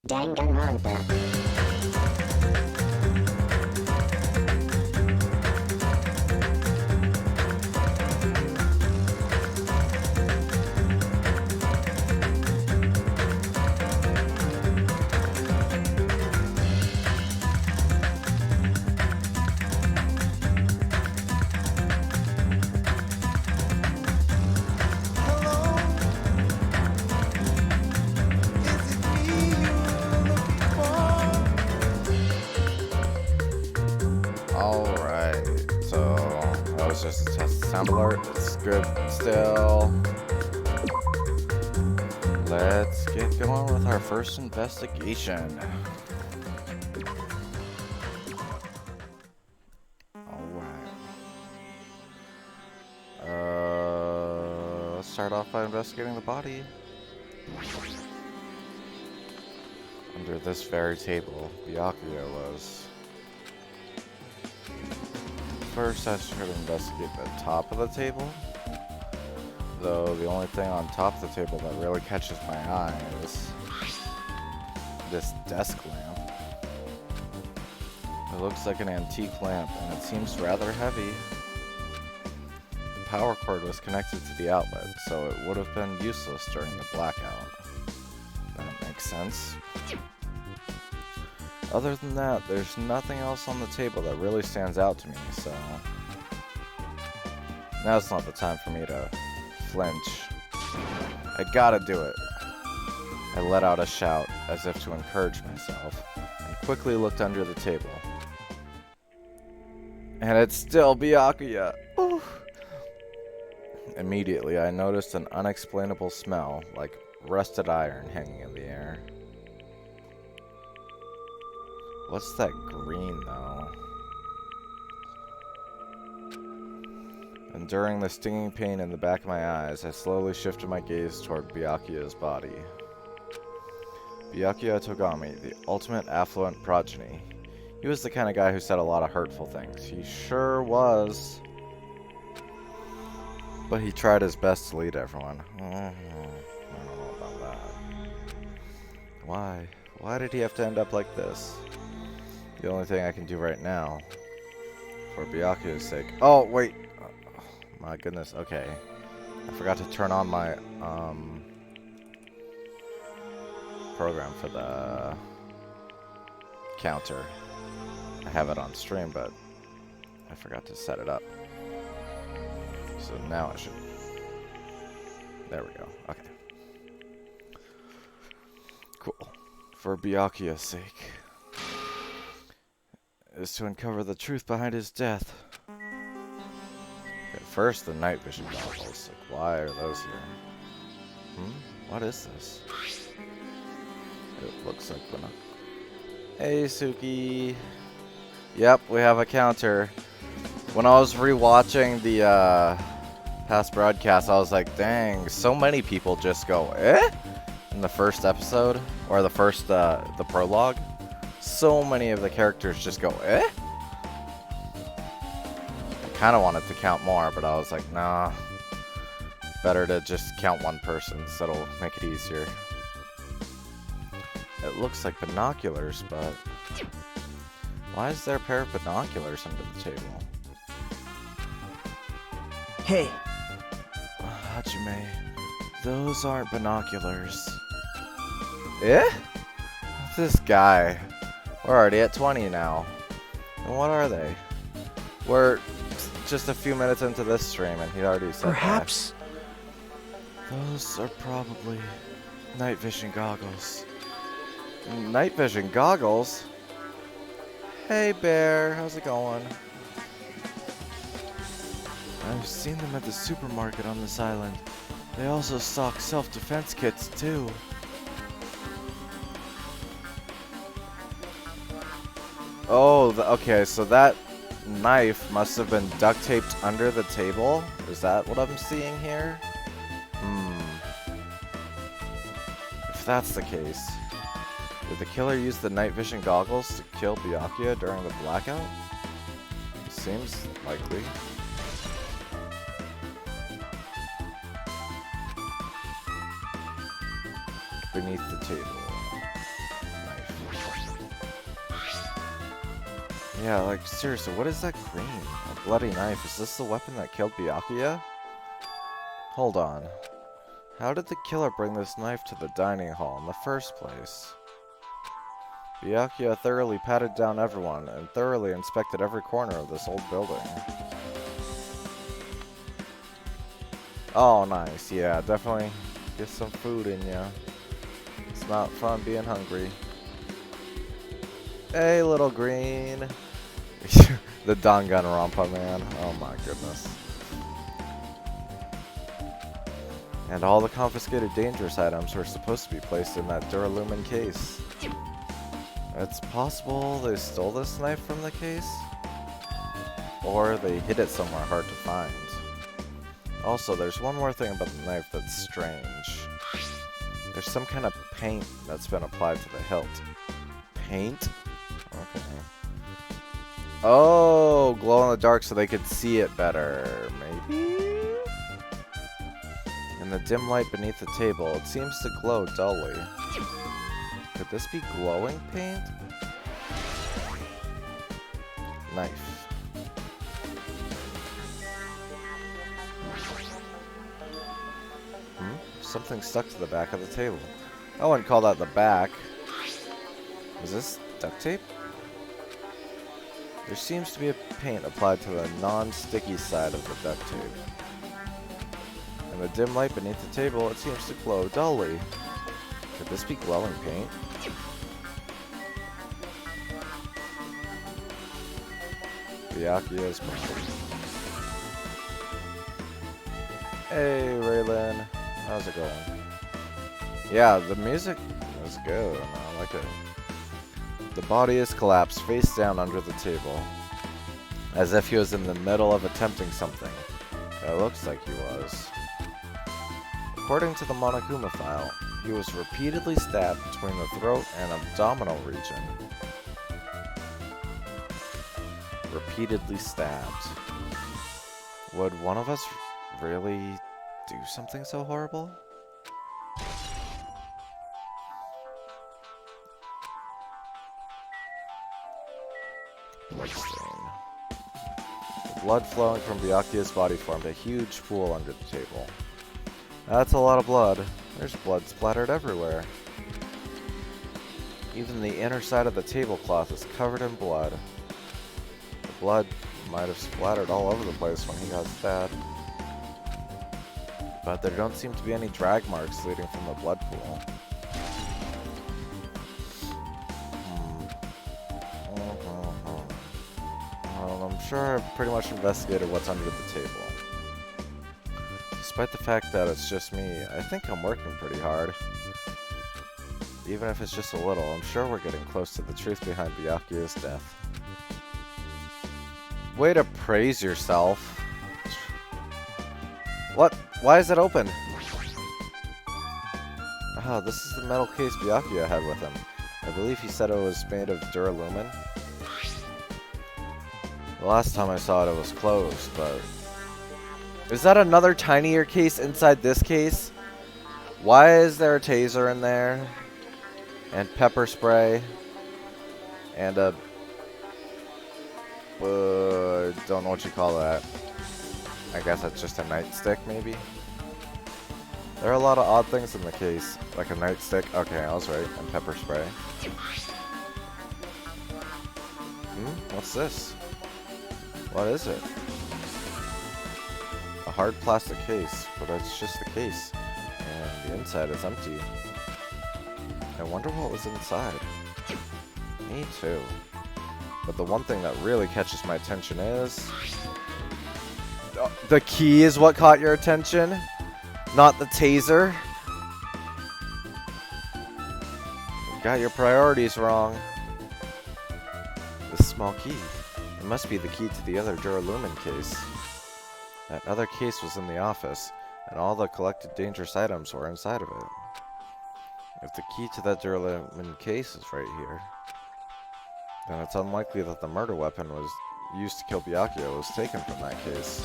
Danganronpa. Alright, so that was just a test sound alert. It's good still. Let's get going with our first investigation. Alright. Let's start off by investigating the body. Under this very table, Byakuya was. First, I should investigate the top of the table. Though the only thing on top of the table that really catches my eye is this desk lamp. It looks like an antique lamp, and it seems rather heavy. The power cord was connected to the outlet, so it would have been useless during the blackout. That makes sense. Other than that, there's nothing else on the table that really stands out to me, so now's not the time for me to flinch. I gotta do it. I let out a shout, as if to encourage myself, and quickly looked under the table. And it's still Byakuya. Ooh. Immediately, I noticed an unexplainable smell, like rusted iron hanging in the air. What's that green, though? Enduring the stinging pain in the back of my eyes, I slowly shifted my gaze toward Byakuya's body. Byakuya Togami, the ultimate affluent progeny. He was the kind of guy who said a lot of hurtful things. He sure was. But he tried his best to lead everyone. I don't know about that. Why? Why did he have to end up like this? The only thing I can do right now, for Byakuya's sake. Oh, wait. Oh, my goodness. Okay. I forgot to turn on my program for the counter. I have it on stream, but I forgot to set it up. So now it should. There we go. Okay. Cool. For Byakuya's sake. Is to uncover the truth behind his death. Okay, first, the night vision goggles. Like, why are those here? What is this? It looks like binoculars. Hey, Suki. Yep, we have a counter. When I was rewatching the past broadcast, I was like, dang, so many people just go, eh? In the first episode, or the first, the prologue. So many of the characters just go, eh? I kind of wanted to count more, but I was like, nah. Better to just count one person, so it'll make it easier. It looks like binoculars, but why is there a pair of binoculars under the table? Hey. Hajime, those aren't binoculars. Eh? This guy. We're already at 20 now. And what are they? We're just a few minutes into this stream and he already said Perhaps. That. Those are probably night vision goggles. Night vision goggles? Hey Bear, how's it going? I've seen them at the supermarket on this island. They also stock self-defense kits too. Oh, okay, so that knife must have been duct taped under the table? Is that what I'm seeing here? If that's the case, did the killer use the night vision goggles to kill Byakuya during the blackout? Seems likely. Beneath the table. Yeah, like, seriously, what is that green? A bloody knife. Is this the weapon that killed Byakuya? Hold on. How did the killer bring this knife to the dining hall in the first place? Byakuya thoroughly patted down everyone and thoroughly inspected every corner of this old building. Oh, nice. Yeah, definitely get some food in ya. It's not fun being hungry. Hey, little green. The Danganronpa, man. Oh my goodness. And all the confiscated dangerous items were supposed to be placed in that Duralumin case. It's possible they stole this knife from the case? Or they hid it somewhere hard to find. Also, there's one more thing about the knife that's strange. There's some kind of paint that's been applied to the hilt. Paint? Okay. Oh, glow in the dark so they could see it better, maybe? In the dim light beneath the table, it seems to glow dully. Could this be glowing paint? Knife. Something stuck to the back of the table. I wouldn't call that the back. Is this duct tape? There seems to be a paint applied to the non-sticky side of the duct tape. In the dim light beneath the table, it seems to glow dully. Could this be glowing paint? Byakuya's murder. Hey, Raylan. How's it going? Yeah, the music is good. I like it. The body is collapsed face down under the table, as if he was in the middle of attempting something. It looks like he was. According to the Monokuma file, he was repeatedly stabbed between the throat and abdominal region. Repeatedly stabbed. Would one of us really do something so horrible? Bloodstain. The blood flowing from Byakuya's body formed a huge pool under the table. That's a lot of blood. There's blood splattered everywhere. Even the inner side of the tablecloth is covered in blood. The blood might have splattered all over the place when he got stabbed. But there don't seem to be any drag marks leading from the blood pool. Well, I'm sure I've pretty much investigated what's under the table. Despite the fact that it's just me, I think I'm working pretty hard. Even if it's just a little, I'm sure we're getting close to the truth behind Byakuya's death. Way to praise yourself. What? Why is it open? Oh, this is the metal case Byakuya had with him. I believe he said it was made of Duralumin. The last time I saw it, it was closed, but... Is that another tinier case inside this case? Why is there a taser in there? And pepper spray? And a... don't know what you call that. I guess that's just a nightstick, maybe? There are a lot of odd things in the case. Like a nightstick. Okay, I was right. And pepper spray. What's this? What is it? A hard plastic case, but it's just a case. And the inside is empty. I wonder what was inside. Me too. But the one thing that really catches my attention is... the key is what caught your attention? Not the taser? You got your priorities wrong. This small key. It must be the key to the other Duralumin case. That other case was in the office, and all the collected dangerous items were inside of it. If the key to that Duralumin case is right here, then it's unlikely that the murder weapon was used to kill Byakuya was taken from that case.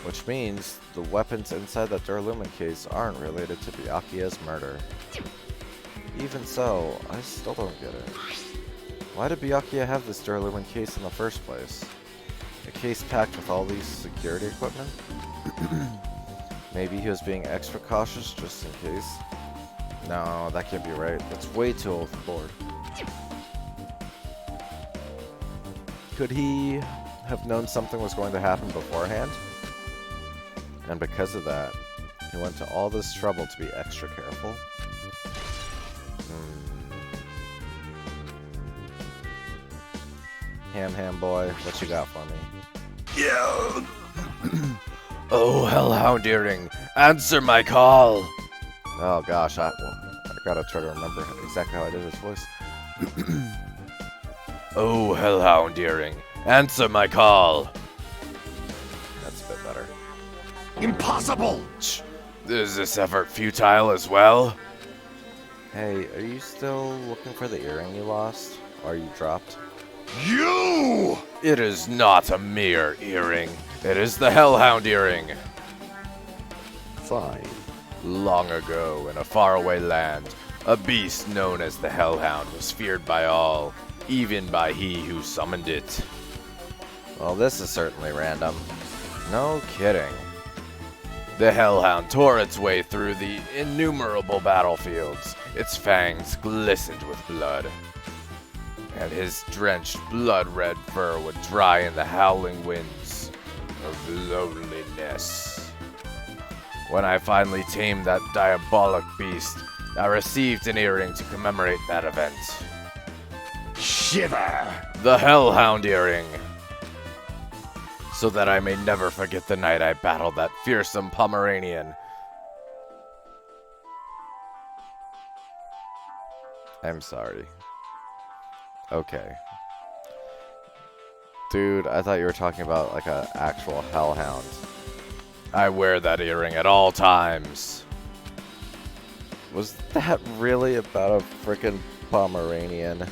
Which means the weapons inside that Duralumin case aren't related to Byakuya's murder. Even so, I still don't get it. Why did Byakuya have this Duralumin case in the first place? A case packed with all these security equipment? Maybe he was being extra cautious just in case? No, that can't be right. That's way too overboard. Could he have known something was going to happen beforehand? And because of that, he went to all this trouble to be extra careful? Ham boy, what you got for me? Yeah. Oh, Hellhound Earring, answer my call! Oh gosh, I gotta try to remember exactly how I did his voice. Oh, Hellhound Earring, answer my call! That's a bit better. Impossible! Is this effort futile as well? Hey, are you still looking for the earring you lost? Or you dropped? You! It is not a mere earring. It is the Hellhound Earring. Fine. Long ago, in a faraway land, a beast known as the Hellhound was feared by all, even by he who summoned it. Well, this is certainly random. No kidding. The Hellhound tore its way through the innumerable battlefields. Its fangs glistened with blood, and his drenched, blood-red fur would dry in the howling winds of loneliness. When I finally tamed that diabolic beast, I received an earring to commemorate that event. Shiver! The Hellhound Earring. So that I may never forget the night I battled that fearsome Pomeranian. I'm sorry. Okay. Dude, I thought you were talking about like an actual hellhound. I wear that earring at all times. Was that really about a freaking Pomeranian?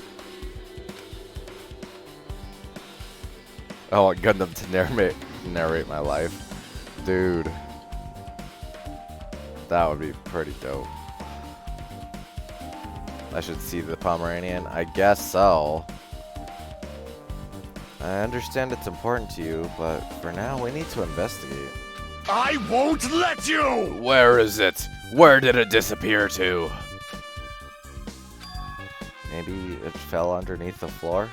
I want Gundam to narrate my life. Dude. That would be pretty dope. I should see the Pomeranian. I guess so. I understand it's important to you, but for now we need to investigate. I won't let you! Where is it? Where did it disappear to? Maybe it fell underneath the floor?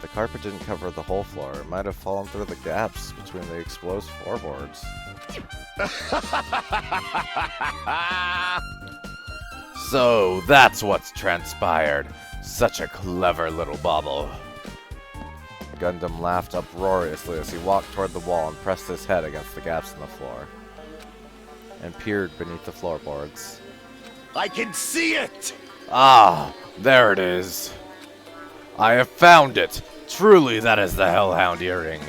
The carpet didn't cover the whole floor. It might have fallen through the gaps between the exposed floorboards. So that's what's transpired. Such a clever little bauble. Gundam laughed uproariously as he walked toward the wall and pressed his head against the gaps in the floor, and peered beneath the floorboards. I can see it! Ah, there it is. I have found it. Truly, that is the Hellhound Earring.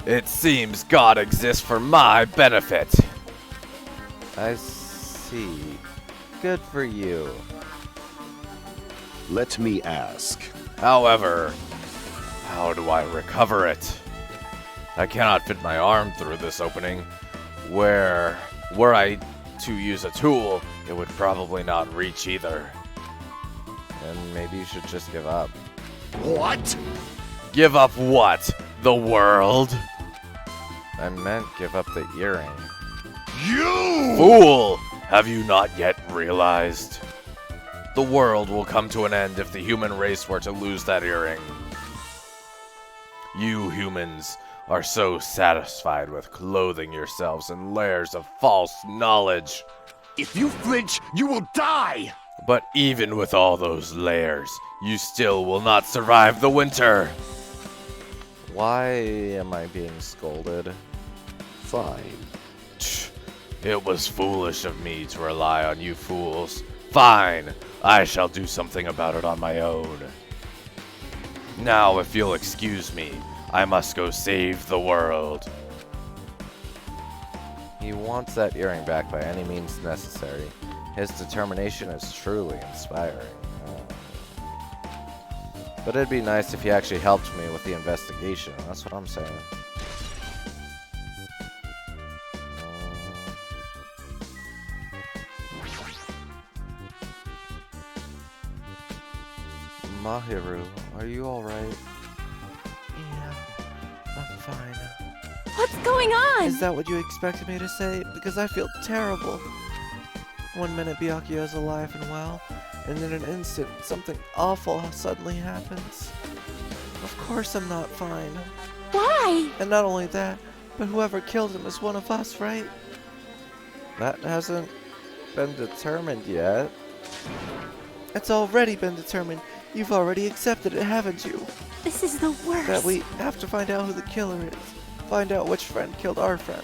It seems God exists for my benefit. I see. Good for you. Let me ask. However, how do I recover it? I cannot fit my arm through this opening. Were I to use a tool, it would probably not reach either. And maybe you should just give up. What? Give up what? The world? I meant give up the earring. You! Fool! Have you not yet realized? The world will come to an end if the human race were to lose that earring. You humans are so satisfied with clothing yourselves in layers of false knowledge. If you flinch, you will die! But even with all those layers, you still will not survive the winter. Why am I being scolded? Fine. It was foolish of me to rely on you fools. Fine, I shall do something about it on my own. Now, if you'll excuse me, I must go save the world. He wants that earring back by any means necessary. His determination is truly inspiring. But it'd be nice if he actually helped me with the investigation. That's what I'm saying. Mahiru, are you alright? Yeah, I'm fine. What's going on? Is that what you expected me to say? Because I feel terrible. One minute Byakuya is alive and well, and in an instant, something awful suddenly happens. Of course I'm not fine. Why? And not only that, but whoever killed him is one of us, right? That hasn't been determined yet. It's already been determined. You've already accepted it, haven't you? This is the worst. That we have to find out who the killer is. Find out which friend killed our friend.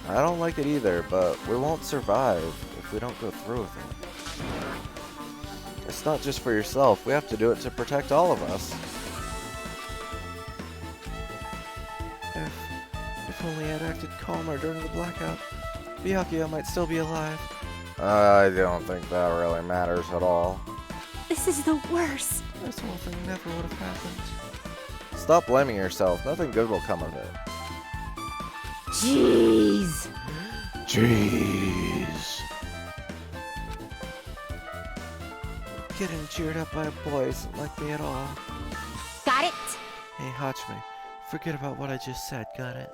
I don't like it either, but we won't survive if we don't go through with it. It's not just for yourself. We have to do it to protect all of us. If only I had acted calmer during the blackout, Byakuya might still be alive. I don't think that really matters at all. This is the worst. This whole thing never would have happened. Stop blaming yourself. Nothing good will come of it. Jeez. Jeez. Getting cheered up by a boy isn't like me at all. Got it? Hey, Hachime, forget about what I just said, got it?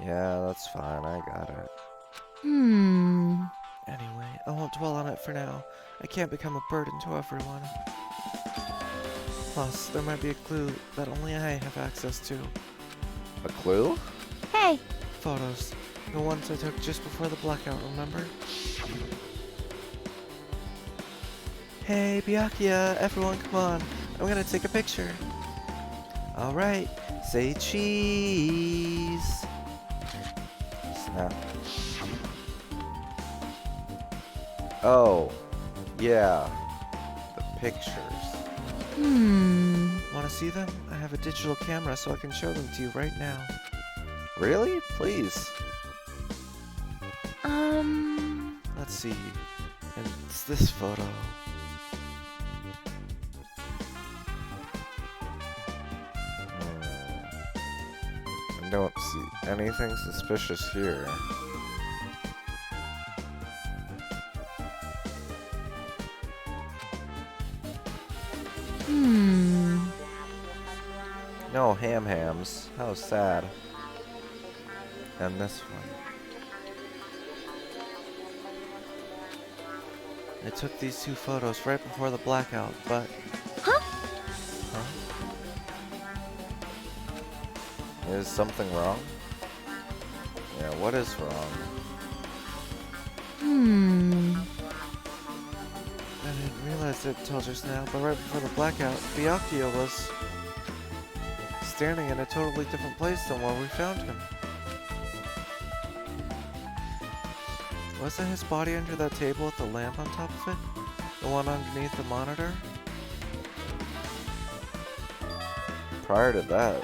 Yeah, that's fine, I got it. Anyway, I won't dwell on it for now. I can't become a burden to everyone. Plus, there might be a clue that only I have access to. A clue? Hey. Photos. The ones I took just before the blackout, remember? Hey, Byakuya, everyone come on. I'm gonna take a picture. Alright, say cheese. Snap. Oh, yeah. The pictures. Wanna see them? I have a digital camera so I can show them to you right now. Really? Please. Let's see. And it's this photo. I don't see anything suspicious here. No hams. How sad. And this one. I took these two photos right before the blackout, but... Huh? Is something wrong? Yeah, what is wrong? I didn't realize it till just now, but right before the blackout, Byakuya was standing in a totally different place than where we found him. Wasn't his body under that table with the lamp on top of it? The one underneath the monitor? Prior to that,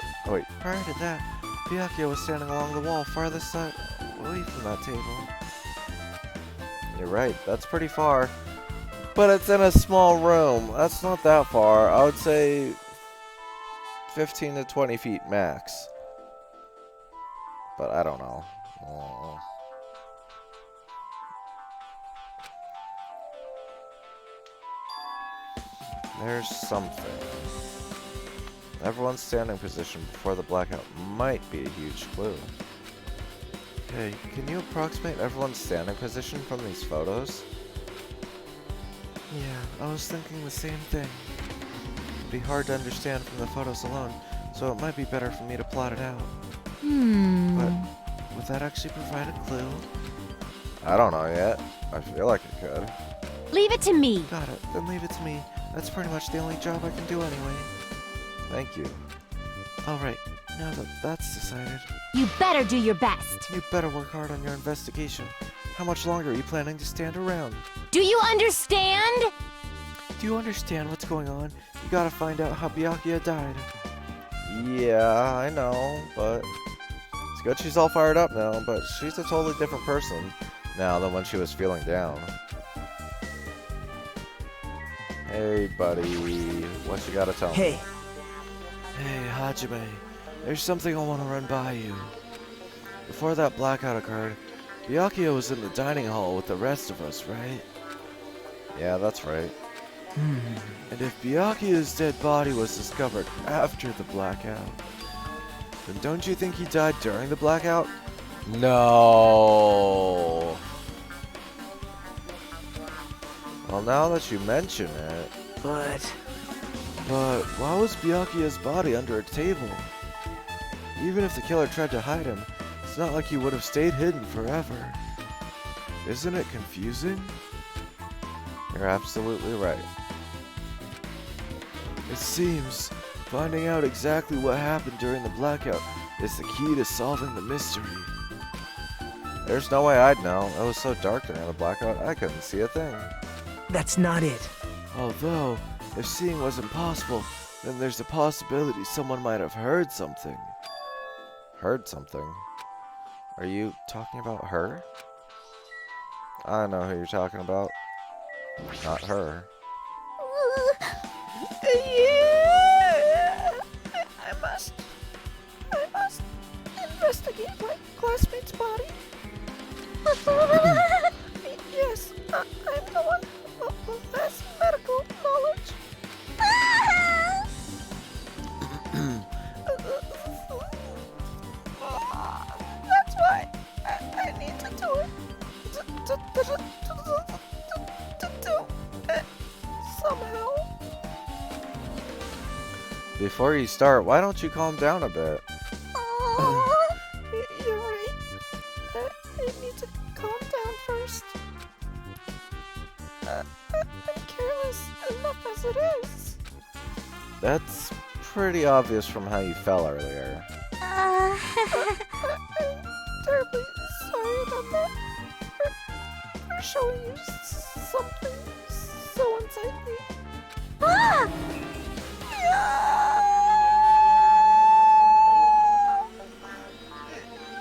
Byakuya was standing along the wall farthest side away from that table. You're right, that's pretty far. But it's in a small room. That's not that far. I would say 15 to 20 feet max. But I don't know. There's something. Everyone's standing position before the blackout might be a huge clue. Hey, can you approximate everyone's standing position from these photos? Yeah, I was thinking the same thing. It'd be hard to understand from the photos alone, so it might be better for me to plot it out. But would that actually provide a clue? I don't know yet. I feel like it could. Leave it to me. Got it. Then leave it to me. That's pretty much the only job I can do anyway. Thank you. Alright, now that that's decided, You better do your best. you better work hard on your investigation. How much longer are you planning to stand around? Do you understand? Do you understand what's going on? You gotta find out how Byakuya died. Yeah, I know, but it's good she's all fired up now, but she's a totally different person now than when she was feeling down. Hey, buddy, what you gotta tell me? Hey. Hey, Hajime, there's something I want to run by you. Before that blackout occurred, Byakuya was in the dining hall with the rest of us, right? Yeah, that's right. And if Byakuya's dead body was discovered after the blackout, then don't you think he died during the blackout? No. Well, now that you mention it... But why was Byakuya's body under a table? Even if the killer tried to hide him, it's not like he would have stayed hidden forever. Isn't it confusing? You're absolutely right. It seems finding out exactly what happened during the blackout is the key to solving the mystery. There's no way I'd know. It was so dark during the blackout, I couldn't see a thing. That's not it. Although, if seeing was impossible, then there's a possibility someone might have heard something. Heard something? Are you talking about her? I know who you're talking about. Not her. Yeah. I must investigate my classmate's body. Yes, I'm the one who has medical knowledge. That's why I need to do it. To do it somehow. Before you start, why don't you calm down a bit? You're right. I need to calm down first. I'm careless enough as it is. That's pretty obvious from how you fell earlier. I'm terribly sorry about that. For showing you something so unsightly.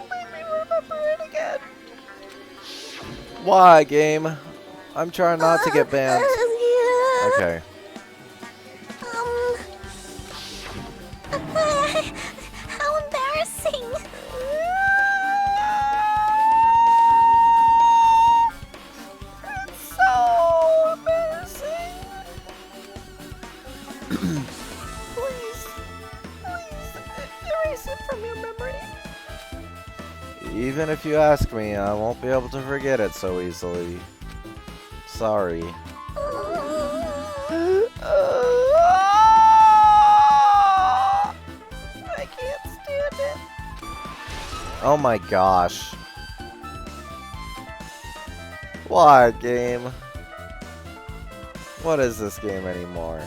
Made me remember it again. Why, game? I'm trying not to get banned. Okay. How embarrassing! It's so embarrassing. Please erase it from your memory. Even if you ask me, I won't be able to forget it so easily. Sorry. I can't stand it. Oh my gosh. What game? What is this game anymore?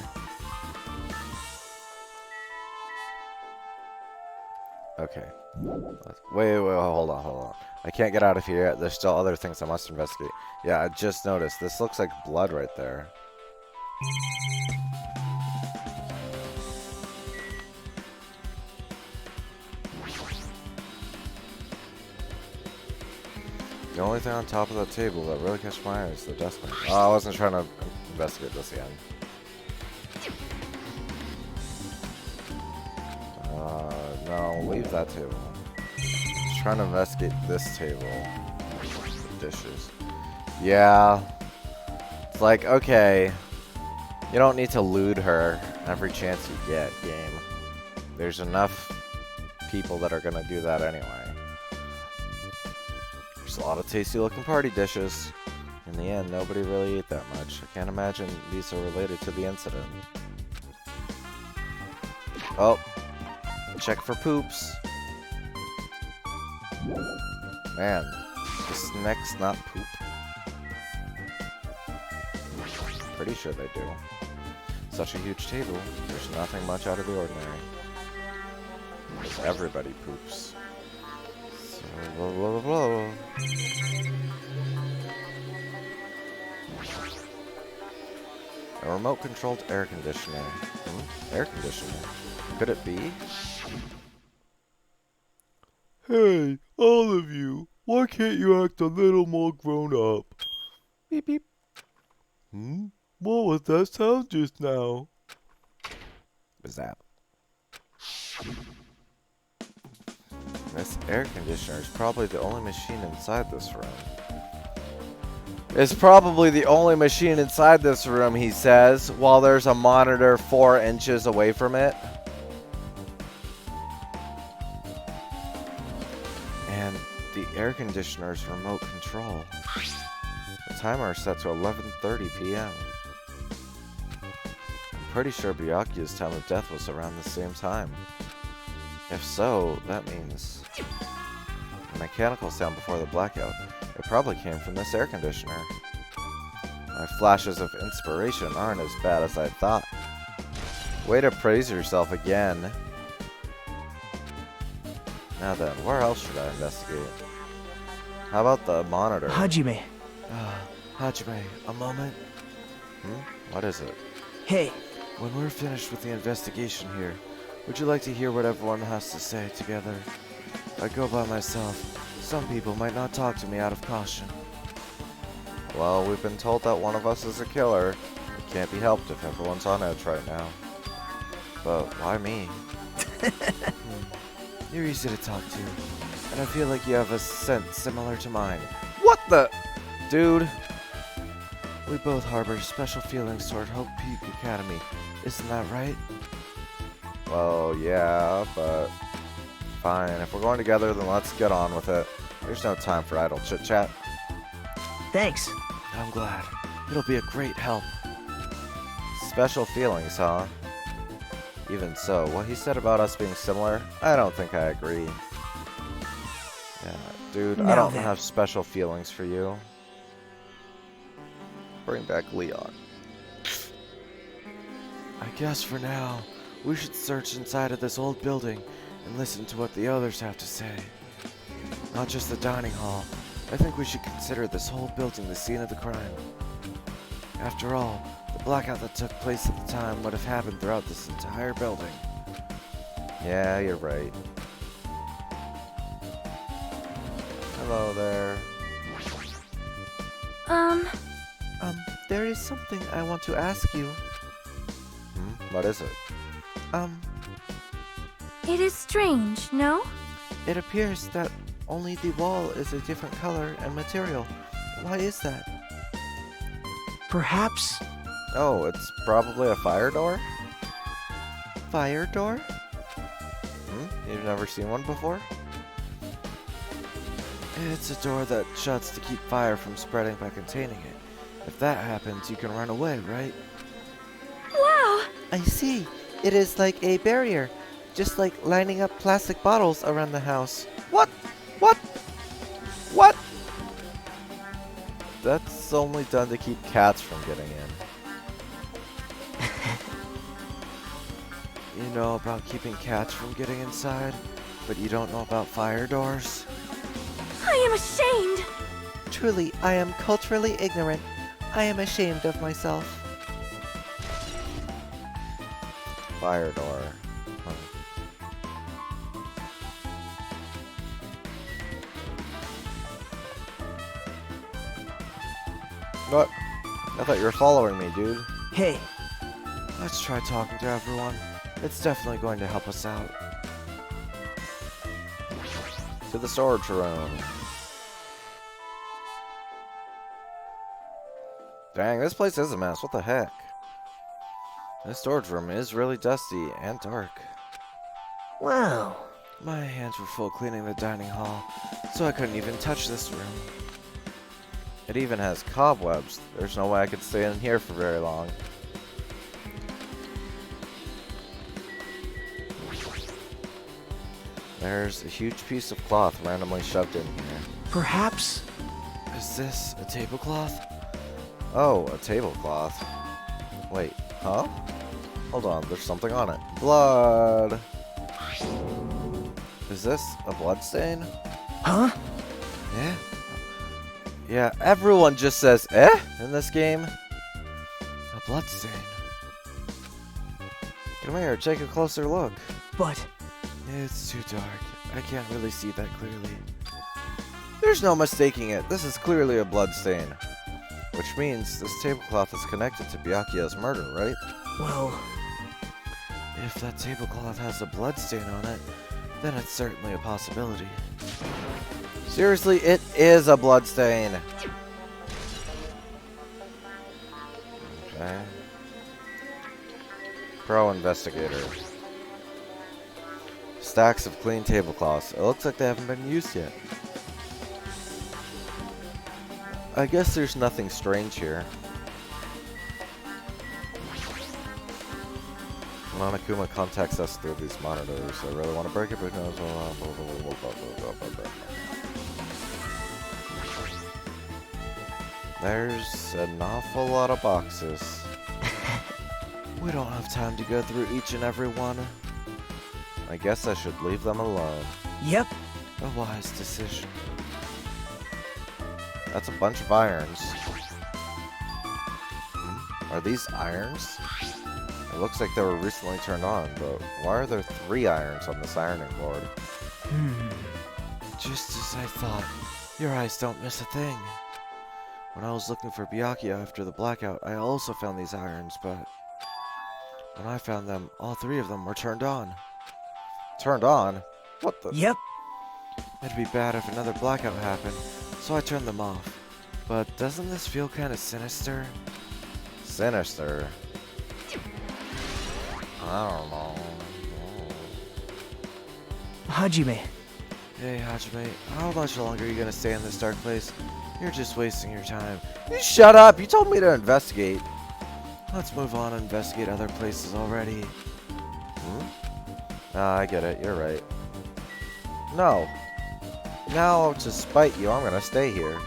Okay. Wait, hold on. I can't get out of here yet. There's still other things I must investigate. Yeah, I just noticed. This looks like blood right there. The only thing on top of the table that really catches my eye is the dustbin. Oh, I wasn't trying to investigate this again. No, leave that table. Just trying to investigate this table. The dishes. Yeah. It's like, okay. You don't need to loot her every chance you get, game. There's enough people that are gonna do that anyway. There's a lot of tasty looking party dishes. In the end, nobody really ate that much. I can't imagine these are related to the incident. Oh. Check for poops. Man, does snacks not poop? Pretty sure they do. Such a huge table, there's nothing much out of the ordinary. Because everybody poops. So, blah, blah, blah, blah. A remote-controlled air conditioner. Air conditioner? Could it be? Hey, all of you, why can't you act a little more grown up? Beep beep. What was that sound just now? What's that? This air conditioner is probably the only machine inside this room. It's probably the only machine inside this room, he says, while there's a monitor 4 inches away from it. And the air conditioner's remote control. The timer is set to 11:30 p.m. I'm pretty sure Byakuya's time of death was around the same time. If so, that means the mechanical sound before the blackout. It probably came from this air conditioner. My flashes of inspiration aren't as bad as I thought. Way to praise yourself again. Now then, where else should I investigate? How about the monitor? Hajime. Hajime, a moment? What is it? Hey. When we're finished with the investigation here, would you like to hear what everyone has to say together? If I go by myself, some people might not talk to me out of caution. Well, we've been told that one of us is a killer. It can't be helped if everyone's on edge right now. But why me? You're easy to talk to, and I feel like you have a sense similar to mine. What the? Dude. We both harbor special feelings toward Hope Peak Academy. Isn't that right? Well, yeah, but fine. If we're going together, then let's get on with it. There's no time for idle chit-chat. Thanks. I'm glad. It'll be a great help. Special feelings, huh? Even so, what he said about us being similar, I don't think I agree. Yeah, dude, I don't have special feelings for you. Bring back Leon. I guess for now, we should search inside of this old building and listen to what the others have to say. Not just the dining hall. I think we should consider this whole building the scene of the crime. After all, the blackout that took place at the time would have happened throughout this entire building. Yeah, you're right. Hello there. There is something I want to ask you. What is it? It is strange, no? It appears that only the wall is a different color and material. Why is that? Perhaps. Oh, it's probably a fire door? Fire door? You've never seen one before? It's a door that shuts to keep fire from spreading by containing it. If that happens, you can run away, right? Wow! I see. It is like a barrier. Just like lining up plastic bottles around the house. What? What? What? That's only done to keep cats from getting in. You know about keeping cats from getting inside, but you don't know about fire doors? I am ashamed! Truly, I am culturally ignorant. I am ashamed of myself. Fire door. What? I thought you were following me, dude. Hey. Let's try talking to everyone. It's definitely going to help us out. To the storage room. Dang, this place is a mess. What the heck? This storage room is really dusty and dark. Wow. My hands were full cleaning the dining hall, so I couldn't even touch this room. It even has cobwebs. There's no way I could stay in here for very long. There's a huge piece of cloth randomly shoved in here. Perhaps. Is this a tablecloth? Oh, a tablecloth. Wait, huh? Hold on, there's something on it. Blood! Is this a blood stain? Huh? Yeah. Yeah, everyone just says eh in this game. A blood stain. Come here, take a closer look. But. It's too dark. I can't really see that clearly. There's no mistaking it. This is clearly a blood stain. Which means this tablecloth is connected to Byakuya's murder, right? Well. If that tablecloth has a blood stain on it, then it's certainly a possibility. Seriously, it is a blood stain. Okay. Pro investigator. Stacks of clean tablecloths. It looks like they haven't been used yet. I guess there's nothing strange here. Monokuma contacts us through these monitors. I really want to break it, but no. There's an awful lot of boxes. We don't have time to go through each and every one. I guess I should leave them alone. Yep. A wise decision. That's a bunch of irons. Are these irons? It looks like they were recently turned on, but why are there 3 irons on this ironing board? Just as I thought, your eyes don't miss a thing. When I was looking for Byakuya after the blackout, I also found these irons, but when I found them, all 3 of them were turned on. Turned on? What the? Yep. It'd be bad if another blackout happened, so I turned them off. But doesn't this feel kind of sinister? Sinister? I don't know. Hajime. Hey, Hajime, how much longer are you gonna stay in this dark place? You're just wasting your time. You shut up! You told me to investigate. Let's move on and investigate other places already. Ah, I get it. You're right. No. Now, to spite you, I'm gonna stay here.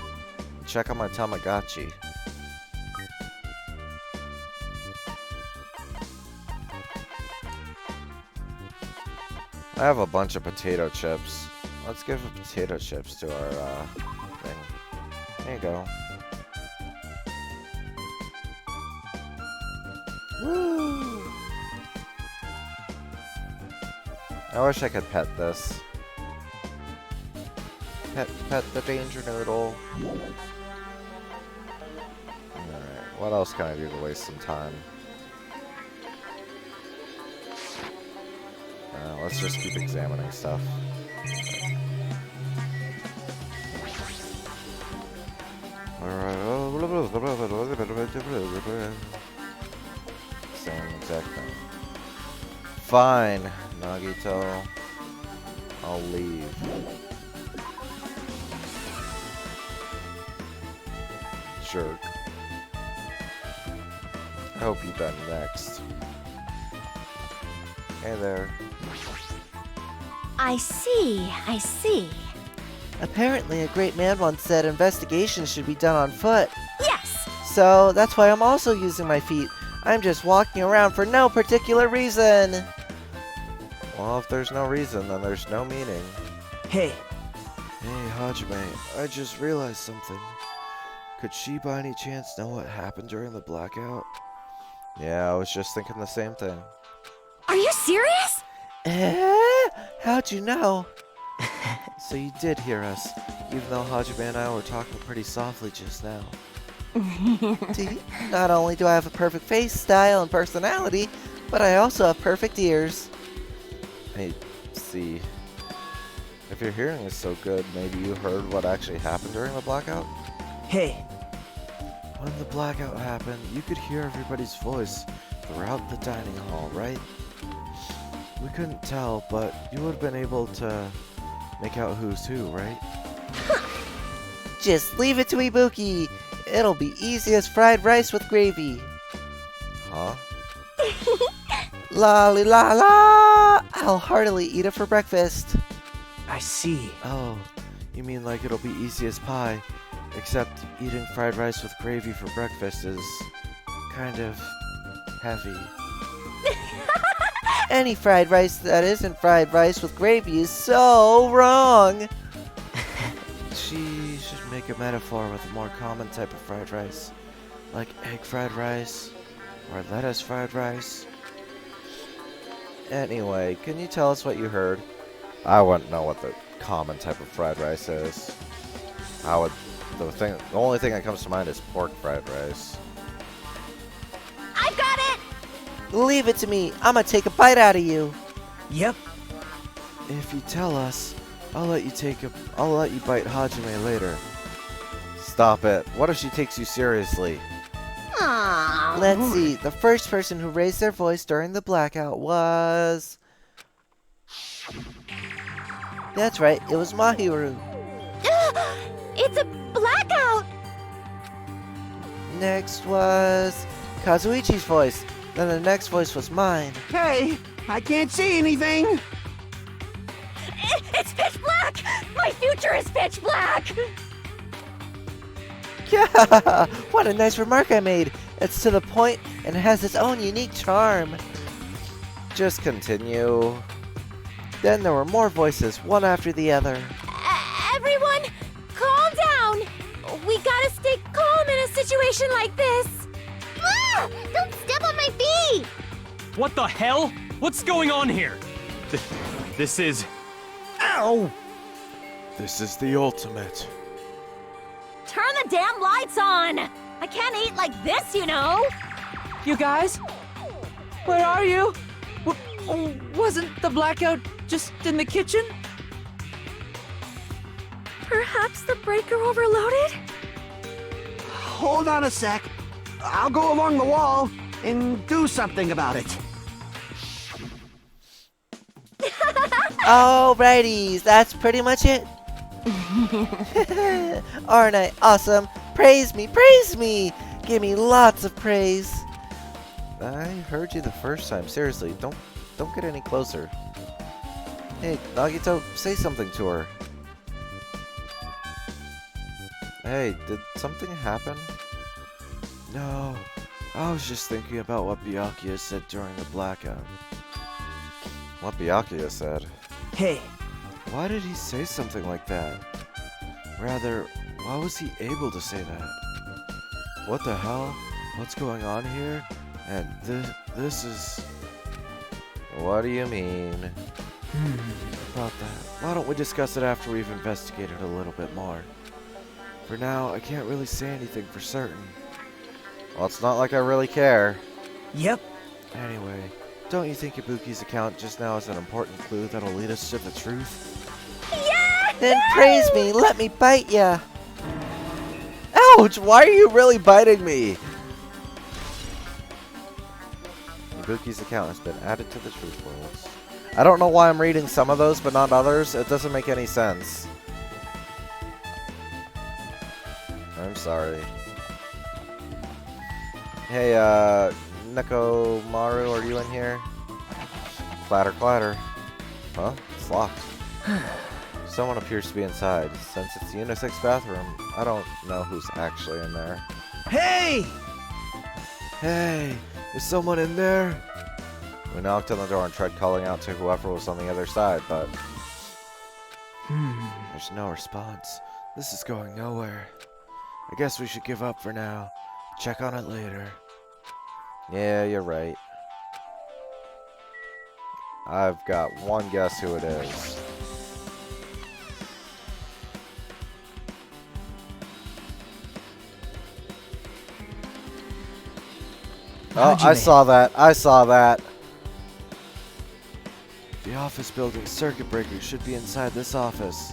Check on my Tamagotchi. I have a bunch of potato chips. Let's give potato chips to our thing. There you go. Woo! I wish I could pet this. Pet the danger noodle. Alright, what else can I do to waste some time? Let's just keep examining stuff. Same exact thing. Fine, Nagito. I'll leave. Jerk. I hope you're done next. Hey there. I see, I see. Apparently, a great man once said investigations should be done on foot. Yes! So, that's why I'm also using my feet. I'm just walking around for no particular reason. Well, if there's no reason, then there's no meaning. Hey. Hey, Hajime, I just realized something. Could she by any chance know what happened during the blackout? Yeah, I was just thinking the same thing. Are you serious? How'd you know? So you did hear us, even though Hajime and I were talking pretty softly just now. Not only do I have a perfect face, style, and personality, but I also have perfect ears. Hey, see, if your hearing is so good, maybe you heard what actually happened during the blackout? Hey. When the blackout happened, you could hear everybody's voice throughout the dining hall, right? We couldn't tell, but you would have been able to make out who's who, right? Just leave it to Ibuki. It'll be easy as fried rice with gravy. Huh? La li la la! I'll heartily eat it for breakfast. I see. Oh, you mean like it'll be easy as pie, except eating fried rice with gravy for breakfast is kind of heavy. Any fried rice that isn't fried rice with gravy is so wrong. She should make a metaphor with a more common type of fried rice, like egg fried rice or lettuce fried rice. Anyway, can you tell us what you heard? I wouldn't know what the common type of fried rice is. The only thing that comes to mind is pork fried rice. I've got it! Leave it to me. I'm gonna take a bite out of you. Yep. If you tell us, I'll let you bite Hajime later. Stop it. What if she takes you seriously? Aw. Let's see. The first person who raised their voice during the blackout was... That's right, it was Mahiru. It's a blackout! Next was Kazuichi's voice. Then the next voice was mine. Hey, I can't see anything. It's pitch black! My future is pitch black! Yeah, what a nice remark I made. It's to the point and has its own unique charm. Just continue. Then there were more voices, one after the other. Everyone, calm down! We gotta stay calm in a situation like this! Ah! Don't step on my feet! What the hell? What's going on here? This is... Ow! This is the ultimate. Turn the damn lights on! I can't eat like this, you know! You guys? Where are you? Wasn't the blackout just in the kitchen? Perhaps the breaker overloaded? Hold on a sec. I'll go along the wall and do something about it. Alrighties, that's pretty much it. Aren't I awesome? Praise me, praise me! Give me lots of praise. I heard you the first time. Seriously, don't get any closer. Hey, Nagito, say something to her. Hey, did something happen? No, I was just thinking about what Byakuya said during the blackout. What Byakuya said? Hey, Why did he say something like that? Rather, why was he able to say that? What the hell? What's going on here? And this is... What do you mean? About that. Why don't we discuss it after we've investigated a little bit more? For now, I can't really say anything for certain. Well, it's not like I really care. yep. Anyway, don't you think Ibuki's account just now is an important clue that'll lead us to the truth? Yeah! Then praise me, let me bite ya! Ouch, why are you really biting me? Ibuki's account has been added to the truth worlds. I don't know why I'm reading some of those but not others. It doesn't make any sense. I'm sorry. Hey, Nekomaru, are you in here? Clatter, clatter. Huh? It's locked. Someone appears to be inside. Since it's the unisex bathroom, I don't know who's actually in there. Hey! Hey, is someone in there? We knocked on the door and tried calling out to whoever was on the other side, but... There's no response. This is going nowhere. I guess we should give up for now. Check on it later. Yeah, you're right. I've got one guess who it is. Oh, I saw that. I saw that. The office building circuit breaker should be inside this office.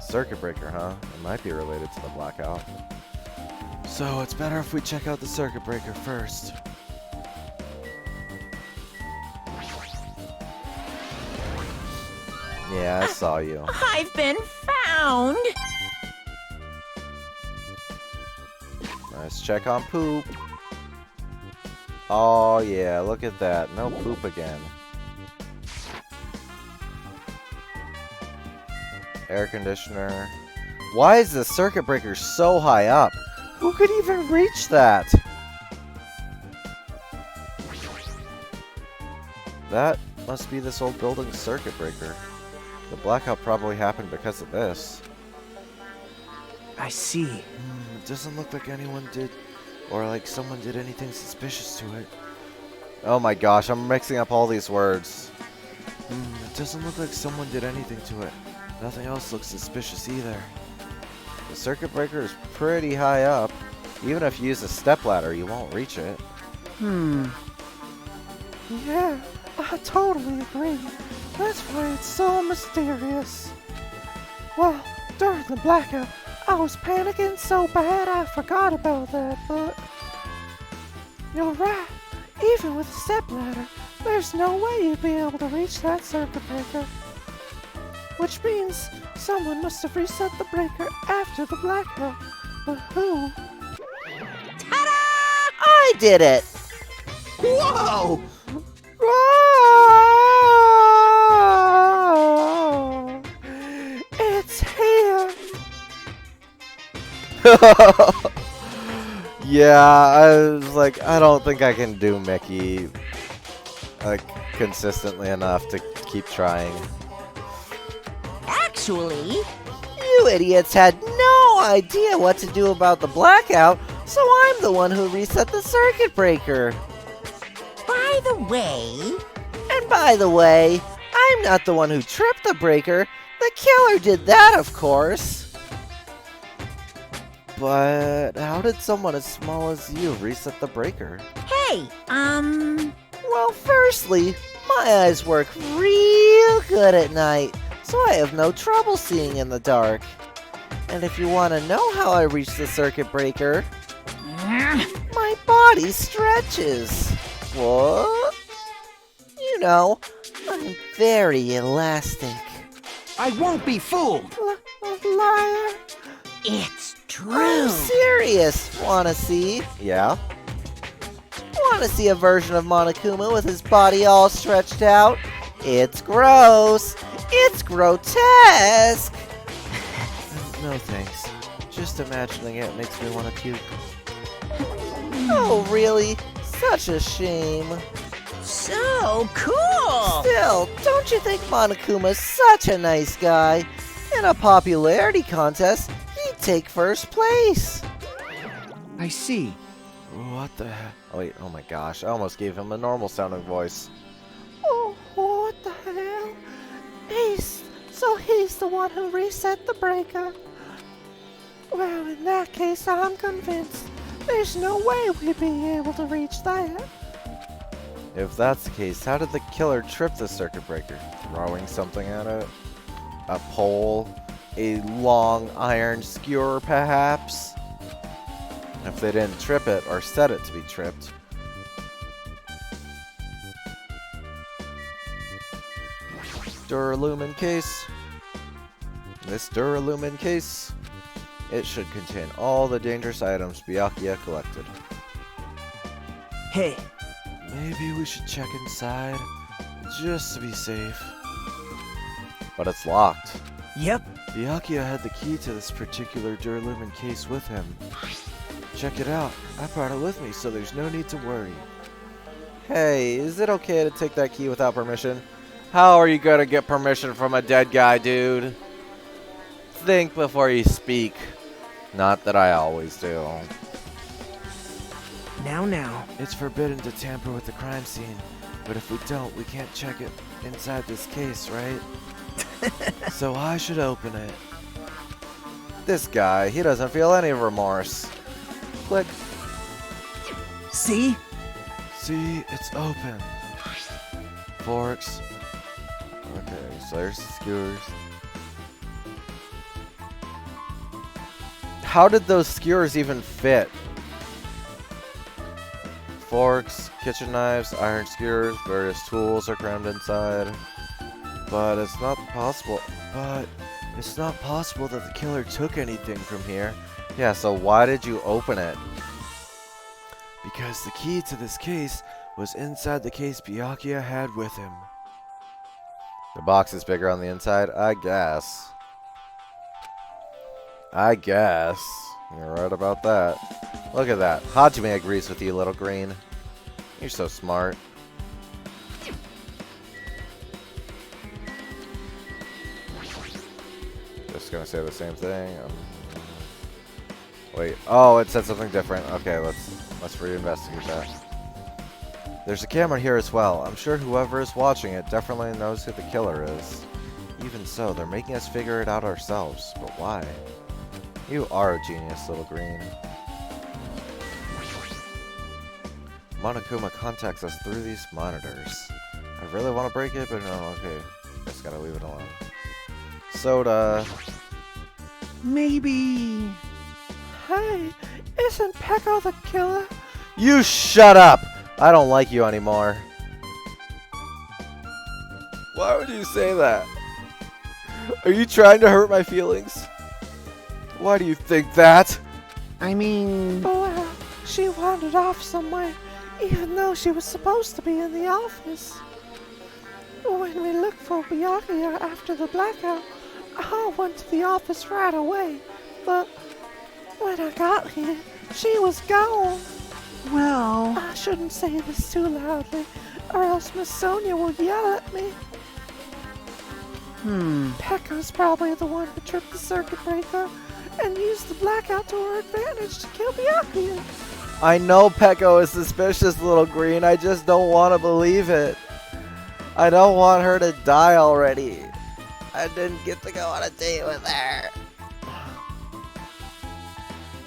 Circuit breaker, huh? It might be related to the blackout. So it's better if we check out the circuit breaker first. Yeah, I saw you. I've been found! Nice check on poop. Oh yeah, look at that. No poop again. Air conditioner. Why is the circuit breaker so high up? Who could even reach that? That must be this old building's circuit breaker. The blackout probably happened because of this. I see. It doesn't look like anyone did, or like someone did anything suspicious to it. Oh my gosh, I'm mixing up all these words. It doesn't look like someone did anything to it. Nothing else looks suspicious either. The circuit breaker is pretty high up. Even if you use a stepladder, you won't reach it. Yeah, I totally agree. That's why it's so mysterious. Well, during the blackout, I was panicking so bad I forgot about that, but you're right. Even with the stepladder, there's no way you'd be able to reach that circuit breaker. Which means someone must have reset the breaker after the blackout. But who? I did it! Whoa! Whoa! It's here! Yeah, I was like, I don't think I can do Mickey like consistently enough to keep trying. Actually, You idiots had no idea what to do about the blackout, so I'm the one who reset the circuit breaker. by the way, And by the way, I'm not the one who tripped the breaker. The killer did that, of course. But how did someone as small as you reset the breaker? hey, Well, firstly, my eyes work real good at night, so I have no trouble seeing in the dark. And if you want to know how I reached the circuit breaker, my body stretches. What? You know, I'm very elastic. I won't be fooled! Liar! it's true. I'm serious. Wanna see? Yeah? Wanna see a version of Monokuma with his body all stretched out? It's gross. It's grotesque. No thanks. Just imagining it makes me want to puke. Oh, really? Such a shame. So cool. Still, don't you think Monokuma's such a nice guy? In a popularity contest, he'd take first place. I see. What the heck? Oh, wait, oh my gosh, I almost gave him a normal sounding voice. Oh, what the hell? So he's the one who reset the breaker. Well, in that case, I'm convinced there's no way we'd be able to reach that. If that's the case, how did the killer trip the circuit breaker? Throwing something at it? A pole? A long iron skewer, perhaps? If they didn't trip it or set it to be tripped. Duralumin case. This Duralumin case, it should contain all the dangerous items Byakuya collected. Hey, Maybe we should check inside, just to be safe. But it's locked. yep. Byakuya had the key to this particular Duralumin case with him. Check it out. I brought it with me, so there's no need to worry. Hey, is it okay to take that key without permission? How are you gonna get permission from a dead guy, dude? Think before you speak. Not that I always do. Now. It's forbidden to tamper with the crime scene, but if we don't, we can't check it inside this case, right? So I should open it. This guy, he doesn't feel any remorse. Click. See? See, it's open. Forks. Okay, so there's skewers. How did those skewers even fit? Forks, kitchen knives, iron skewers, various tools are crammed inside. But it's not possible. It's not possible that the killer took anything from here, Yeah, so why did you open it? because the key to this case was inside the case Byakuya had with him. The box is bigger on the inside? I guess. You're right about that. Look at that. Hajime agrees with you, little green. You're so smart. Just gonna say the same thing. Wait. Oh, it said something different. Okay, let's reinvestigate that. There's a camera here as well. I'm sure whoever is watching it definitely knows who the killer is. Even so, they're making us figure it out ourselves. But why? You are a genius, little green. Monokuma contacts us through these monitors. I really want to break it, but no, okay. Just gotta leave it alone. Soda. Maybe... Hey, isn't Pecco the killer? You shut up! I don't like you anymore. Why would you say that? Are you trying to hurt my feelings? Why do you think that? I mean... Well, she wandered off somewhere, even though she was supposed to be in the office. When we looked for Byakuya after the blackout, I went to the office right away, but when I got here, she was gone. Well... I shouldn't say this too loudly, or else Miss Sonia will yell at me. Pecco's probably the one who tripped the circuit breaker and used the blackout to her advantage to kill Byakuya. I know Pecco is suspicious, little green. I just don't want to believe it. I don't want her to die already. I didn't get to go on a date with her.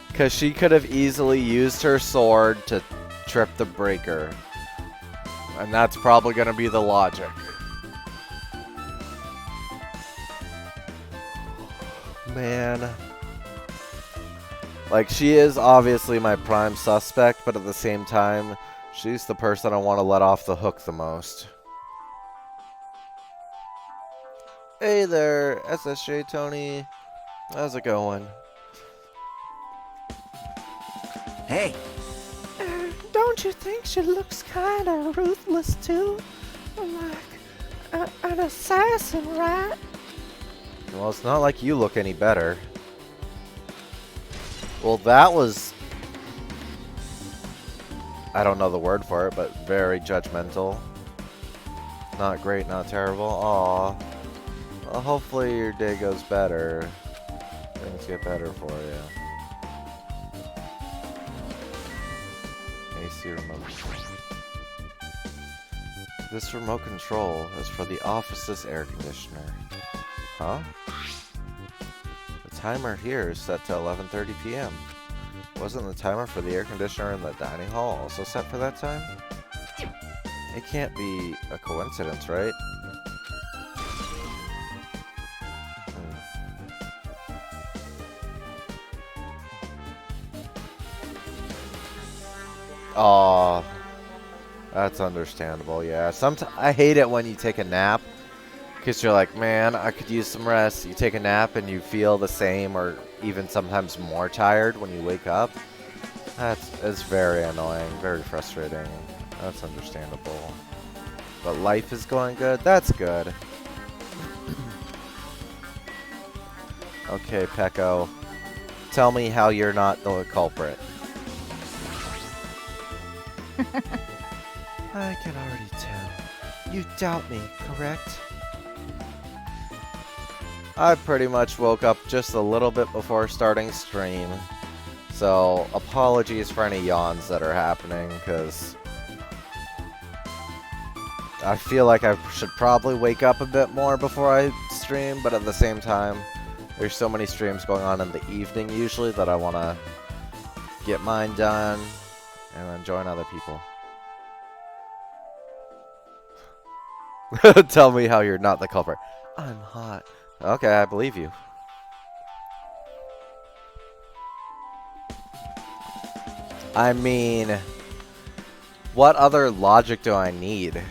Because she could have easily used her sword to trip the breaker. And that's probably going to be the logic. Man. Like, she is obviously my prime suspect, but at the same time, she's the person I want to let off the hook the most. Hey there, SSJ Tony. How's it going? Hey, Don't you think she looks kinda ruthless too? Like an assassin, right? Well, it's not like you look any better. Well, that was... I don't know the word for it, but very judgmental. Not great, not terrible. Aw. Well, hopefully your day goes better. Things get better for you. AC remote control. This remote control is for the office's air conditioner. Huh? The timer here is set to 11:30 p.m. Wasn't the timer for the air conditioner in the dining hall also set for that time? It can't be a coincidence, right? Aw, that's understandable. Yeah, sometimes I hate it when you take a nap because you're like, man, I could use some rest. You take a nap and you feel the same or even sometimes more tired when you wake up. It's very annoying, very frustrating. That's understandable. But life is going good. That's good. Okay, Pecco, tell me how you're not the culprit. I can already tell. You doubt me, correct? I pretty much woke up just a little bit before starting stream. So, apologies for any yawns that are happening, because I feel like I should probably wake up a bit more before I stream, but at the same time, there's so many streams going on in the evening usually that I want to get mine done and then join other people. Tell me how you're not the culprit. I'm hot. Okay, I believe you. I mean, what other logic do I need?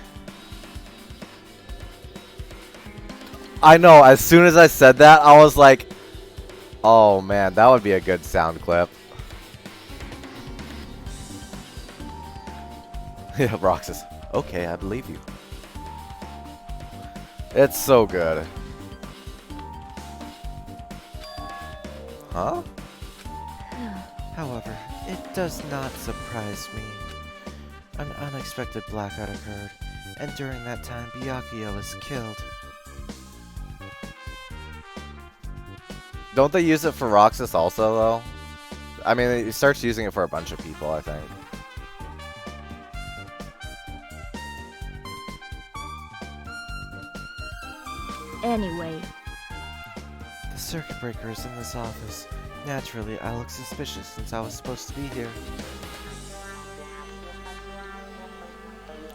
I know, as soon as I said that, I was like, oh man, that would be a good sound clip. Yeah, Roxas. Okay, I believe you. It's so good. Huh? However, it does not surprise me. An unexpected blackout occurred, and during that time, Byakuya was killed. Don't they use it for Roxas also, though? I mean, he starts using it for a bunch of people, I think. Anyway, The circuit breaker is in this office. Naturally, I look suspicious since I was supposed to be here.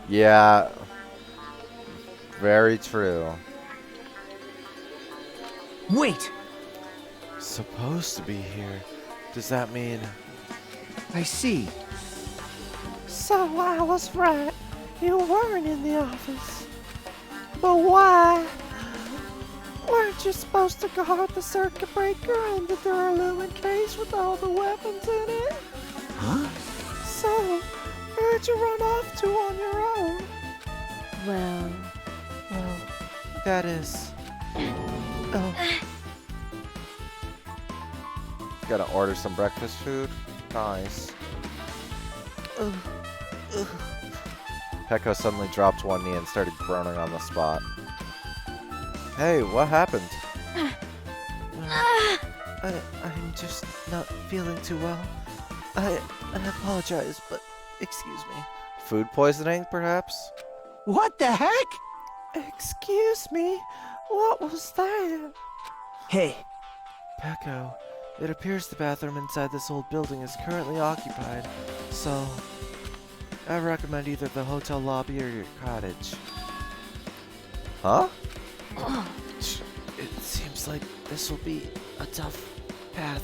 Yeah. Very true. wait! supposed to be here. Does that mean... I see. So I was right. You weren't in the office. But why? Weren't you supposed to guard the circuit breaker and the duralumin case with all the weapons in it? Huh? So, where'd you run off to on your own? Well, Well, that is... Oh, Gotta order some breakfast food? Nice. Pecco suddenly dropped one knee and started groaning on the spot. Hey, what happened? I'm just not feeling too well. I apologize, but excuse me. Food poisoning, perhaps? What the heck? excuse me. What was that? Hey, Pecco, it appears the bathroom inside this old building is currently occupied, so I recommend either the hotel lobby or your cottage. Huh? It seems like this will be a tough path.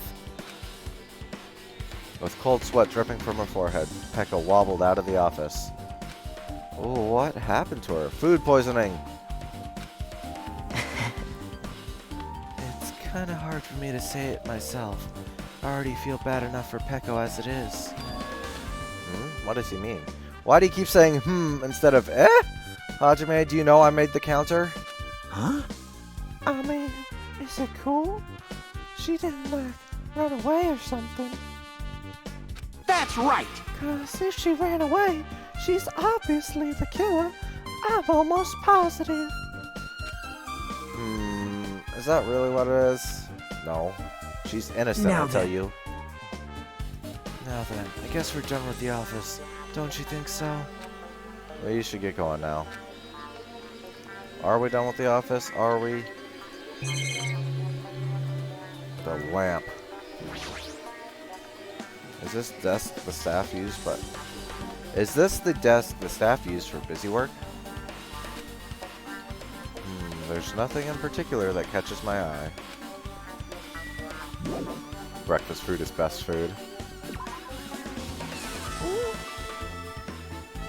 With cold sweat dripping from her forehead, Pecco wobbled out of the office. Oh, what happened to her? Food poisoning! It's kind of hard for me to say it myself. I already feel bad enough for Pecco as it is. What does he mean? Why do you keep saying instead of eh? Hajime, do you know I made the counter? huh? I mean, is it cool? She didn't, like, run away or something. That's right. 'Cause if she ran away, she's obviously the killer. I'm almost positive. Is that really what it is? No. She's innocent, Now I tell then. you. Now then, I guess we're done with the office. Don't you think so? Well, you should get going now. Are we done with the office? Are we? The lamp. Is this desk the staff use? But is this the desk the staff use for busy work? There's nothing in particular that catches my eye. Breakfast food is best food.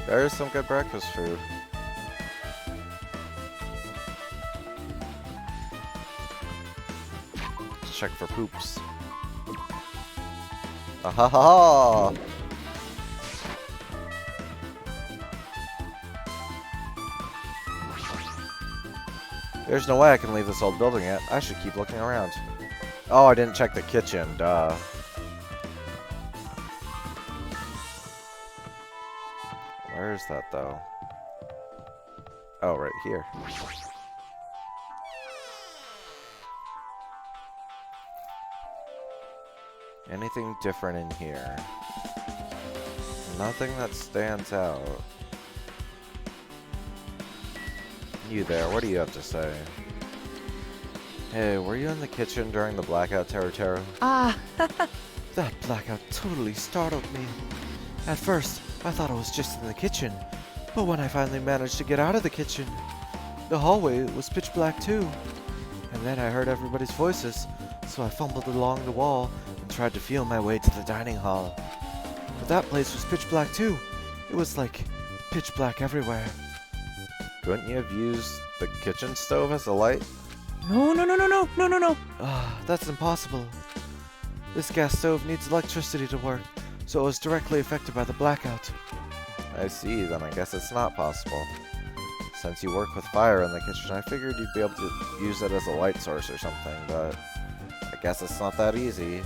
There's some good breakfast food. Let's check for poops. Ahaha! There's no way I can leave this old building yet. I should keep looking around. Oh, I didn't check the kitchen. Duh. Where is that, though? Oh, right here. Anything different in here? Nothing that stands out. You there, what do you have to say? Hey, were you in the kitchen during the blackout, Teru? That blackout totally startled me. At first, I thought I was just in the kitchen, but when I finally managed to get out of the kitchen, the hallway was pitch black too. And then I heard everybody's voices, so I fumbled along the wall and tried to feel my way to the dining hall. But that place was pitch black too. It was like pitch black everywhere. Couldn't you have used the kitchen stove as a light? No. That's impossible. This gas stove needs electricity to work, so it was directly affected by the blackout. I see, then I guess it's not possible. Since you work with fire in the kitchen, I figured you'd be able to use it as a light source or something, but I guess it's not that easy.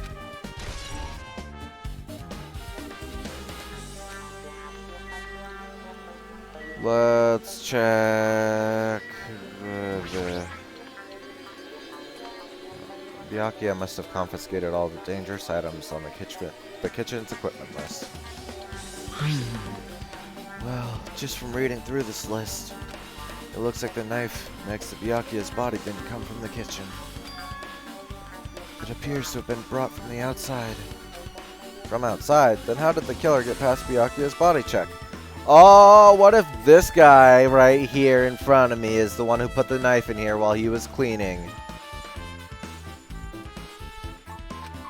Let's check. Byakuya must have confiscated all the dangerous items on the kitchen's equipment list. Well, just from reading through this list, it looks like the knife next to Byakuya's body didn't come from the kitchen. It appears to have been brought from the outside. From outside? Then how did the killer get past Byakuya's body check? Oh, what if this guy right here in front of me is the one who put the knife in here while he was cleaning?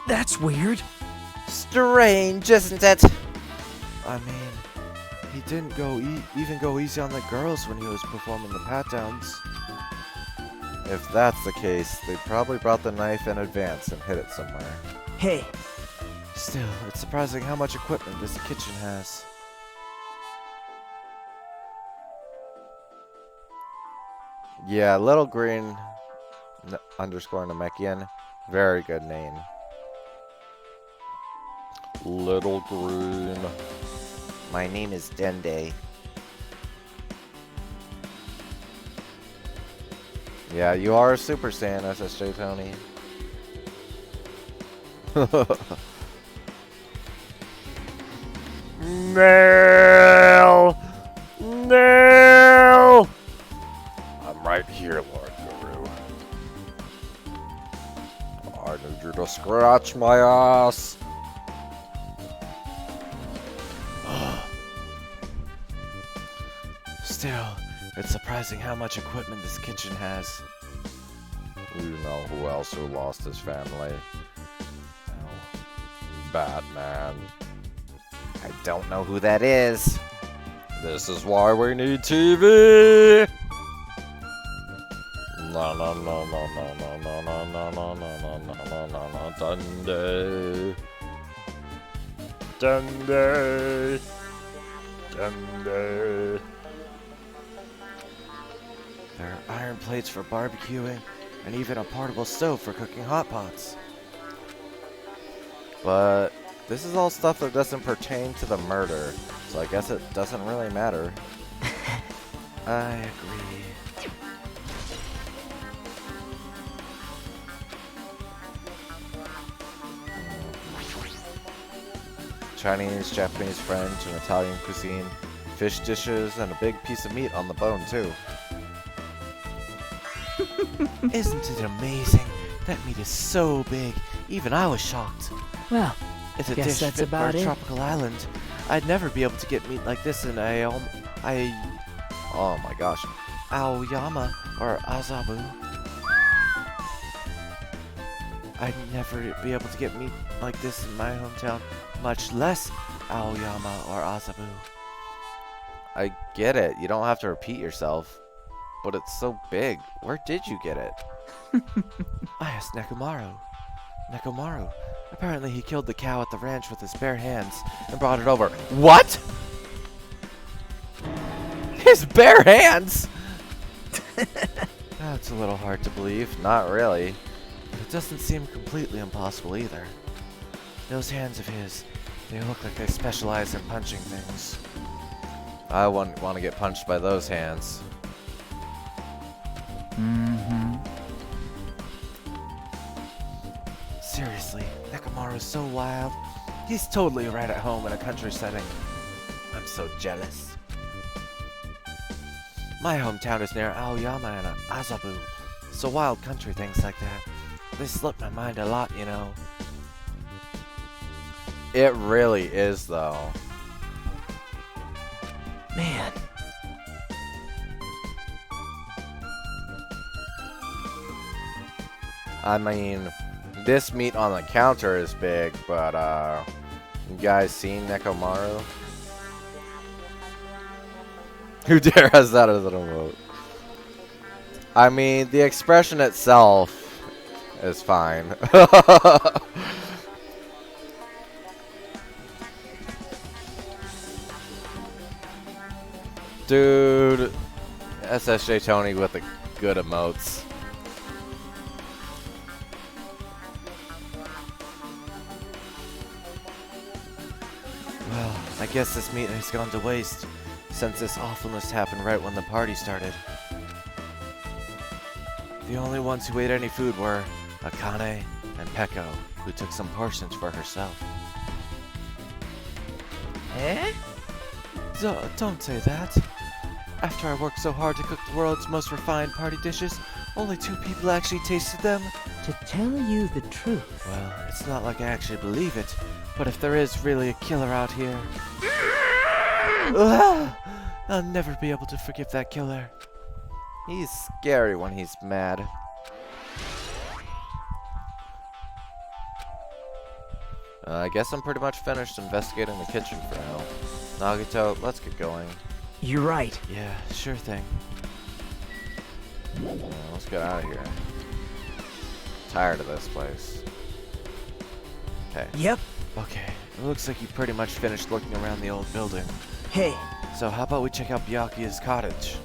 That's weird. Strange, isn't it? I mean, he didn't even go easy on the girls when he was performing the pat-downs. If that's the case, they probably brought the knife in advance and hid it somewhere. Hey, Still, it's surprising how much equipment this kitchen has. Yeah, Little Green underscore Namekian. Very good name. Little Green. My name is Dende. Yeah, you are a Super Saiyan, SSJ Tony. Nail! Nail! I'm right here, Lord Guru. I need you to scratch my ass. Still, it's surprising how much equipment this kitchen has. You know who else who lost his family? Batman. I don't know who that is. This is why we need TV. No, no, no, no, no, no, no, no, no, no, no, no, no, no, no, no, Dundee. Dundee. Dundee. There are iron plates for barbecuing, and even a portable stove for cooking hot pots. But this is all stuff that doesn't pertain to the murder, so I guess it doesn't really matter. I agree. Chinese, Japanese, French, and Italian cuisine, fish dishes, and a big piece of meat on the bone, too. Isn't it amazing? That meat is so big, even I was shocked. Well, It's a Guess dish that's fit for about a it. tropical island. I'd never be able to get meat like this in Oh my gosh. Aoyama or Azabu. I'd never be able to get meat like this in my hometown, much less Aoyama or Azabu. I get it. You don't have to repeat yourself. But it's so big. Where did you get it? I asked Nekomaru. Nekomaru. Apparently he killed the cow at the ranch with his bare hands and brought it over. What? His bare hands? That's a little hard to believe. Not really. But it doesn't seem completely impossible either. Those hands of his, they look like they specialize in punching things. I wouldn't want to get punched by those hands. Seriously, Nekomaru's so wild. He's totally right at home in a country setting. I'm so jealous. My hometown is near Aoyama and Azabu, so wild country things like that, they slip my mind a lot, you know. It really is, though. man. I mean, this meat on the counter is big, but, you guys seen Nekomaru? Who dare has that as an emote? I mean, the expression itself is fine. Dude, SSJ Tony with the good emotes. Well, I guess this meat has gone to waste, since this awfulness happened right when the party started. The only ones who ate any food were Akane and Peko, who took some portions for herself. Huh? Don't say that. After I worked so hard to cook the world's most refined party dishes, only 2 people actually tasted them. To tell you the truth, Well, it's not like I actually believe it, but if there is really a killer out here... I'll never be able to forgive that killer. He's scary when he's mad. I guess I'm pretty much finished investigating the kitchen for now. Nagito, let's get going. You're right. Yeah, sure thing. Let's get out of here. Tired of this place. Okay. Yep. Okay, it looks like you pretty much finished looking around the old building. Hey. So how about we check out Byakuya's cottage?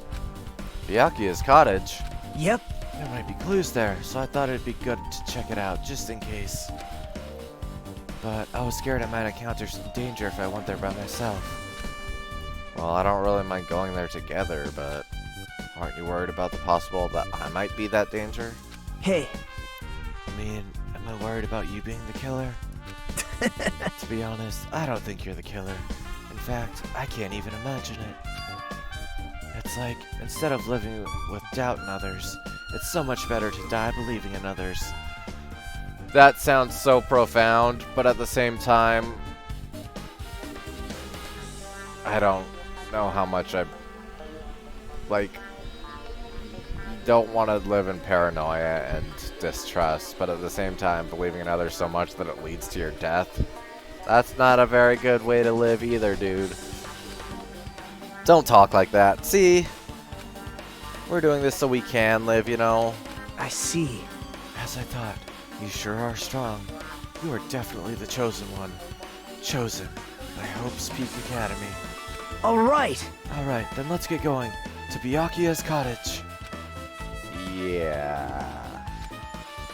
Byakuya's cottage? Yep. There might be clues there, so I thought it'd be good to check it out, just in case. But I was scared I might encounter some danger if I went there by myself. Well, I don't really mind going there together, but aren't you worried about the possible that I might be that danger? Hey. I mean, am I worried about you being the killer? To be honest, I don't think you're the killer. In fact, I can't even imagine it. It's like, instead of living with doubt in others, it's so much better to die believing in others. That sounds so profound, but at the same time, I don't know how much I, don't want to live in paranoia and distrust, but at the same time, believing in others so much that it leads to your death. That's not a very good way to live either, dude. Don't talk like that. See? We're doing this so we can live, you know? I see. As I thought, you sure are strong. You are definitely the chosen one. Chosen by Hope's Peak Academy. All right. Alright, then let's get going to Byakuya's cottage. Yeah.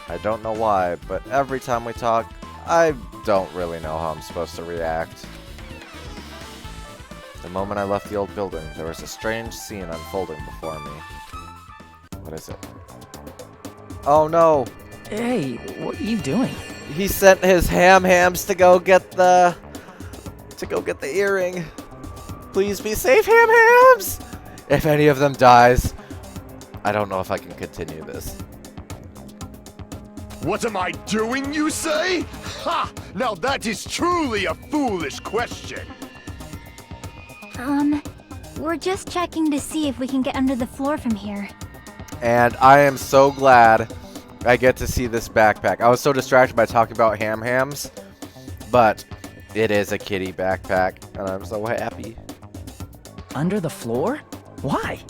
I don't know why, but every time we talk, I don't really know how I'm supposed to react. The moment I left the old building, there was a strange scene unfolding before me. What is it? Oh no! Hey, what are you doing? He sent his hams to go get the earring. Please be safe, hams! If any of them dies, I don't know if I can continue this. What am I doing, you say? Ha! Now that is truly a foolish question. We're just checking to see if we can get under the floor from here. And I am so glad I get to see this backpack. I was so distracted by talking about hams, but it is a kitty backpack, and I'm so happy. Under the floor? Why?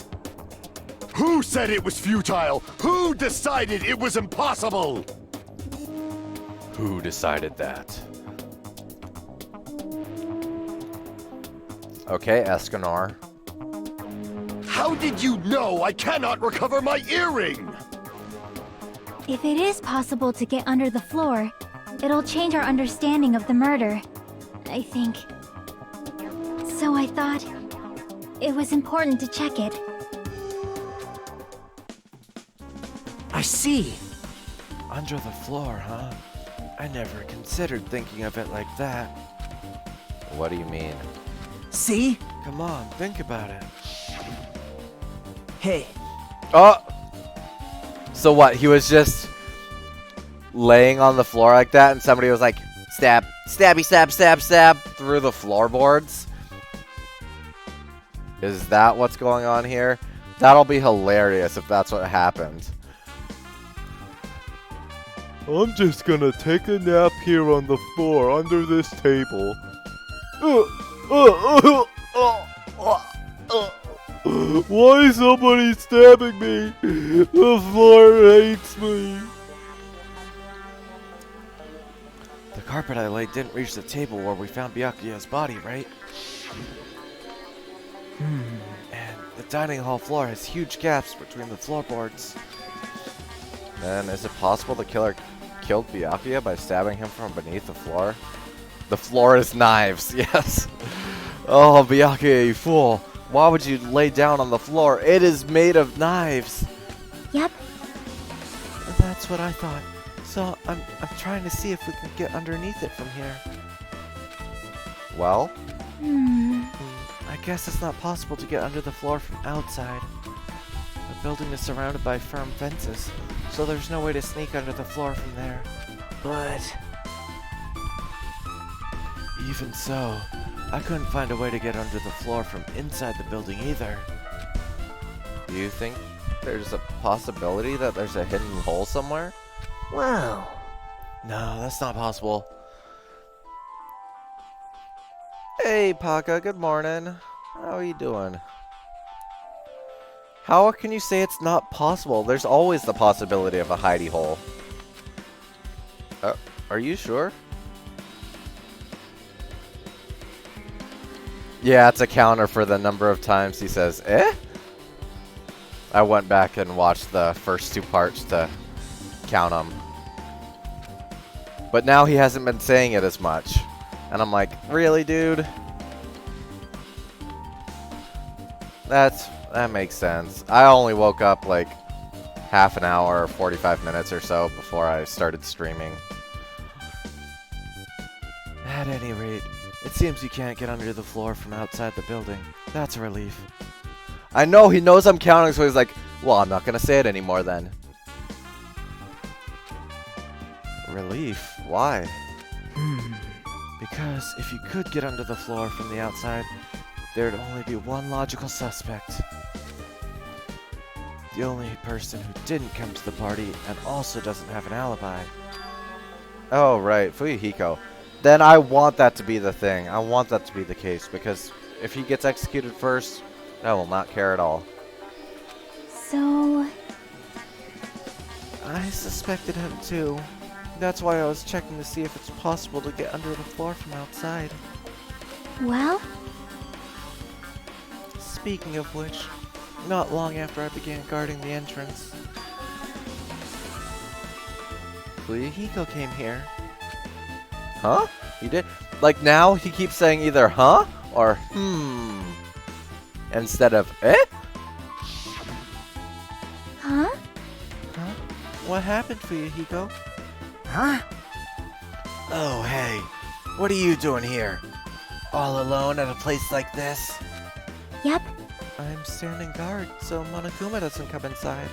Who said it was futile? Who decided it was impossible? Who decided that? Okay, Escanor. How did you know I cannot recover my earring? If it is possible to get under the floor, it'll change our understanding of the murder, I think. So I thought it was important to check it. I see. Under the floor, huh? I never considered thinking of it like that. What do you mean? See? Come on, think about it. Hey. Oh! So what, he was just laying on the floor like that and somebody was like, stab, stabby, stab, stab, stab through the floorboards? Is that what's going on here? That'll be hilarious if that's what happened. I'm just gonna take a nap here on the floor under this table. Why is somebody stabbing me? The floor hates me. The carpet I laid didn't reach the table where we found Byakuya's body, right? And the dining hall floor has huge gaps between the floorboards. Then is it possible the killer killed Byakuya by stabbing him from beneath the floor? The floor is knives, yes. Oh, Byakuya, you fool. Why would you lay down on the floor? It is made of knives. Yep. That's what I thought. So I'm trying to see if we can get underneath it from here. Well? I guess it's not possible to get under the floor from outside. The building is surrounded by firm fences, so there's no way to sneak under the floor from there. But Even so, I couldn't find a way to get under the floor from inside the building either. Do you think there's a possibility that there's a hidden hole somewhere? Whoa. No, that's not possible. Hey, Paka, good morning. How are you doing? How can you say it's not possible? There's always the possibility of a hidey hole. Are you sure? Yeah, it's a counter for the number of times he says, eh? I went back and watched the first 2 parts to count them. But now he hasn't been saying it as much. And I'm like, really, dude? That makes sense. I only woke up like half an hour or 45 minutes or so before I started streaming. At any rate, it seems you can't get under the floor from outside the building. That's a relief. I know, he knows I'm counting, so he's like, well, I'm not gonna say it anymore then. Relief? Why? Because if you could get under the floor from the outside, there'd only be one logical suspect. The only person who didn't come to the party and also doesn't have an alibi. Oh, right, Fuyuhiko. Then I want that to be the thing. I want that to be the case, because if he gets executed first, I will not care at all. So... I suspected him too. That's why I was checking to see if it's possible to get under the floor from outside. well? Speaking of which, not long after I began guarding the entrance, Fuyuhiko came here. Huh? He did? Like now, he keeps saying either huh or instead of eh? Huh? Huh? What happened, Fuyuhiko? Huh? Oh, hey. What are you doing here? All alone at a place like this? Yep. I'm standing guard so Monokuma doesn't come inside.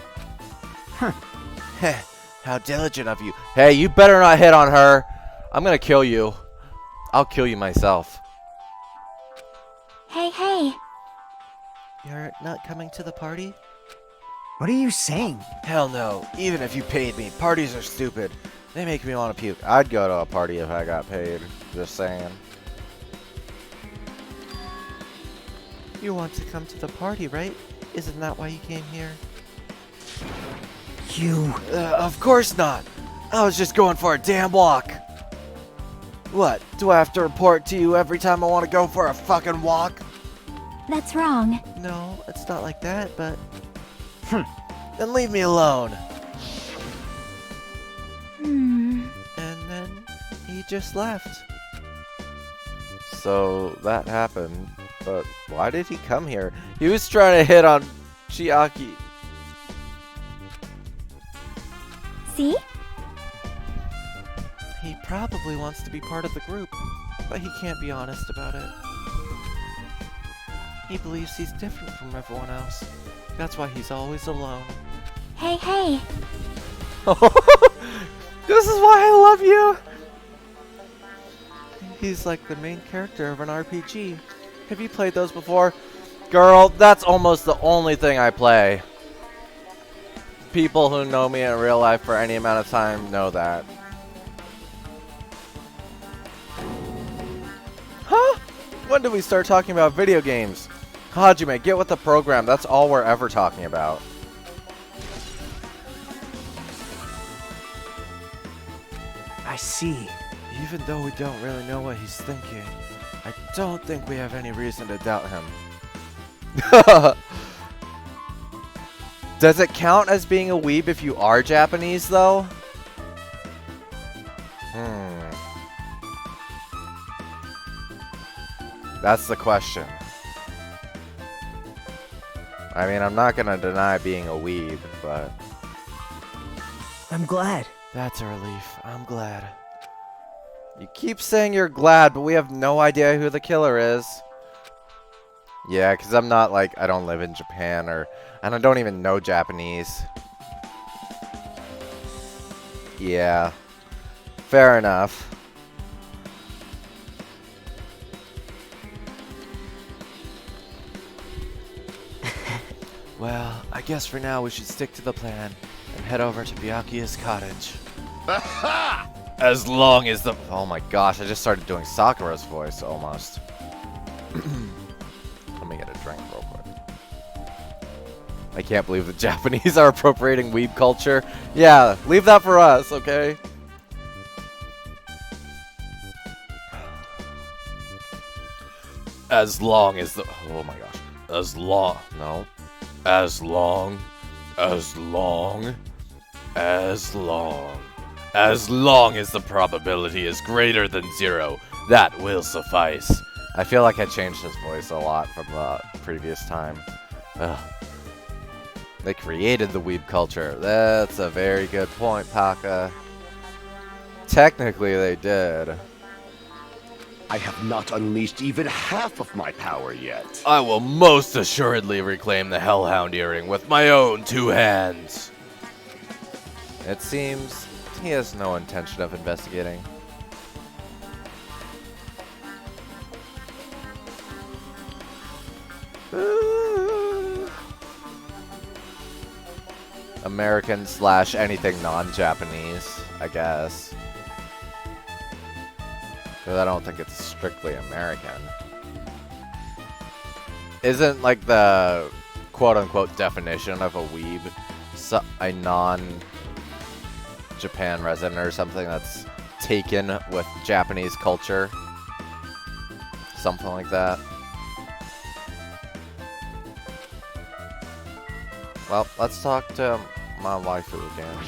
Heh, how diligent of you. Hey, you better not hit on her. I'm gonna kill you. I'll kill you myself. Hey. You're not coming to the party? What are you saying? Hell no. Even if you paid me, parties are stupid. They make me want to puke. I'd go to a party if I got paid. Just saying. You want to come to the party, right? Isn't that why you came here? You... Of course not. I was just going for a damn walk. What? Do I have to report to you every time I want to go for a fucking walk? That's wrong. No, it's not like that, but... Then leave me alone. Hmm. And then he just left. So that happened. But why did he come here? He was trying to hit on Chiaki. See? He probably wants to be part of the group, but he can't be honest about it. He believes he's different from everyone else. That's why he's always alone. Hey. This is why I love you! He's like the main character of an RPG. Have you played those before? Girl, that's almost the only thing I play. People who know me in real life for any amount of time know that. Huh? When did we start talking about video games? Hajime, get with the program. That's all we're ever talking about. I see. Even though we don't really know what he's thinking, I don't think we have any reason to doubt him. Does it count as being a weeb if you are Japanese, though? That's the question. I mean, I'm not gonna deny being a weeb, but... I'm glad. That's a relief. I'm glad. You keep saying you're glad, but we have no idea who the killer is. Yeah, because I'm not like, I don't live in Japan, and I don't even know Japanese. Yeah. Fair enough. Well, I guess for now we should stick to the plan and head over to Byakuya's cottage. As long as the... Oh my gosh, I just started doing Sakura's voice, almost. Let me get a drink real quick. I can't believe the Japanese are appropriating weeb culture. Yeah, leave that for us, okay? As long as the... Oh my gosh. As long... No. As long... As long... As long... As long as the probability is greater than 0, that will suffice. I feel like I changed his voice a lot from the previous time. Ugh. They created the weeb culture. That's a very good point, Paka. Technically, they did. I have not unleashed even half of my power yet. I will most assuredly reclaim the Hellhound earring with my own 2 hands. It seems he has no intention of investigating. American / anything non-Japanese, I guess. Because I don't think it's strictly American. Isn't like the quote-unquote definition of a weeb a non-Japan resident or something that's taken with Japanese culture? Something like that. Well, let's talk to my waifu again.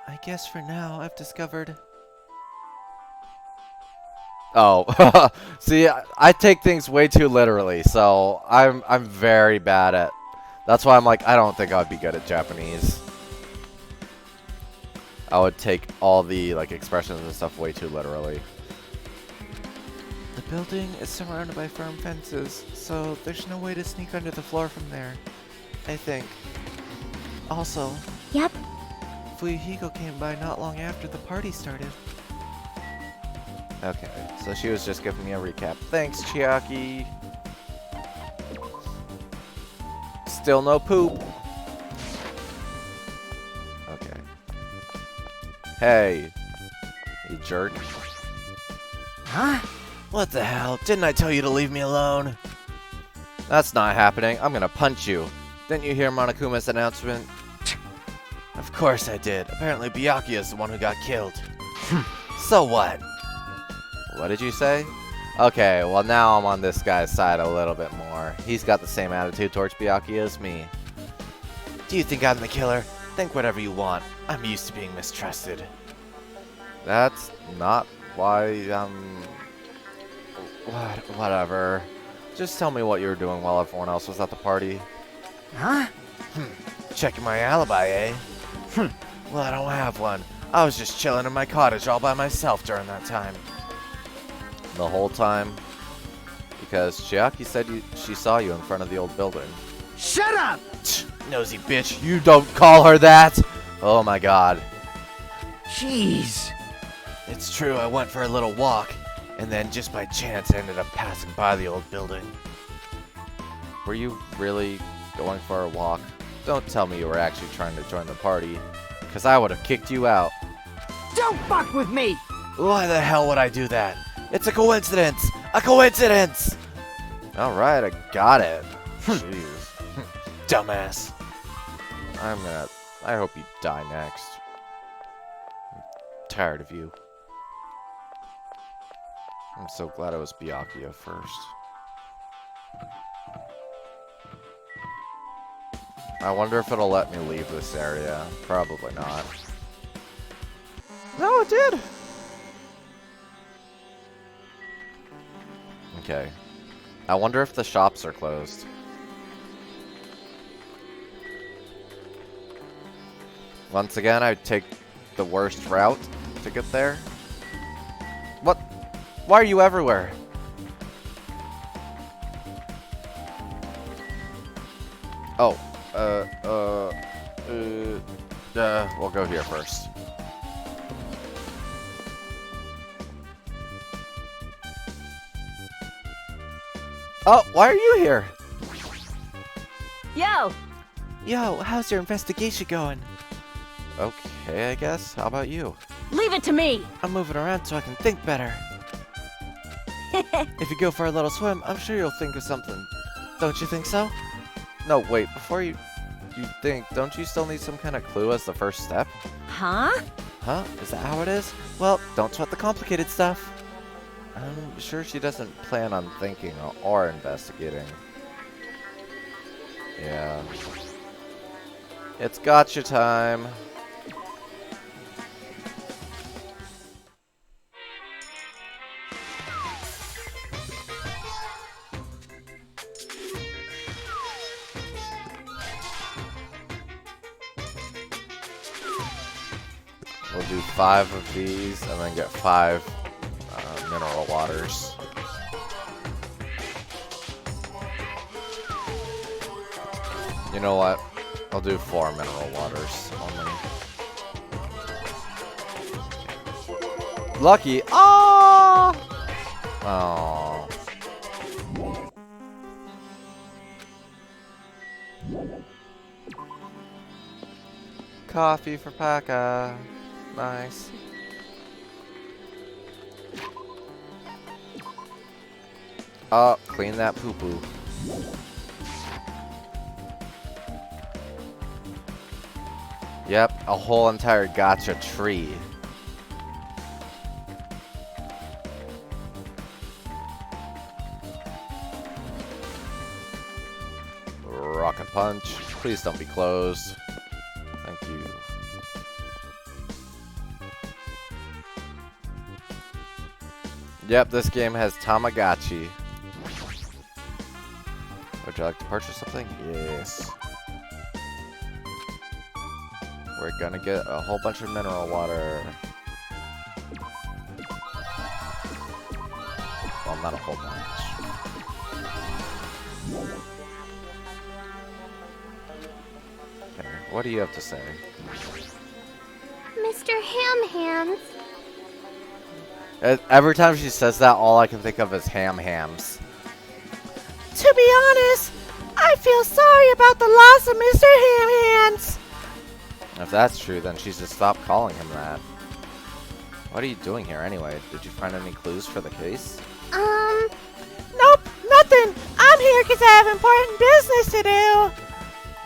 I guess for now I've discovered... Oh, see, I take things way too literally, so I'm very bad at... That's why I'm like, I don't think I would be good at Japanese. I would take all the like expressions and stuff way too literally. The building is surrounded by firm fences, so there's no way to sneak under the floor from there, I think. Also, Yep. Fuyuhiko came by not long after the party started. Okay, so she was just giving me a recap. Thanks, Chiaki. Still no poop. Okay. Hey, you jerk. Huh? What the hell? Didn't I tell you to leave me alone? That's not happening. I'm gonna punch you. Didn't you hear Monokuma's announcement? Of course I did. Apparently Byakuya is the one who got killed. So what? What did you say? Okay, well now I'm on this guy's side a little bit more. He's got the same attitude towards Byakuya as me. Do you think I'm the killer? Think whatever you want. I'm used to being mistrusted. That's not why whatever. Just tell me what you were doing while everyone else was at the party. Huh? Checking my alibi, eh? Well, I don't have one. I was just chilling in my cottage all by myself during that time. The whole time? Because Chiaki said she saw you in front of the old building. Shut up! Nosy bitch, you don't call her that! Oh my god. Jeez. It's true, I went for a little walk, and then just by chance I ended up passing by the old building. Were you really going for a walk? Don't tell me you were actually trying to join the party, because I would have kicked you out. Don't fuck with me! Why the hell would I do that? It's a coincidence! A coincidence! Alright, I got it. Jeez. Dumbass. I hope you die next. I'm tired of you. I'm so glad it was Byakuya first. I wonder if it'll let me leave this area. Probably not. No, it did! Okay. I wonder if the shops are closed. Once again, I take the worst route to get there. What? Why are you everywhere? Oh. We'll go here first. Oh, why are you here? Yo! Yo, how's your investigation going? Okay, I guess. How about you? Leave it to me! I'm moving around so I can think better. If you go for a little swim, I'm sure you'll think of something. Don't you think so? No, wait, before you think, don't you still need some kind of clue as the first step? Huh? Huh? Is that how it is? Well, don't sweat the complicated stuff. I'm sure she doesn't plan on thinking or investigating. Yeah. It's gotcha time. We'll do 5 of these and then get 5 mineral waters. You know what? I'll do 4 mineral waters only. Lucky! Ah! Oh. Coffee for Paka. Nice. Oh, clean that poo-poo. Yep, a whole entire gotcha tree. Rocket punch. Please don't be closed. Thank you. Yep, this game has Tamagotchi. Would you like to purchase something? Yes. We're gonna get a whole bunch of mineral water. Well, not a whole bunch. Okay, what do you have to say? Mr. Ham Hands. Every time she says that, all I can think of is hams. To be honest, I feel sorry about the loss of Mr. Ham Hands. If that's true, then she should stop calling him that. What are you doing here anyway? Did you find any clues for the case? Nope, nothing. I'm here because I have important business to do.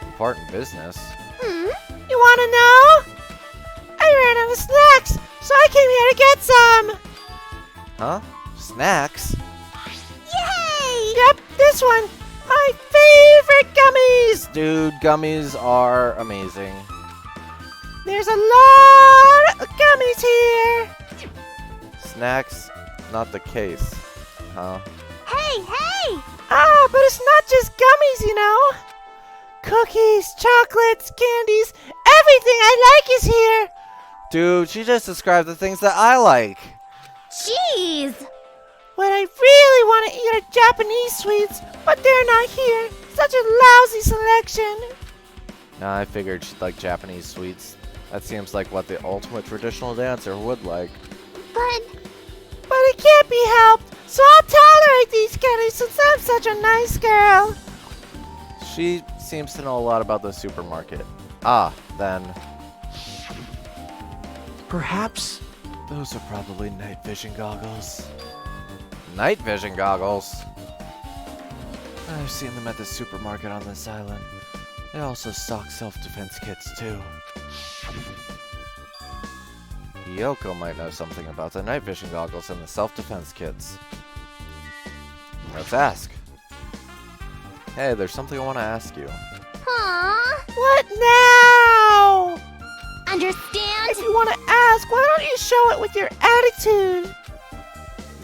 Important business? You want to know? I ran out of snacks, so I came here to get some. Huh? Snacks? Yay! Yep, this one. My favorite gummies. Dude, gummies are amazing. There's a lot of gummies here. Snacks, not the case. Huh? Hey, hey! Ah, but it's not just gummies, you know. Cookies, chocolates, candies, everything I like is here. Dude, she just described the things that I like. Jeez! When I really want to eat are Japanese sweets, but they're not here. Such a lousy selection. Nah, I figured she'd like Japanese sweets. That seems like what the ultimate traditional dancer would like. But it can't be helped, so I'll tolerate these candies since I'm such a nice girl. She seems to know a lot about the supermarket. Ah, then. Perhaps. Those are probably night vision goggles. Night vision goggles? I've seen them at the supermarket on this island. They also stock self-defense kits too. Yoko might know something about the night vision goggles and the self-defense kits. Let's ask. Hey, there's something I want to ask you. Huh? What now? Understand? If you want to ask, why don't you show it with your attitude?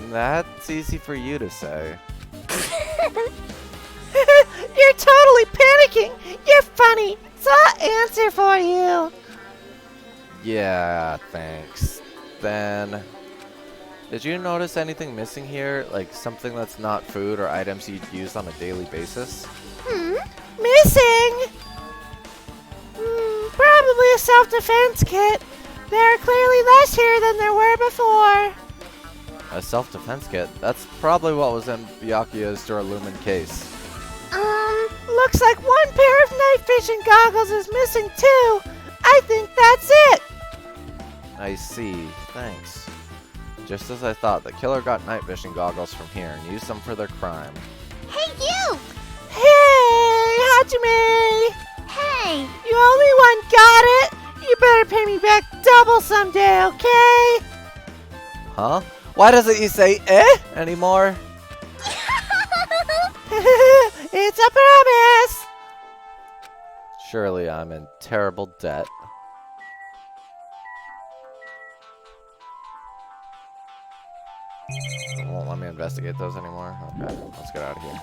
That's easy for you to say. You're totally panicking. You're funny, so I'll answer for you. Yeah, thanks. Then, did you notice anything missing here? Like something that's not food or items you'd use on a daily basis? Missing? Probably a self-defense kit. There are clearly less here than there were before. A self-defense kit? That's probably what was in Byakuya's Duralumin case. Looks like one pair of night vision goggles is missing too. I think that's it. I see. Thanks. Just as I thought, the killer got night vision goggles from here and used them for their crime. Hey, you! Hey, Hajime! Hey! You only one got it! You better pay me back double someday, okay? Huh? Why doesn't he say eh anymore? It's a promise! Surely I'm in terrible debt. It won't let me investigate those anymore. Okay, let's get out of here.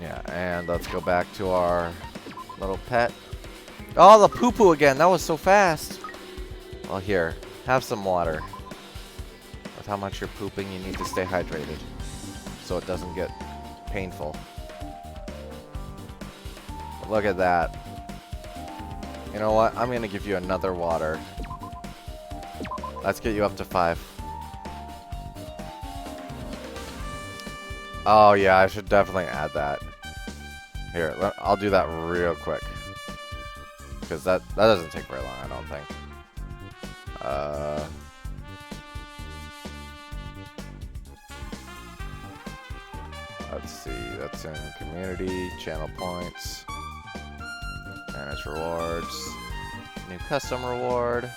Yeah, and let's go back to our little pet. Oh, the poo-poo again. That was so fast. Well, here, have some water. With how much you're pooping, you need to stay hydrated so it doesn't get painful. But look at that. You know what? I'm going to give you another water. Let's get you up to 5. Oh, yeah, I should definitely add that. Here, I'll do that real quick. Because that doesn't take very long, I don't think. Let's see, that's in community, channel points, manage rewards, new custom reward.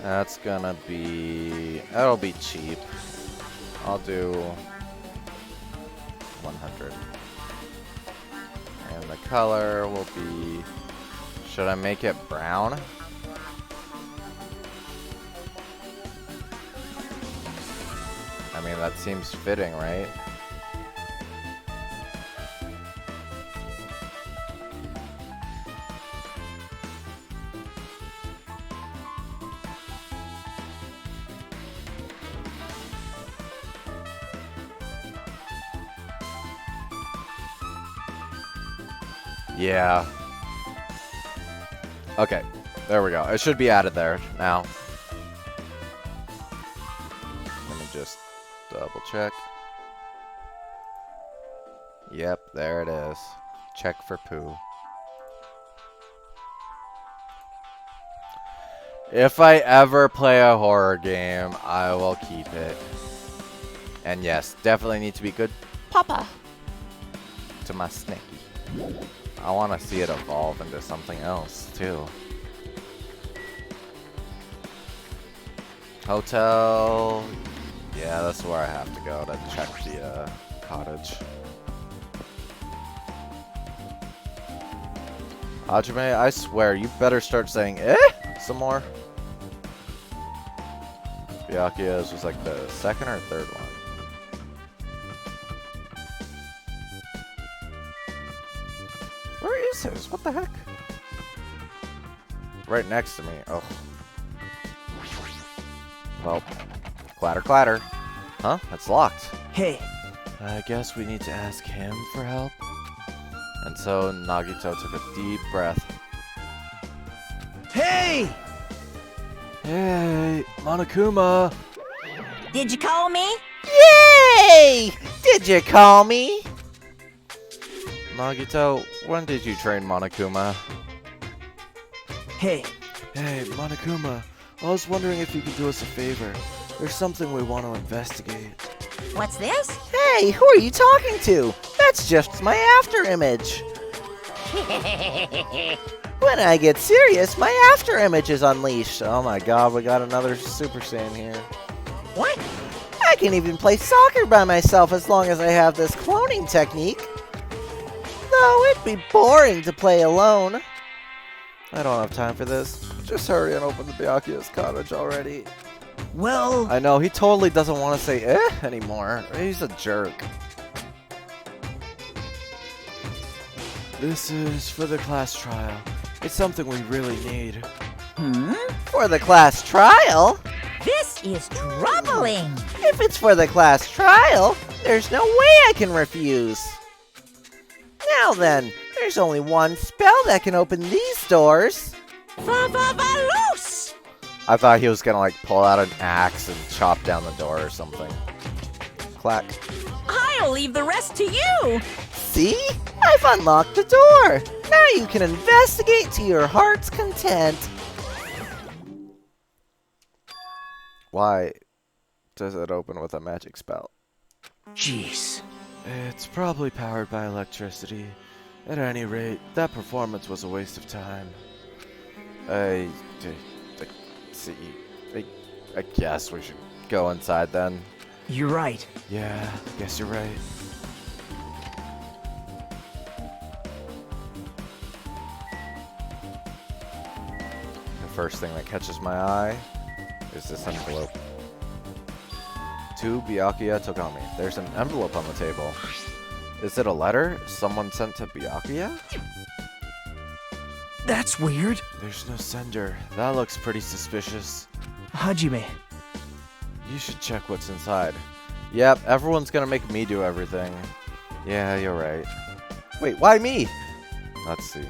That's gonna be, that'll be cheap. I'll do 100. And the color will be, should I make it brown? I mean, that seems fitting, right? Yeah. Okay, there we go. It should be added there now. Let me just double check. Yep, there it is. Check for poo. If I ever play a horror game, I will keep it. And yes, definitely need to be good papa to my Snicky. I want to see it evolve into something else, too. Hotel. Yeah, that's where I have to go to check the cottage. Hajime, I swear, you better start saying eh some more. Byakuya's was like the second or third one. Where is his? What the heck? Right next to me. Oh. Well, clatter, clatter. Huh? It's locked. Hey, I guess we need to ask him for help. And so Nagito took a deep breath. hey! Hey, Monokuma! Did you call me? Yay! Did you call me? Nagito, when did you train Monokuma? Hey, Hey, Monokuma, I was wondering if you could do us a favor. There's something we want to investigate. What's this? Hey, who are you talking to? That's just my after image. When I get serious, my after image is unleashed. Oh my god, we got another Super Saiyan here. What? I can even play soccer by myself as long as I have this cloning technique. Though it'd be boring to play alone. I don't have time for this. Just hurry and open the Byakuya's cottage already. well, I know, he totally doesn't want to say eh anymore. He's a jerk. This is for the class trial. It's something we really need. For the class trial? This is troubling. If it's for the class trial, there's no way I can refuse. Now then, there's only one spell that can open these doors. Loose! I thought he was gonna like pull out an axe and chop down the door or something. Clack. I'll leave the rest to you. See? I've unlocked the door! Now you can investigate to your heart's content. Why does it open with a magic spell? Jeez. It's probably powered by electricity. At any rate, that performance was a waste of time. See, I guess we should go inside then. You're right. Yeah, guess you're right. The first thing that catches my eye is this envelope. To Byakuya Togami. There's an envelope on the table. Is it a letter someone sent to Byakuya? That's weird. There's no sender. That looks pretty suspicious. Hajime. You should check what's inside. Yep, everyone's gonna make me do everything. Yeah, you're right. Wait, why me? Let's see.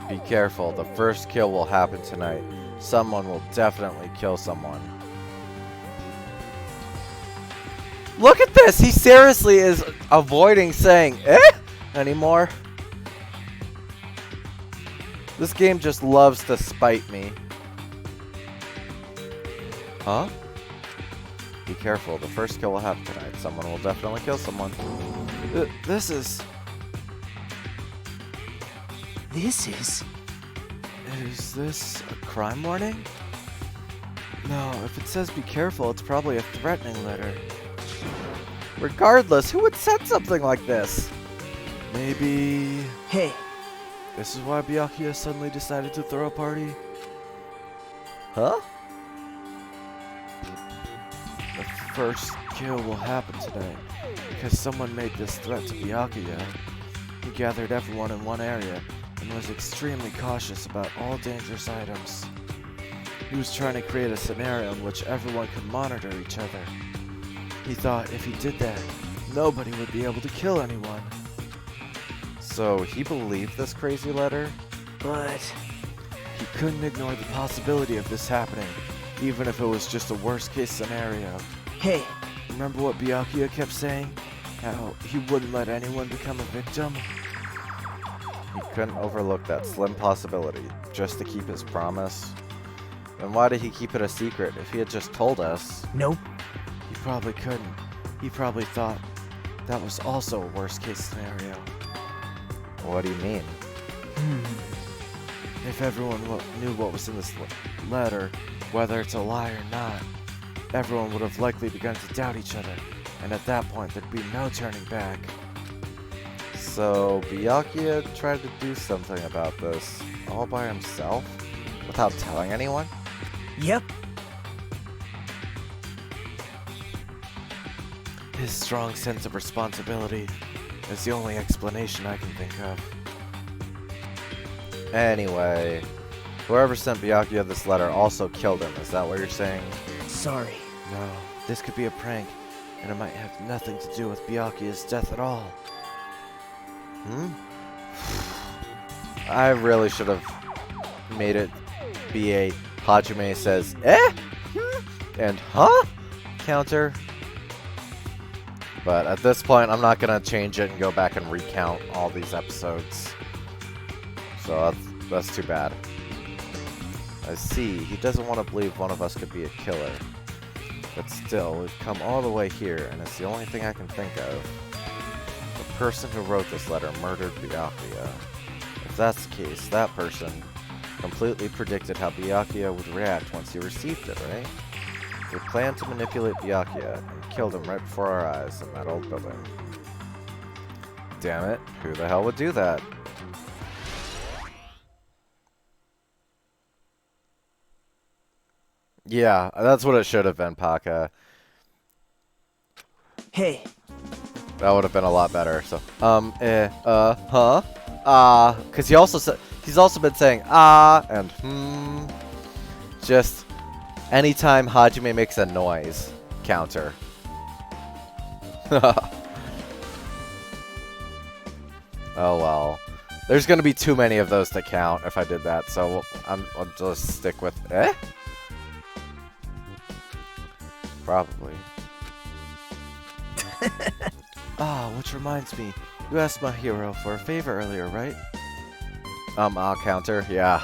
Be careful, the first kill will happen tonight. Someone will definitely kill someone. Look at this! He seriously is avoiding saying "eh" anymore. This game just loves to spite me. Huh? Be careful, the first kill will happen tonight. Someone will definitely kill someone. This is... This is... Is this a crime warning? No, if it says be careful, it's probably a threatening letter. Regardless, who would send something like this? Maybe... Hey, This is why Byakuya suddenly decided to throw a party? Huh? The first kill will happen tonight, because someone made this threat to Byakuya. He gathered everyone in one area, and was extremely cautious about all dangerous items. He was trying to create a scenario in which everyone could monitor each other. He thought if he did that, nobody would be able to kill anyone. So he believed this crazy letter? but... He couldn't ignore the possibility of this happening, even if it was just a worst-case scenario. Hey, Remember what Byakuya kept saying? How he wouldn't let anyone become a victim? He couldn't overlook that slim possibility, just to keep his promise. Then why did he keep it a secret if he had just told us? nope. He probably couldn't. He probably thought that was also a worst-case scenario. What do you mean? If everyone knew what was in this letter, whether it's a lie or not, everyone would have likely begun to doubt each other, and at that point there'd be no turning back. So Byakuya tried to do something about this, all by himself? Without telling anyone? Yep. His strong sense of responsibility is the only explanation I can think of. Anyway, whoever sent Byakuya this letter also killed him, is that what you're saying? Sorry. No, this could be a prank, and it might have nothing to do with Byakuya's death at all. I really should have made it be a Hajime says, eh? And huh? Counter. But at this point, I'm not going to change it and go back and recount all these episodes. So that's too bad. I see, he doesn't want to believe one of us could be a killer. But still, we've come all the way here, and it's the only thing I can think of. The person who wrote this letter murdered Byakuya. If that's the case, that person completely predicted how Byakuya would react once he received it, right? They planned to manipulate Byakuya and killed him right before our eyes in that old building. Damn it, who the hell would do that? Yeah, that's what it should have been, Paka. Hey, That would have been a lot better. So, huh? Because he's also been saying and just anytime Hajime makes a noise, counter. Oh well. There's gonna be too many of those to count if I did that, so I'll just stick with Probably. Which reminds me, you asked my hero for a favor earlier, right? I'll counter, yeah.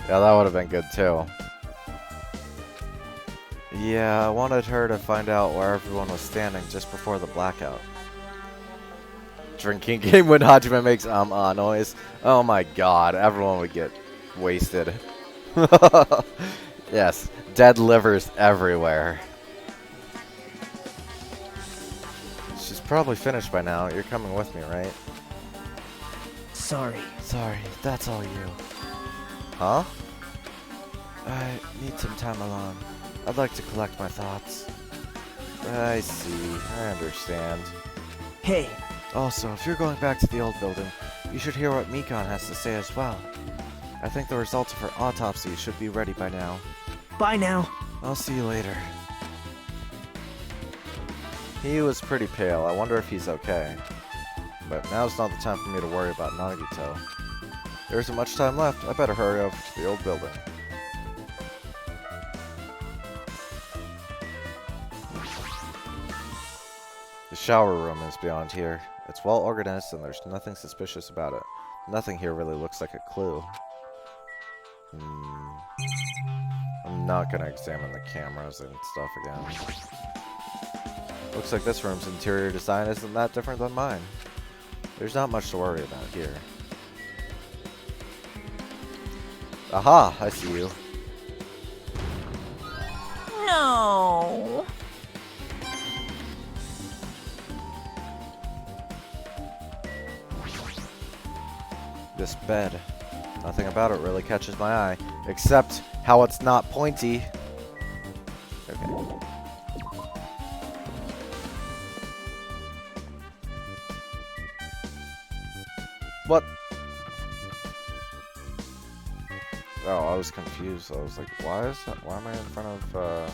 Yeah, that would have been good too. Yeah, I wanted her to find out where everyone was standing just before the blackout. Drinking game when Hajime makes noise. Oh my god, everyone would get wasted. Yes, dead livers everywhere. She's probably finished by now. You're coming with me, right? Sorry. Sorry, that's all you. Huh? I need some time alone. I'd like to collect my thoughts. I see. I understand. Hey, Also, if you're going back to the old building, you should hear what Mikan has to say as well. I think the results of her autopsy should be ready by now. bye now. I'll see you later. He was pretty pale. I wonder if he's okay. But now's not the time for me to worry about Nagito. There isn't much time left. I better hurry over to the old building. The shower room is beyond here. It's well organized and there's nothing suspicious about it. Nothing here really looks like a clue. I'm not gonna examine the cameras and stuff again. Looks like this room's interior design isn't that different than mine. There's not much to worry about here. Aha! I see you. No. This bed. Nothing about it really catches my eye, except how it's not pointy. Okay. What? Oh, I was confused. I was like, why is that? Why am I in front of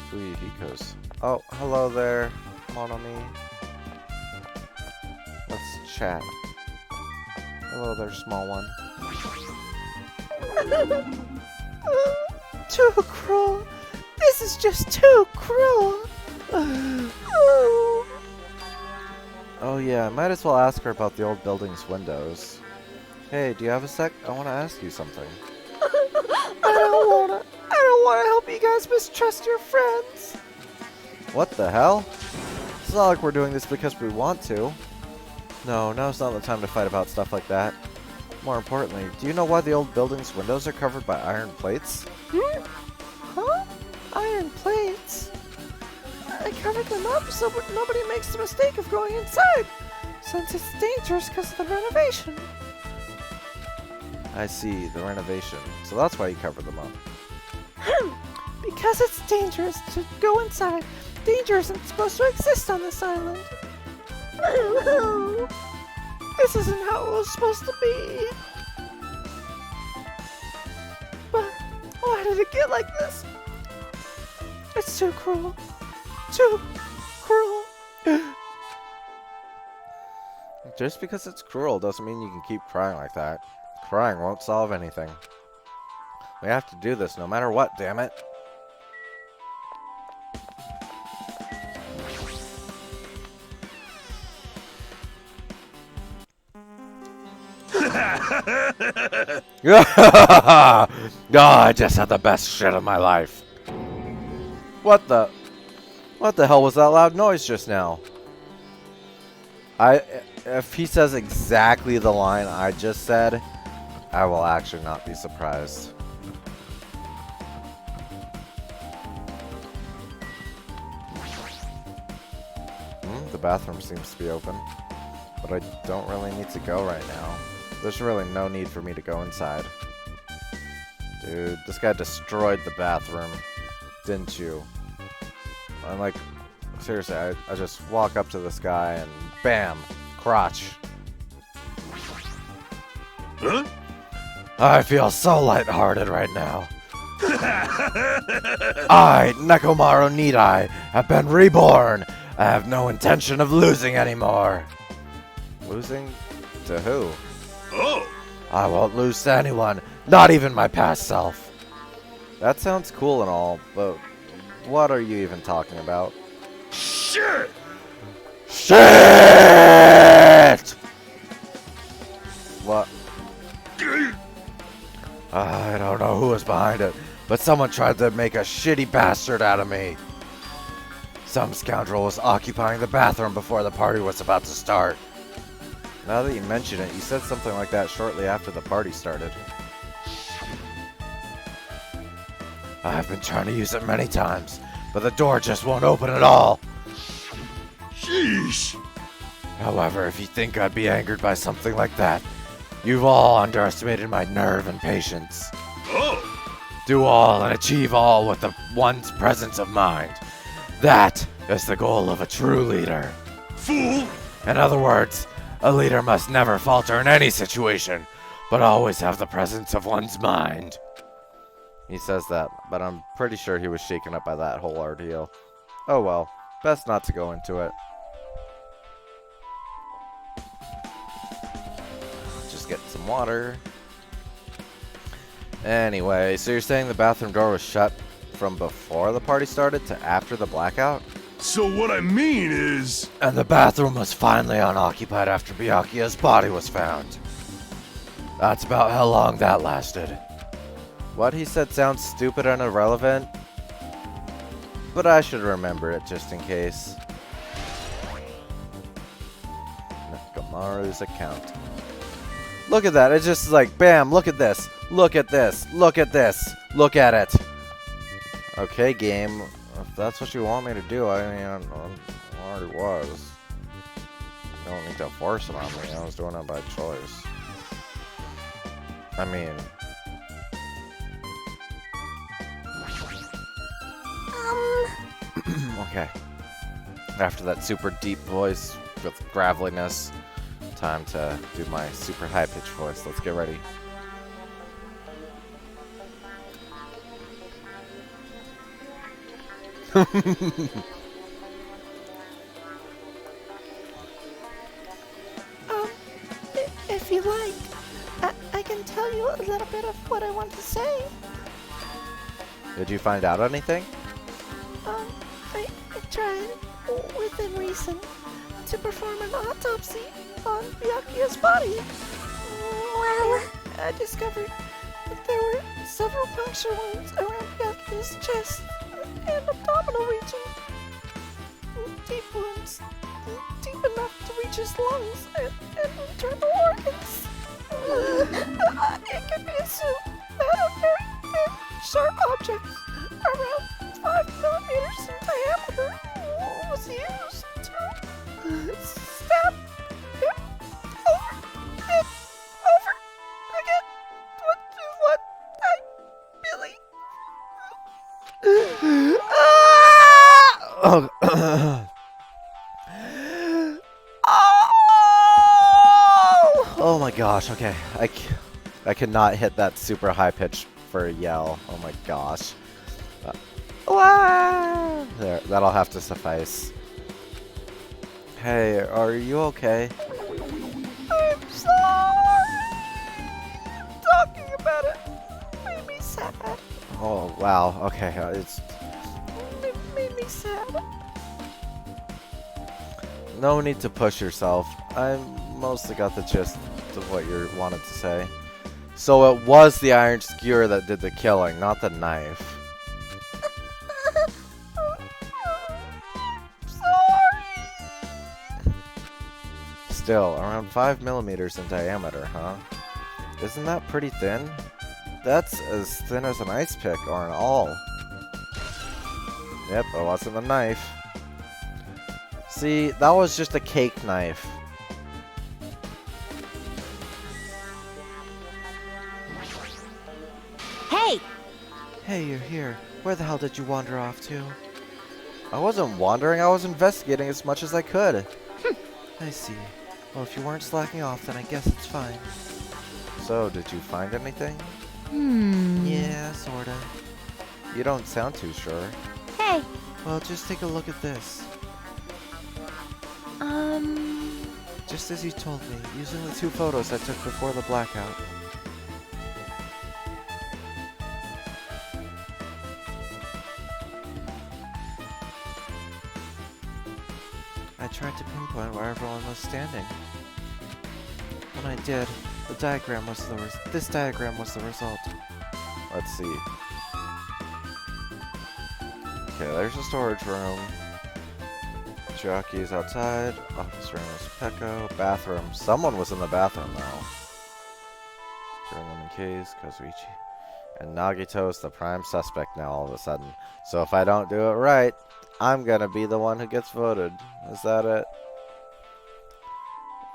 Fuyuhiko's? Oh, hello there, Monomi. Let's chat. Hello there, small one. Too cruel. This is just too cruel. Oh yeah, might as well ask her about the old building's windows. Hey, do you have a sec? I want to ask you something. I don't wanna help you guys mistrust your friends. What the hell? It's not like we're doing this because we want to. No, now's not the time to fight about stuff like that. More importantly, do you know why the old building's windows are covered by iron plates? Huh? Iron plates? I covered them up so nobody makes the mistake of going inside, since it's dangerous because of the renovation. I see, the renovation. So that's why you covered them up. Because it's dangerous to go inside. Danger isn't supposed to exist on this island. This isn't how it was supposed to be. But why did it get like this? It's too cruel. Too cruel. Just because it's cruel doesn't mean you can keep crying like that. Crying won't solve anything. We have to do this no matter what, damn it. I just had the best shit of my life. What the hell was that loud noise just now? If he says exactly the line I just said, I will actually not be surprised. The bathroom seems to be open, but I don't really need to go right now. There's really no need for me to go inside. Dude, this guy destroyed the bathroom, didn't you? I'm like, seriously, I just walk up to this guy and bam, crotch. Huh? I feel so lighthearted right now. I, Nekomaru Nidai, have been reborn I have no intention of losing anymore. Losing to who? Oh! I won't lose to anyone, not even my past self. That sounds cool and all, but what are you even talking about? Shit! Shit! What? I don't know who was behind it, but someone tried to make a shitty bastard out of me. Some scoundrel was occupying the bathroom before the party was about to start. Now that you mention it, you said something like that shortly after the party started. I've been trying to use it many times, but the door just won't open at all. Sheesh! However, if you think I'd be angered by something like that, you've all underestimated my nerve and patience. Oh! Do all and achieve all with one's presence of mind. That is the goal of a true leader. Fool! In other words, a leader must never falter in any situation, but always have the presence of one's mind. He says that, but I'm pretty sure he was shaken up by that whole ordeal. Oh well, best not to go into it. Just get some water. Anyway, so you're saying the bathroom door was shut from before the party started to after the blackout? So what I mean is... And the bathroom was finally unoccupied after Byakuya's body was found. That's about how long that lasted. What he said sounds stupid and irrelevant, but I should remember it just in case. Nakamaru's account. Look at that, it's just like, bam, look at this, look at this, look at this, look at it. Okay, game, if that's what you want me to do, I mean, I already was. You don't need to force it on me, I was doing it by choice. I mean... Okay. After that super deep voice with graveliness, time to do my super high-pitched voice. Let's get ready. If you like, I can tell you a little bit of what I want to say. Did you find out anything? I tried, within reason, to perform an autopsy on Byakuya's body. Well, I discovered that there were several puncture wounds around Byakuya's chest and abdominal region. Deep wounds, deep enough to reach his lungs and internal organs. It can be assumed that a very thin, sharp object around 5 millimeters in diameter was used to stab him over and over again, which is what I believe. Oh my gosh, okay. I cannot hit that super high pitch for a yell. Oh my gosh. There, that'll have to suffice. Hey, are you okay? I'm sorry. Talking about it made me sad. Oh, wow, okay, It made me sad. no need to push yourself. I mostly got the gist of what you wanted to say. So it was the iron skewer that did the killing, not the knife. Still, around 5 millimeters in diameter, huh? Isn't that pretty thin? That's as thin as an ice pick or an awl. Yep, it wasn't a knife. See, that was just a cake knife. Hey! Hey, you're here. Where the hell did you wander off to? I wasn't wandering, I was investigating as much as I could. I see. Well, if you weren't slacking off, then I guess it's fine. So, did you find anything? Yeah, sorta. You don't sound too sure. Hey! Well, just take a look at this. just as you told me, using the 2 photos I took before the blackout. I tried to pinpoint where everyone was standing. When I did, this diagram was the result. Let's see. Okay, there's a storage room. Jockey's outside. Office room is Peko. Bathroom. Someone was in the bathroom though. During them in case, Kozuichi. And Nagito's the prime suspect now all of a sudden. So if I don't do it right, I'm gonna be the one who gets voted. Is that it?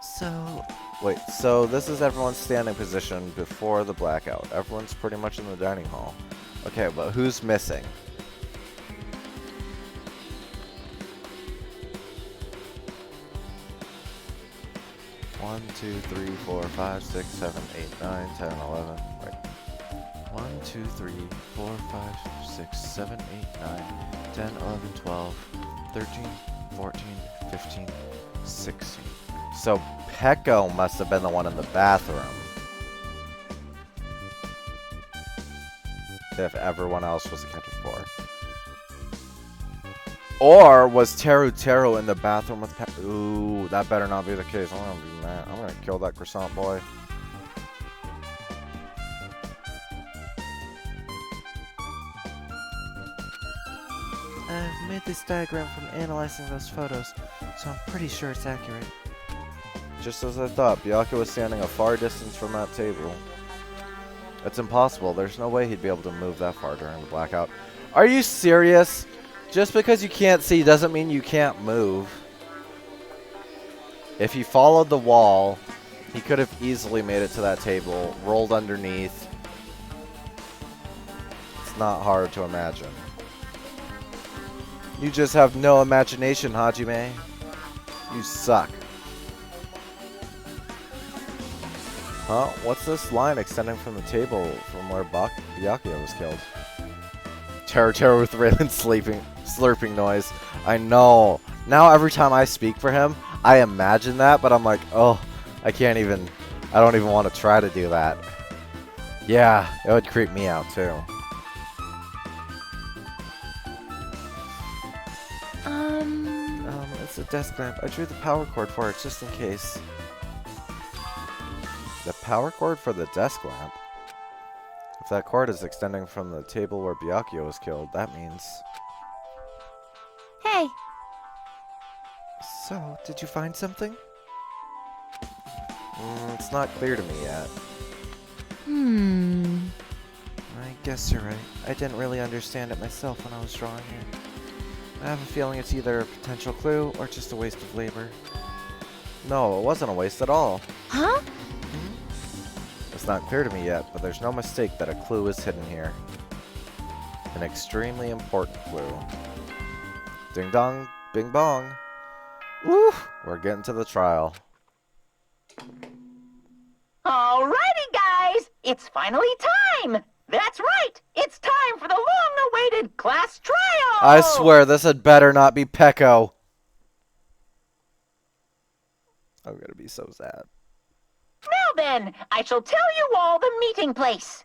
So, Wait, so this is everyone's standing position before the blackout. Everyone's pretty much in the dining hall. Okay, but who's missing? One, 2, 3, 4, 5, 6, 7, 8, 9, 10, 11. Wait. 1, 2, 3, 4, 5, 6, 7, 8, 9, 10, 11, 12, 13, 14, 15, 16. So Peko must have been the one in the bathroom. If everyone else was accounted for. Or was Teru in the bathroom with Peko? Ooh, that better not be the case. I'm gonna be mad. I'm gonna kill that croissant boy. I've made this diagram from analyzing those photos, so I'm pretty sure it's accurate. Just as I thought, Byakuya was standing a far distance from that table. It's impossible. There's no way he'd be able to move that far during the blackout. Are you serious? Just because you can't see doesn't mean you can't move. If he followed the wall, he could have easily made it to that table, rolled underneath. It's not hard to imagine. You just have no imagination, Hajime. You suck. Huh? What's this line extending from the table from where Byakuya was killed? Teru with Raylan slurping noise. I know. Now every time I speak for him, I imagine that, but I'm like, oh, I don't even want to try to do that. Yeah, it would creep me out too. It's a desk lamp. I drew the power cord for it just in case. The power cord for the desk lamp? If that cord is extending from the table where Byakuya was killed, that means... Hey, So, did you find something? It's not clear to me yet. I guess you're right. I didn't really understand it myself when I was drawing it. I have a feeling it's either a potential clue or just a waste of labor. No, it wasn't a waste at all. huh? It's not clear to me yet, but there's no mistake that a clue is hidden here. An extremely important clue. Ding dong, bing bong. Woo! We're getting to the trial. Alrighty, guys! It's finally time! That's right! It's time for the long-awaited class trial! I swear this had better not be Peko. I'm gonna be so sad. Now then, I shall tell you all the meeting place.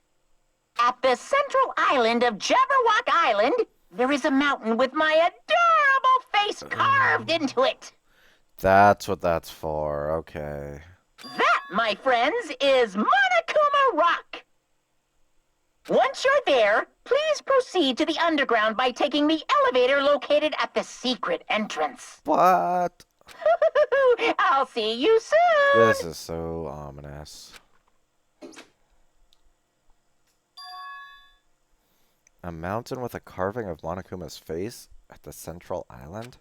At the central island of Jabberwock Island, there is a mountain with my adorable face carved into it. That's what that's for. Okay. That, my friends, is Monokuma Rock. Once you're there, please proceed to the underground by taking the elevator located at the secret entrance. What? I'll see you soon. This is so ominous. A mountain with a carving of Monokuma's face at the central island?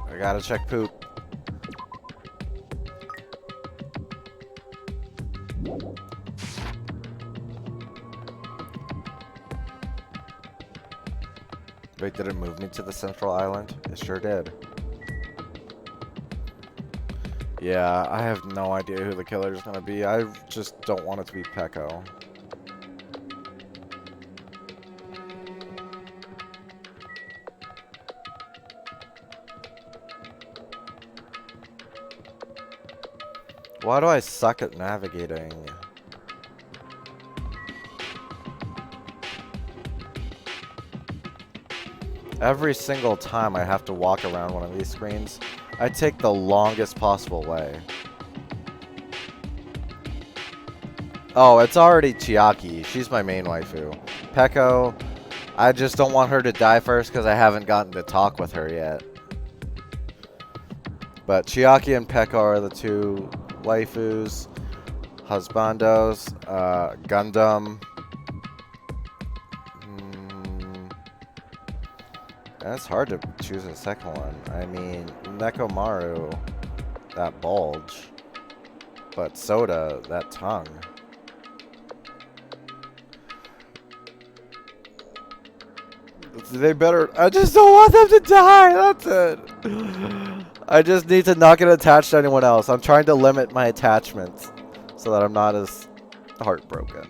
I gotta check poop. Wait, did it move me to the central island? It sure did. Yeah, I have no idea who the killer is gonna be. I just don't want it to be Peko. Why do I suck at navigating? Every single time I have to walk around one of these screens, I take the longest possible way. Oh, it's already Chiaki. She's my main waifu. Peko, I just don't want her to die first because I haven't gotten to talk with her yet. But Chiaki and Peko are the two waifus. Husbandos, Gundam. It's hard to choose a second one. I mean, Nekomaru, that bulge. But Soda, that tongue. They better. I just don't want them to die. That's it. I just need to not get attached to anyone else. I'm trying to limit my attachments so that I'm not as heartbroken.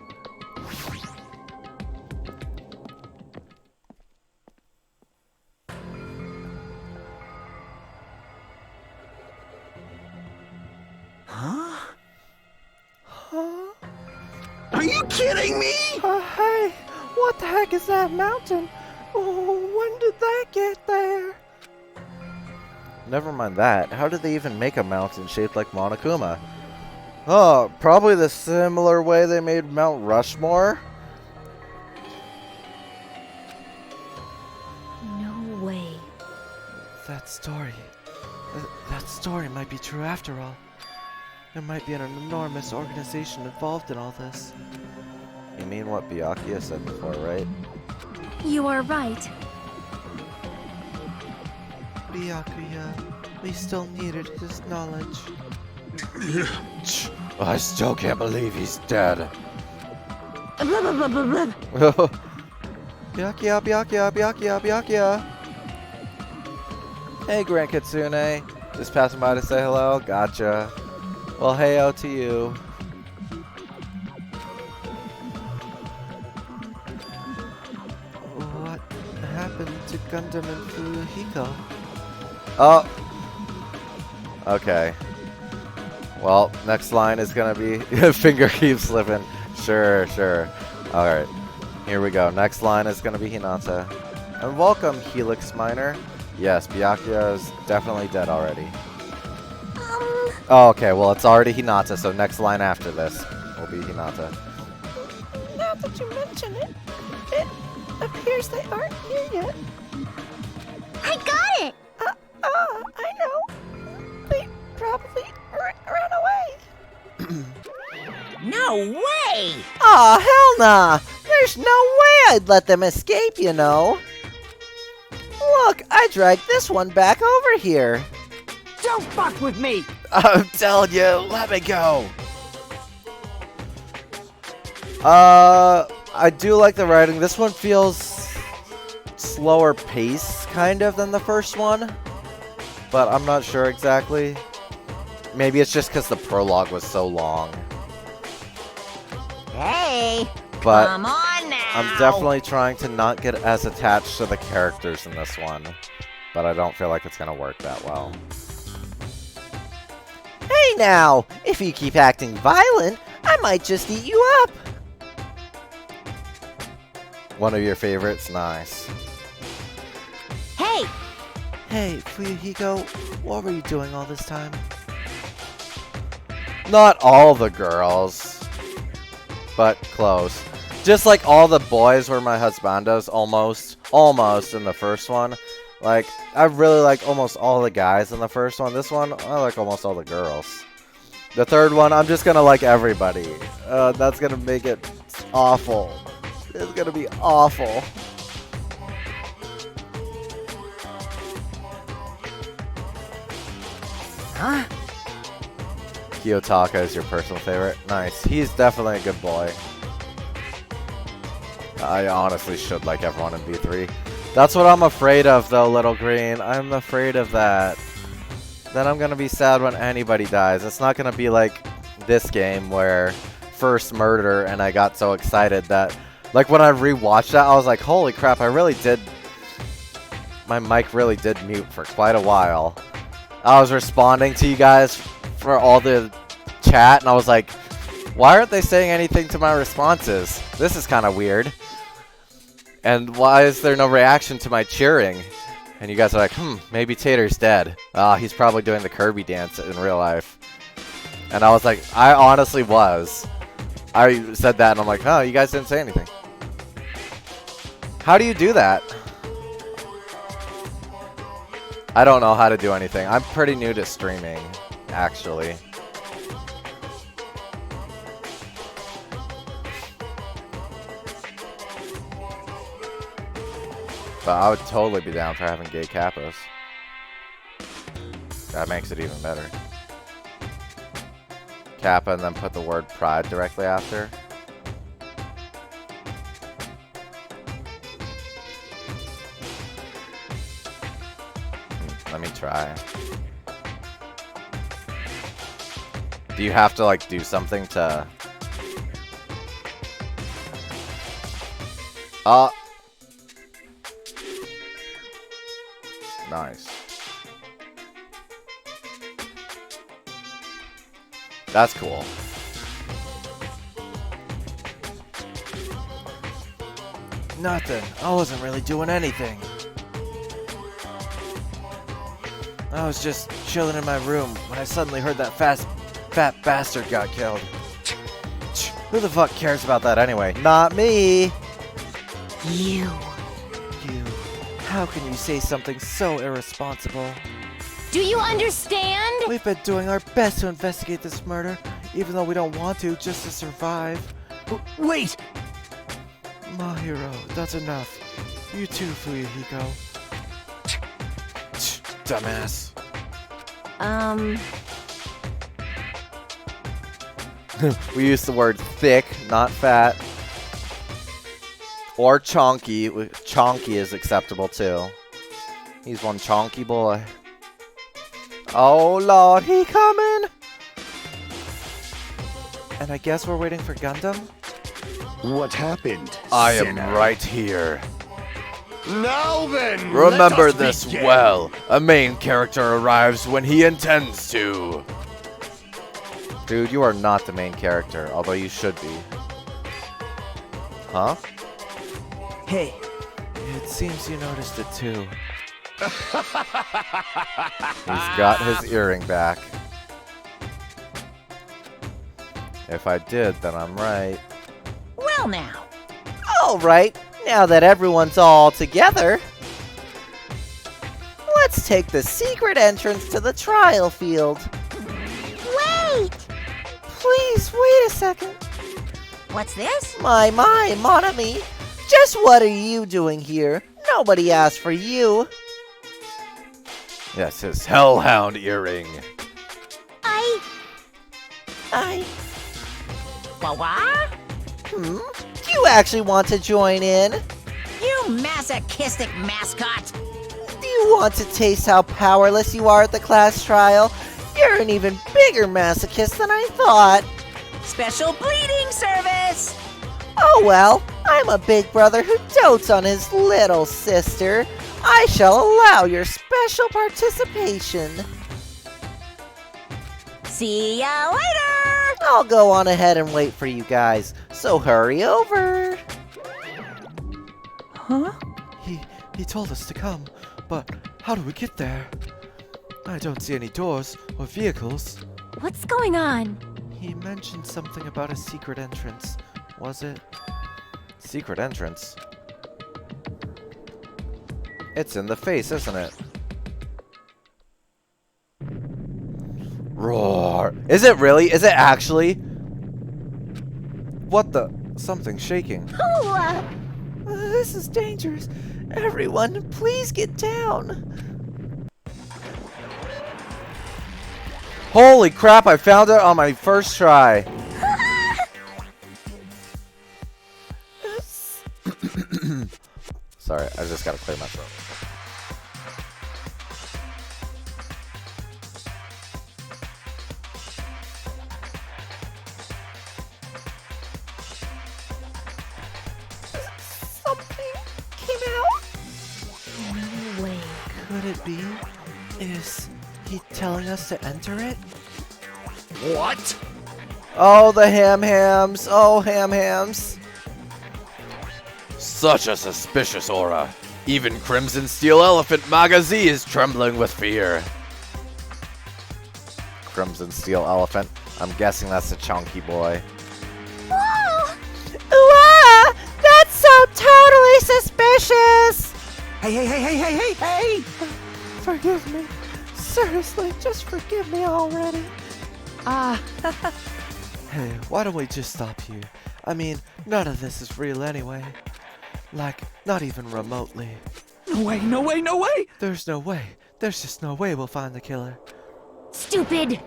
Are you kidding me? Hey, what the heck is that mountain? Oh, when did that get there? Never mind that. How did they even make a mountain shaped like Monokuma? Oh, probably the similar way they made Mount Rushmore? No way. That story. That story might be true after all. There might be an enormous organization involved in all this. You mean what Byakuya said before, right? You are right. Byakuya, we still needed his knowledge. I still can't believe he's dead. Byakuya, Byakuya, Byakuya, Byakuya. Hey, Grand Kitsune. Just passing by to say hello? Gotcha. Well, hey-o to you. What happened to Gundam and Fuyuhiko? Oh. Okay. Well, next line is gonna be finger keeps slipping. Sure, sure. Alright. Here we go. Next line is gonna be Hinata. And welcome, Helix Miner. Yes, Byakuya is definitely dead already. Oh, okay. Well, it's already Hinata, so next line after this will be Hinata. Now that you mention it, it appears they aren't here yet. I got it! I know. They probably ran away. No way! Aw, hell nah! There's no way I'd let them escape, you know. Look, I dragged this one back over here. Don't fuck with me! I'm telling you, let me go. I do like the writing. This one feels slower pace, kind of, than the first one. But I'm not sure exactly. Maybe it's just because the prologue was so long. Hey! But Come on now! I'm definitely trying to not get as attached to the characters in this one. But I don't feel like it's going to work that well. Hey now, if you keep acting violent, I might just eat you up. One of your favorites? Nice. Hey! Hey, Fuyuhiko, what were you doing all this time? Not all the girls, but close. Just like all the boys were my husbandos, almost in the first one. Like, I really like almost all the guys in the first one. This one, I like almost all the girls. The third one, I'm just gonna like everybody. That's gonna make it awful. It's gonna be awful. Huh? Kiyotaka is your personal favorite? Nice. He's definitely a good boy. I honestly should like everyone in B3. That's what I'm afraid of, though, Little Green. I'm afraid of that. Then I'm gonna be sad when anybody dies. It's not gonna be like this game where first murder and I got so excited that, like, when I rewatched that, I was like, holy crap, I really did. My mic really did mute for quite a while. I was responding to you guys for all the chat, and I was like, why aren't they saying anything to my responses? This is kind of weird. And why is there no reaction to my cheering? And you guys are like, maybe Tater's dead. He's probably doing the Kirby dance in real life. And I was like, I honestly was. I said that, and I'm like, oh, you guys didn't say anything. How do you do that? I don't know how to do anything. I'm pretty new to streaming, actually. But I would totally be down for having gay Kappas. That makes it even better. Kappa and then put the word pride directly after. Let me try. Do you have to like do something to... Nice. That's cool. Nothing. I wasn't really doing anything. I was just chilling in my room when I suddenly heard that fat bastard got killed. Who the fuck cares about that anyway? Not me! You. How can you say something so irresponsible? Do you understand? We've been doing our best to investigate this murder, even though we don't want to, just to survive. Wait! Mahiro, that's enough. You too, Fuyuhiko. Dumbass. We use the word thick, not fat. Or chonky. Chonky is acceptable too. He's one chonky boy. Oh lord, he coming! And I guess we're waiting for Gundam? What happened? I am sinner? right here. Now then, Remember let us this begin. well. A main character arrives when he intends to. Dude, you are not the main character, although you should be. Huh? Hey, It seems you noticed it too. He's got his earring back. If I did, then I'm right. Well now, Alright, now that everyone's all together, let's take the secret entrance to the trial field. Wait! Please wait a second. what's this? My, mon ami. Just what are you doing here? Nobody asked for you. Yes, his hellhound earring. What? Do you actually want to join in? You masochistic mascot! Do you want to taste how powerless you are at the class trial? You're an even bigger masochist than I thought. Special bleeding service! Oh well, I'm a big brother who dotes on his little sister. I shall allow your special participation. See ya later! I'll go on ahead and wait for you guys, so hurry over. Huh? He told us to come, but how do we get there? I don't see any doors or vehicles. What's going on? He mentioned something about a secret entrance. Was it? Secret entrance. It's in the face, isn't it? Roar. Is it really? Is it actually? What the? Something's shaking. This is dangerous. Everyone, please get down. Holy crap, I found it on my first try. Sorry, I just gotta clear my throat. Something came out. No way. Could it be? Is he telling us to enter it? What? Oh, the ham-hams. Oh, ham-hams. Such a suspicious aura. Even Crimson Steel Elephant Magazi is trembling with fear. Crimson Steel Elephant. I'm guessing that's the chunky boy. Oh. Wow, that's so totally suspicious. Hey! Forgive me. Seriously, just forgive me already. Hey, why don't we just stop here? I mean, none of this is real anyway. Like, not even remotely. No way! There's no way. There's just no way we'll find the killer. Stupid!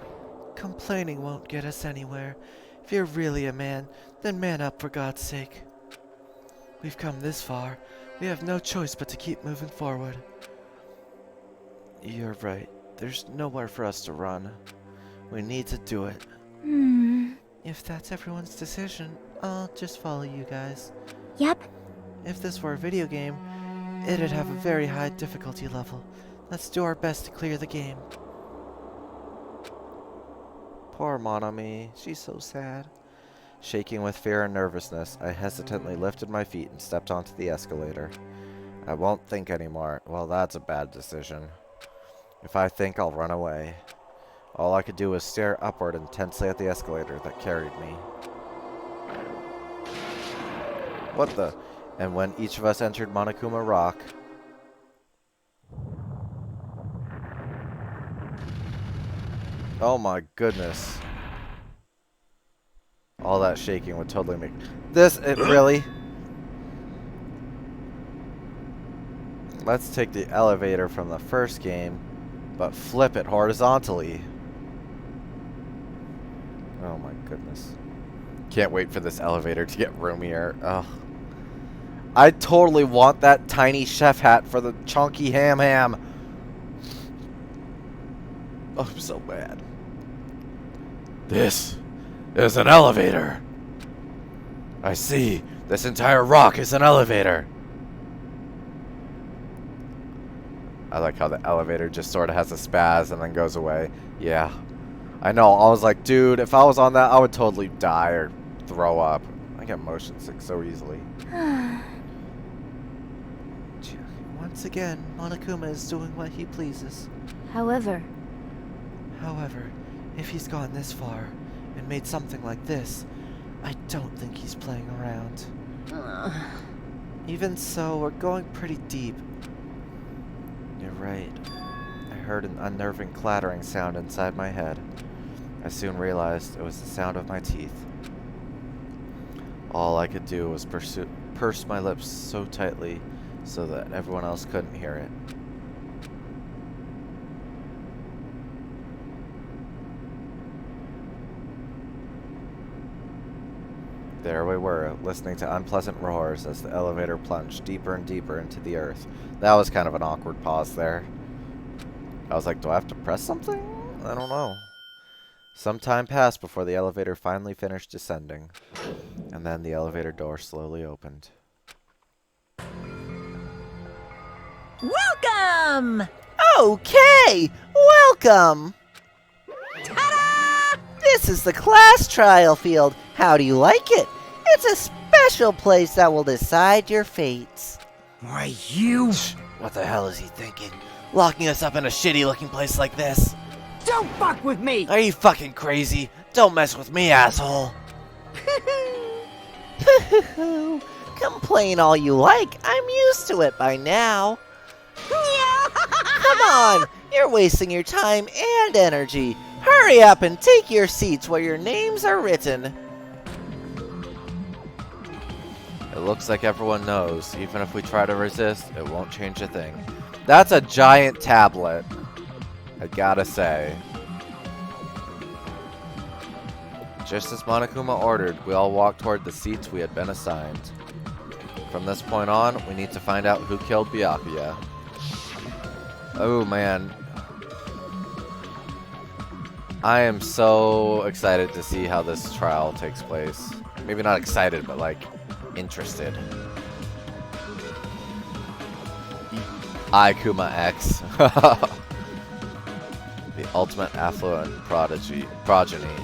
Complaining won't get us anywhere. If you're really a man, then man up for God's sake. We've come this far. We have no choice but to keep moving forward. You're right. There's nowhere for us to run. We need to do it. If that's everyone's decision, I'll just follow you guys. Yep. If this were a video game, it'd have a very high difficulty level. Let's do our best to clear the game. Poor Monami, she's so sad. Shaking with fear and nervousness, I hesitantly lifted my feet and stepped onto the escalator. I won't think anymore. Well, that's a bad decision. If I think, I'll run away. All I could do was stare upward intensely at the escalator that carried me. What the? And when each of us entered Monokuma Rock... Oh my goodness. All that shaking would totally make... Really? Let's take the elevator from the first game, but flip it horizontally. Oh my goodness. Can't wait for this elevator to get roomier. Ugh. I totally want that tiny chef hat for the chunky ham. Oh, I'm so bad. This is an elevator. I see. This entire rock is an elevator. I like how the elevator just sort of has a spaz and then goes away. Yeah. I know. I was like, dude, if I was on that, I would totally die or throw up. I get motion sick so easily. Once again, Monokuma is doing what he pleases. However, if he's gone this far and made something like this, I don't think he's playing around. Even so, we're going pretty deep. You're right. I heard an unnerving clattering sound inside my head. I soon realized it was the sound of my teeth. All I could do was purse my lips so tightly so that everyone else couldn't hear it. There we were, listening to unpleasant roars as the elevator plunged deeper and deeper into the earth. That was kind of an awkward pause there. I was like, do I have to press something? I don't know. Some time passed before the elevator finally finished descending. And then the elevator door slowly opened. Welcome! Okay, welcome! Ta-da! This is the class trial field. How do you like it? It's a special place that will decide your fates. Why, you... What the hell is he thinking? Locking us up in a shitty-looking place like this? Don't fuck with me! Are you fucking crazy? Don't mess with me, asshole! Complain all you like. I'm used to it by now. Come on! You're wasting your time and energy. Hurry up and take your seats where your names are written. It looks like everyone knows. Even if we try to resist, it won't change a thing. That's a giant tablet. I gotta say. Just as Monokuma ordered, we all walked toward the seats we had been assigned. From this point on, we need to find out who killed Byakuya. Oh man. I am so excited to see how this trial takes place. Maybe not excited, but like, interested. Aikuma X. The ultimate affluent progeny.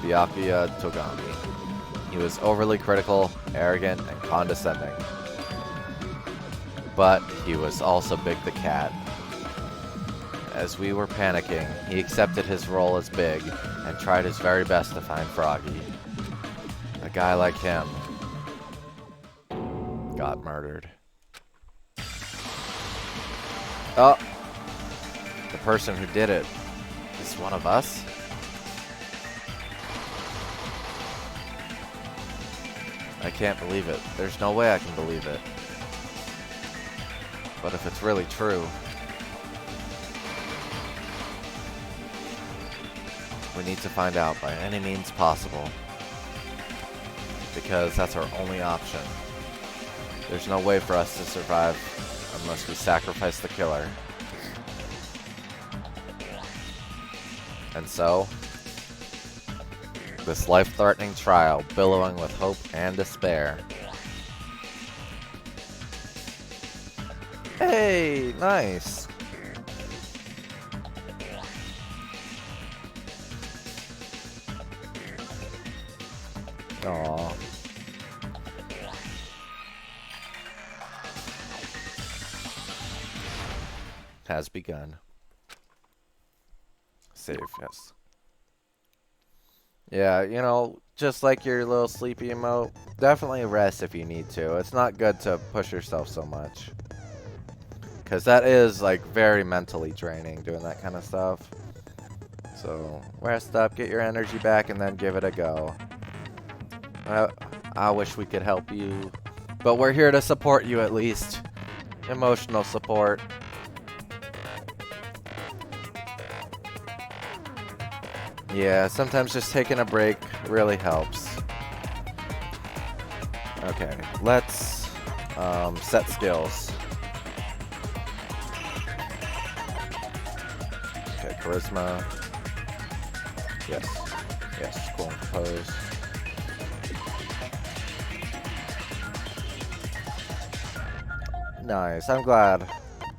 Byakuya Togami. He was overly critical, arrogant, and condescending. But he was also Big the Cat. As we were panicking, he accepted his role as Big and tried his very best to find Froggy. A guy like him got murdered. Oh! The person who did it is one of us? I can't believe it. There's no way I can believe it. But if it's really true, we need to find out by any means possible. Because that's our only option. There's no way for us to survive unless we sacrifice the killer. And so, this life-threatening trial, billowing with hope and despair. Hey, nice. Aww. Has begun. Save, yes. Yeah, you know, just like your little sleepy emote, definitely rest if you need to. It's not good to push yourself so much. Because that is, like, very mentally draining, doing that kind of stuff. So, rest up, get your energy back, and then give it a go. I wish we could help you. But we're here to support you at least. Emotional support. Yeah, sometimes just taking a break really helps. Okay, let's set skills. Okay, charisma. Yes. Yes, cool and compose. Nice, I'm glad.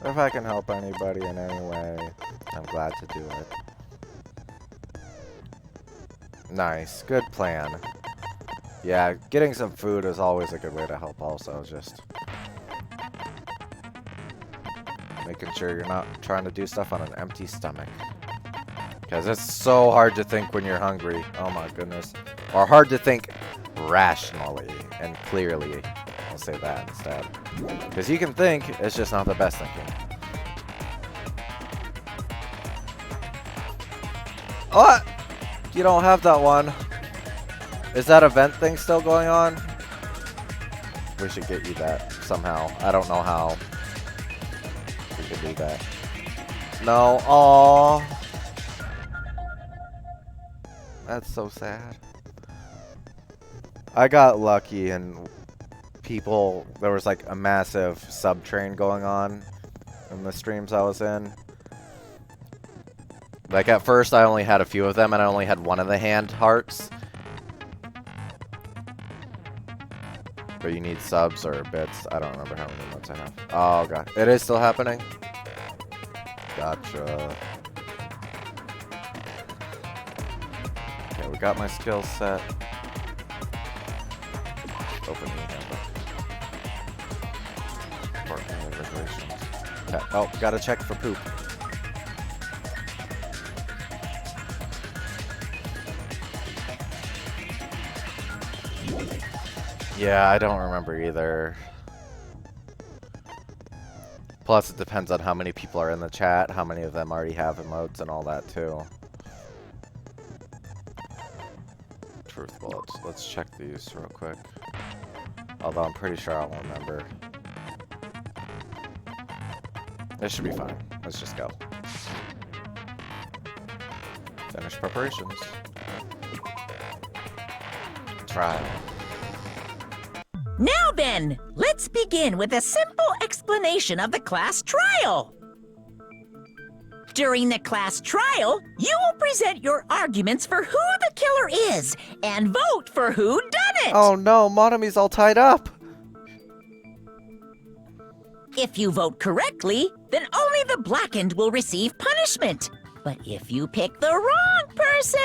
If I can help anybody in any way, I'm glad to do it. Nice, good plan. Yeah, getting some food is always a good way to help also, just making sure you're not trying to do stuff on an empty stomach. Because it's so hard to think when you're hungry, oh my goodness. Or hard to think rationally and clearly, I'll say that instead. Because you can think, it's just not the best thinking. What? You don't have that one. Is that event thing still going on? We should get you that somehow. I don't know how we can do that. No. Aww. That's so sad. I got lucky and people, there was like a massive sub train going on in the streams I was in. Like, at first, I only had a few of them, and I only had one of the hand hearts. But you need subs or bits. I don't remember how many months I have. Oh, God. It is still happening? Gotcha. Okay, we got my skill set. Open the handbook. Important regulations. Okay. Oh, gotta check for poop. Yeah, I don't remember either. Plus, it depends on how many people are in the chat, how many of them already have emotes and all that, too. Truth bullets. Let's check these real quick. Although I'm pretty sure I'll remember. This should be fine. Let's just go. Finish preparations. Trial. Now then, let's begin with a simple explanation of the class trial. During the class trial, you will present your arguments for who the killer is and vote for who done it. Oh no, Monomi's all tied up. If you vote correctly, then only the blackened will receive punishment. But if you pick the wrong person,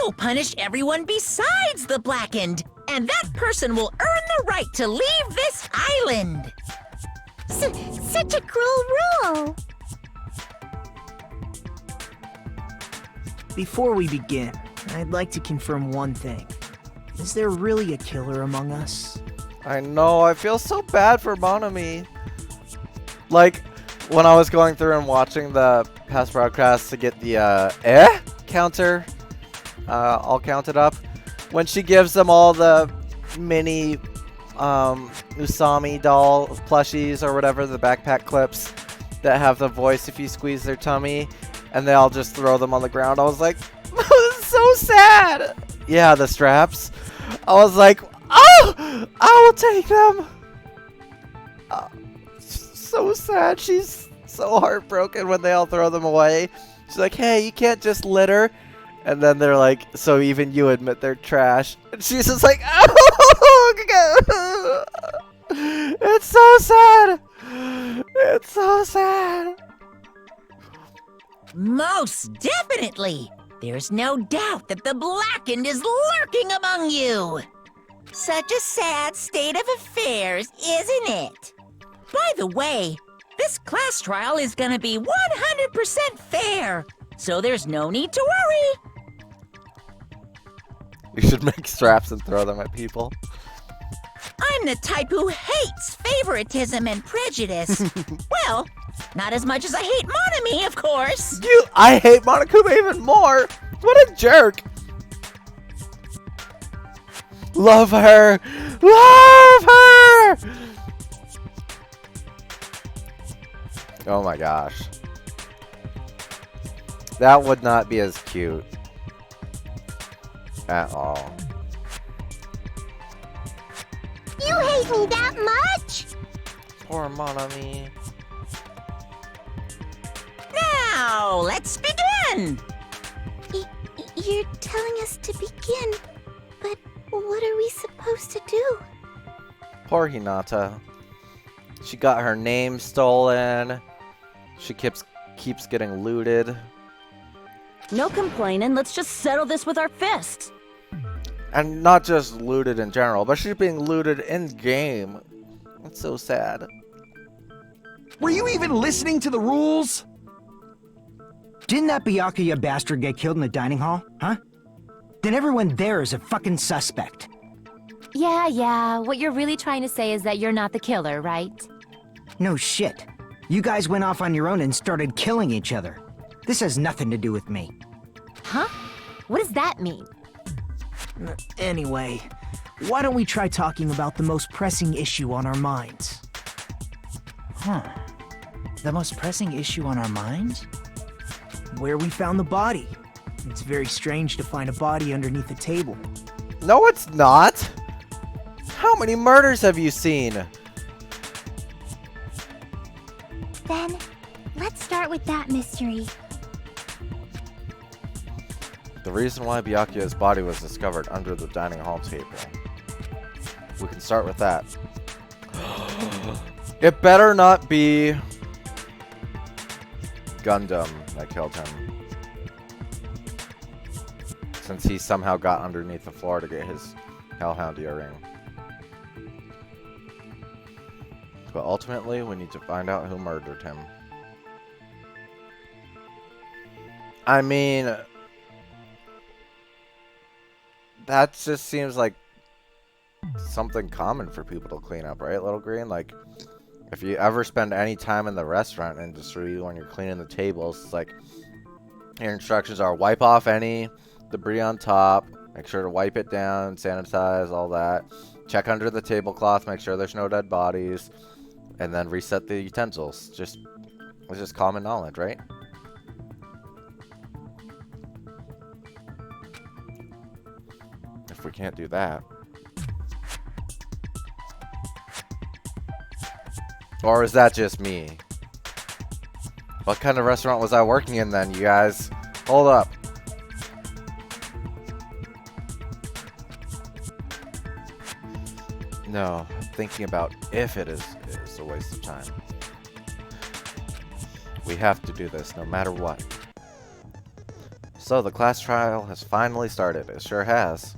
You'll punish everyone besides the Blackened, and that person will earn the right to leave this island. Such a cruel rule. Before we begin, I'd like to confirm one thing. Is there really a killer among us? I know, I feel so bad for Monami. Like, when I was going through and watching the past broadcasts to get the, counter, all counted up, when she gives them all the mini, Usami doll plushies or whatever, the backpack clips that have the voice if you squeeze their tummy, and they all just throw them on the ground, I was like, this is so sad! Yeah, the straps. I was like, oh! I will take them! So sad. She's so heartbroken when they all throw them away. She's like, hey, you can't just litter. And then they're like, so even you admit they're trash. And she's just like, oh! It's so sad! It's so sad! Most definitely! There's no doubt that the Blackened is lurking among you! Such a sad state of affairs, isn't it? By the way, this class trial is gonna be 100% fair, so there's no need to worry. You should make straps and throw them at people. I'm the type who hates favoritism and prejudice. Well, not as much as I hate Monami, of course. I hate Monokuma even more. What a jerk. Love her. Love her. Oh my gosh. That would not be as cute. At all. You hate me that much? Poor Monami. Now, let's begin! You're telling us to begin, but what are we supposed to do? Poor Hinata. She got her name stolen. She keeps getting looted. No complaining, let's just settle this with our fists. And not just looted in general, but she's being looted in game. That's so sad. Were you even listening to the rules? Didn't that Byakuya bastard get killed in the dining hall, huh? Then everyone there is a fucking suspect. Yeah, what you're really trying to say is that you're not the killer, right? No shit. You guys went off on your own and started killing each other. This has nothing to do with me. Huh? What does that mean? Anyway, why don't we try talking about the most pressing issue on our minds? The most pressing issue on our minds? Where we found the body. It's very strange to find a body underneath a table. No, it's not. How many murders have you seen? Then, let's start with that mystery. The reason why Byakuya's body was discovered under the dining hall table. We can start with that. It better not be Gundam that killed him. Since he somehow got underneath the floor to get his Hellhound earring. But ultimately, we need to find out who murdered him. I mean, that just seems like something common for people to clean up, right, Little Green? Like, if you ever spend any time in the restaurant industry when you're cleaning the tables, it's like, your instructions are wipe off any debris on top, make sure to wipe it down, sanitize, all that. Check under the tablecloth, make sure there's no dead bodies, and then reset the utensils. It's just common knowledge, right? If we can't do that. Or is that just me? What kind of restaurant was I working in then, you guys? Hold up. No, thinking about if it is a waste of time. We have to do this no matter what. So the class trial has finally started. It sure has.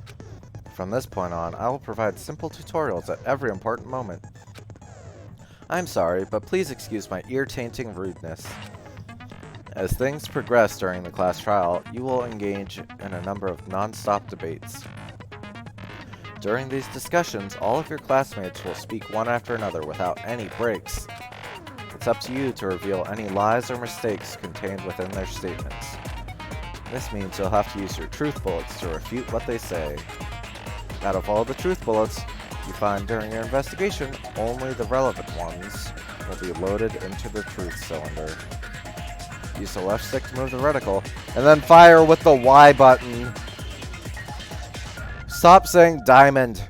From this point on, I will provide simple tutorials at every important moment. I'm sorry, but please excuse my ear-tainting rudeness. As things progress during the class trial, you will engage in a number of non-stop debates. During these discussions, all of your classmates will speak one after another without any breaks. It's up to you to reveal any lies or mistakes contained within their statements. This means you'll have to use your truth bullets to refute what they say. Out of all the truth bullets you find during your investigation, only the relevant ones will be loaded into the truth cylinder. Use the left stick to move the reticle, and then fire with the Y button. Stop saying diamond.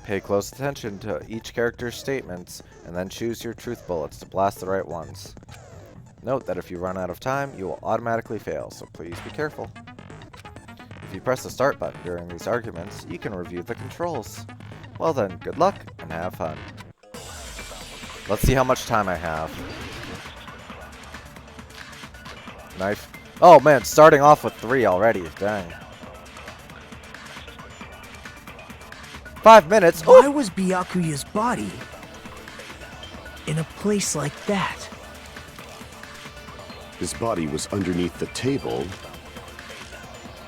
Pay close attention to each character's statements, and then choose your truth bullets to blast the right ones. Note that if you run out of time, you will automatically fail, so please be careful. If you press the start button during these arguments, you can review the controls. Well then, good luck, and have fun. Let's see how much time I have. Knife. Oh man, starting off with 3 already, dang. 5 minutes. Why was Byakuya's body in a place like that? His body was underneath the table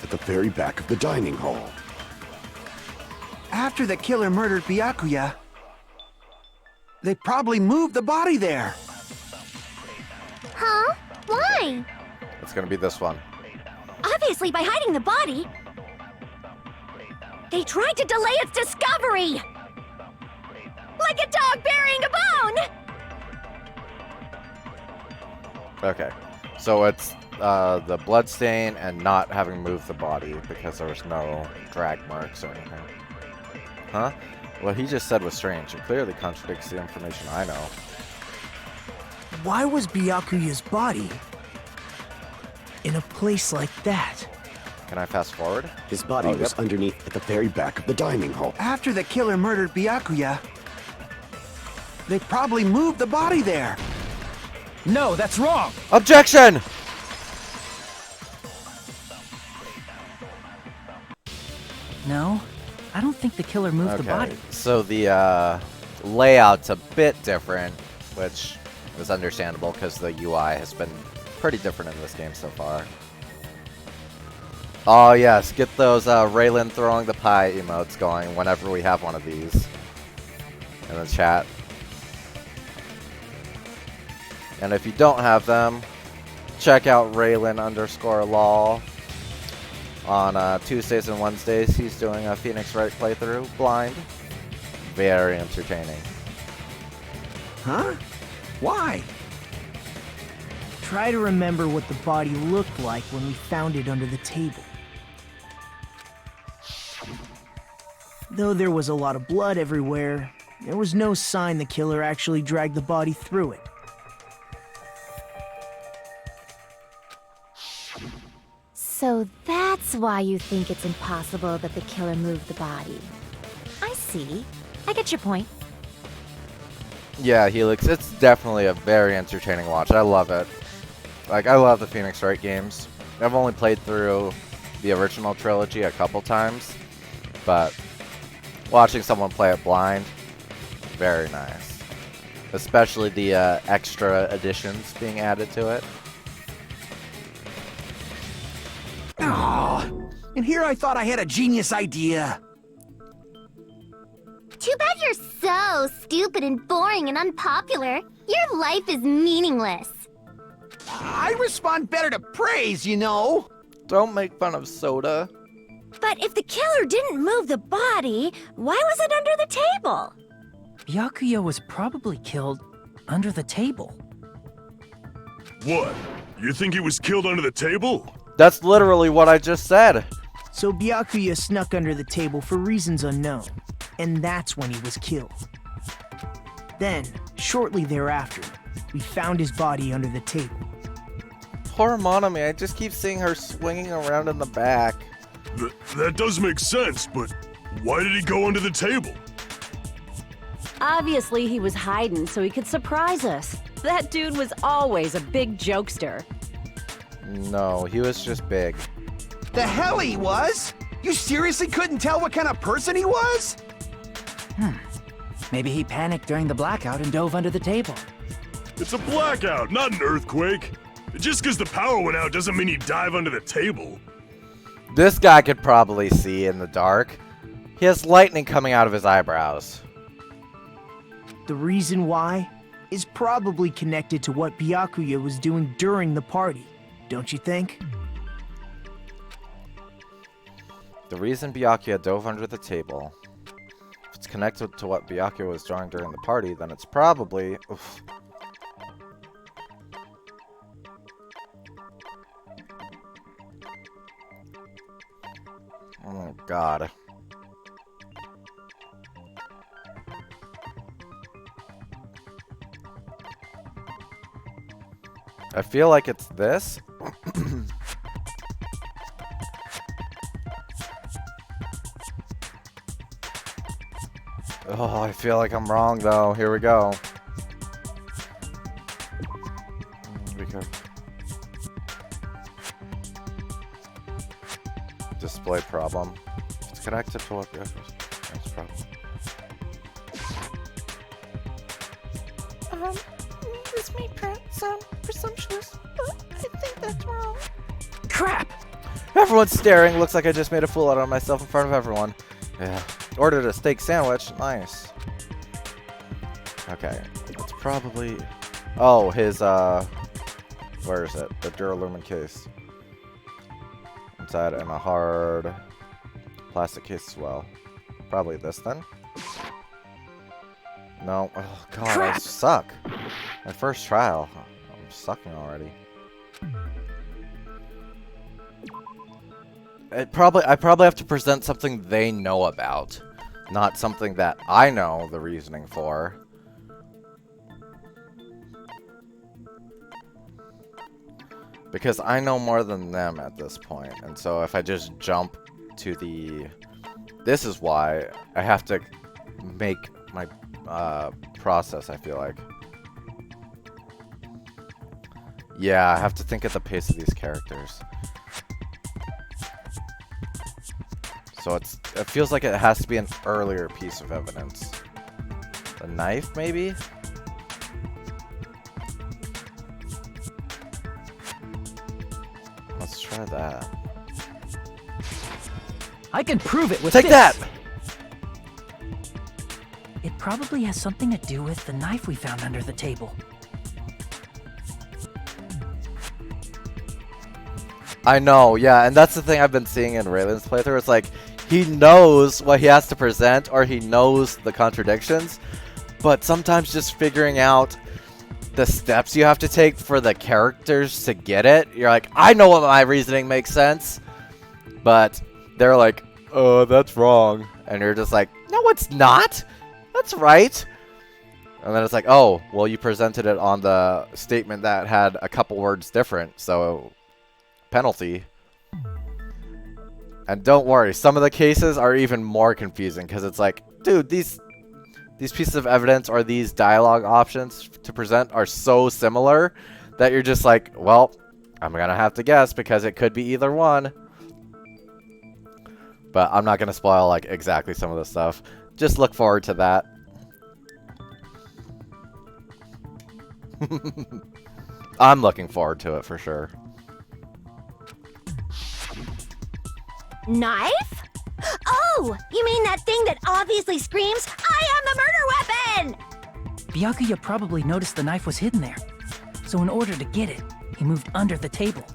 at the very back of the dining hall. After the killer murdered Byakuya, they probably moved the body there. Huh? Why? It's gonna be this one. Obviously by hiding the body. They tried to delay its discovery! Like a dog burying a bone! Okay. So it's the blood stain and not having moved the body because there was no drag marks or anything. Huh? What he just said was strange. It clearly contradicts the information I know. Why was Byakuya's body in a place like that? Can I fast forward? His body was underneath at the very back of the dining hall. After the killer murdered Byakuya, they probably moved the body there. No, that's wrong! Objection! No, I don't think the killer moved the body. So the layout's a bit different, which is understandable because the UI has been pretty different in this game so far. Oh yes, get those Raylan throwing the pie emotes going whenever we have one of these in the chat. And if you don't have them, check out Raylan_law on Tuesdays and Wednesdays. He's doing a Phoenix Wright playthrough, blind. Very entertaining. Huh? Why? Try to remember what the body looked like when we found it under the table. Though there was a lot of blood everywhere, there was no sign the killer actually dragged the body through it. So that's why you think it's impossible that the killer moved the body. I see. I get your point. Yeah, Helix, it's definitely a very entertaining watch. I love it. Like, I love the Phoenix Wright games. I've only played through the original trilogy a couple times, but watching someone play it blind, very nice. Especially the extra additions being added to it. Aw, and here I thought I had a genius idea. Too bad you're so stupid and boring and unpopular. Your life is meaningless. I respond better to praise, you know. Don't make fun of Soda. But if the killer didn't move the body, why was it under the table? Byakuya was probably killed under the table. What? You think he was killed under the table? That's literally what I just said. So Byakuya snuck under the table for reasons unknown, and that's when he was killed. Then, shortly thereafter, we found his body under the table. Poor Monami, I just keep seeing her swinging around in the back. That does make sense, but why did he go under the table? Obviously, he was hiding so he could surprise us. That dude was always a big jokester. No, he was just big. The hell he was? You seriously couldn't tell what kind of person he was? Maybe he panicked during the blackout and dove under the table. It's a blackout, not an earthquake. Just because the power went out doesn't mean he'd dive under the table. This guy could probably see in the dark. He has lightning coming out of his eyebrows. The reason why is probably connected to what Byakuya was doing during the party, don't you think? The reason Byakuya dove under the table, if it's connected to what Byakuya was doing during the party, then it's probably... Oof. Oh, God. I feel like it's this. Oh, I feel like I'm wrong, though. Here we go. Be careful. Display problem. If it's connected to what that's a problem. This may sound presumptuous, but I think that's wrong. Crap! Everyone's staring. Looks like I just made a fool out of myself in front of everyone. Yeah. Ordered a steak sandwich. Nice. Okay. It's probably... Oh, his, where is it? The Duralumin case. Inside and a hard plastic case as well. Probably this then. No. Oh, God, Crap. I suck. My first trial. I'm sucking already. I probably have to present something they know about, not something that I know the reasoning for. Because I know more than them at this point, and so if I just jump to the... This is why I have to make my process, I feel like. Yeah, I have to think at the pace of these characters. So it feels like it has to be an earlier piece of evidence. A knife, maybe? Let's try that. I can prove it with Take this. that! It probably has something to do with the knife we found under the table. I know, yeah, and that's the thing I've been seeing in Raylan's playthrough. It's like, he knows what he has to present, or he knows the contradictions, but sometimes just figuring out the steps you have to take for the characters to get it, you're like, I know what my reasoning makes sense, but they're like, oh, that's wrong, and you're just like, no, it's not! That's right! And then it's like, oh, well, you presented it on the statement that had a couple words different, so penalty. And don't worry, some of the cases are even more confusing, because it's like, dude, these pieces of evidence or these dialogue options to present are so similar that you're just like, well, I'm going to have to guess because it could be either one. But I'm not going to spoil like exactly some of the stuff. Just look forward to that. I'm looking forward to it for sure. Knife? Oh, you mean that thing that obviously screams, I am the murder weapon! Byakuya probably noticed the knife was hidden there. So in order to get it, he moved under the table.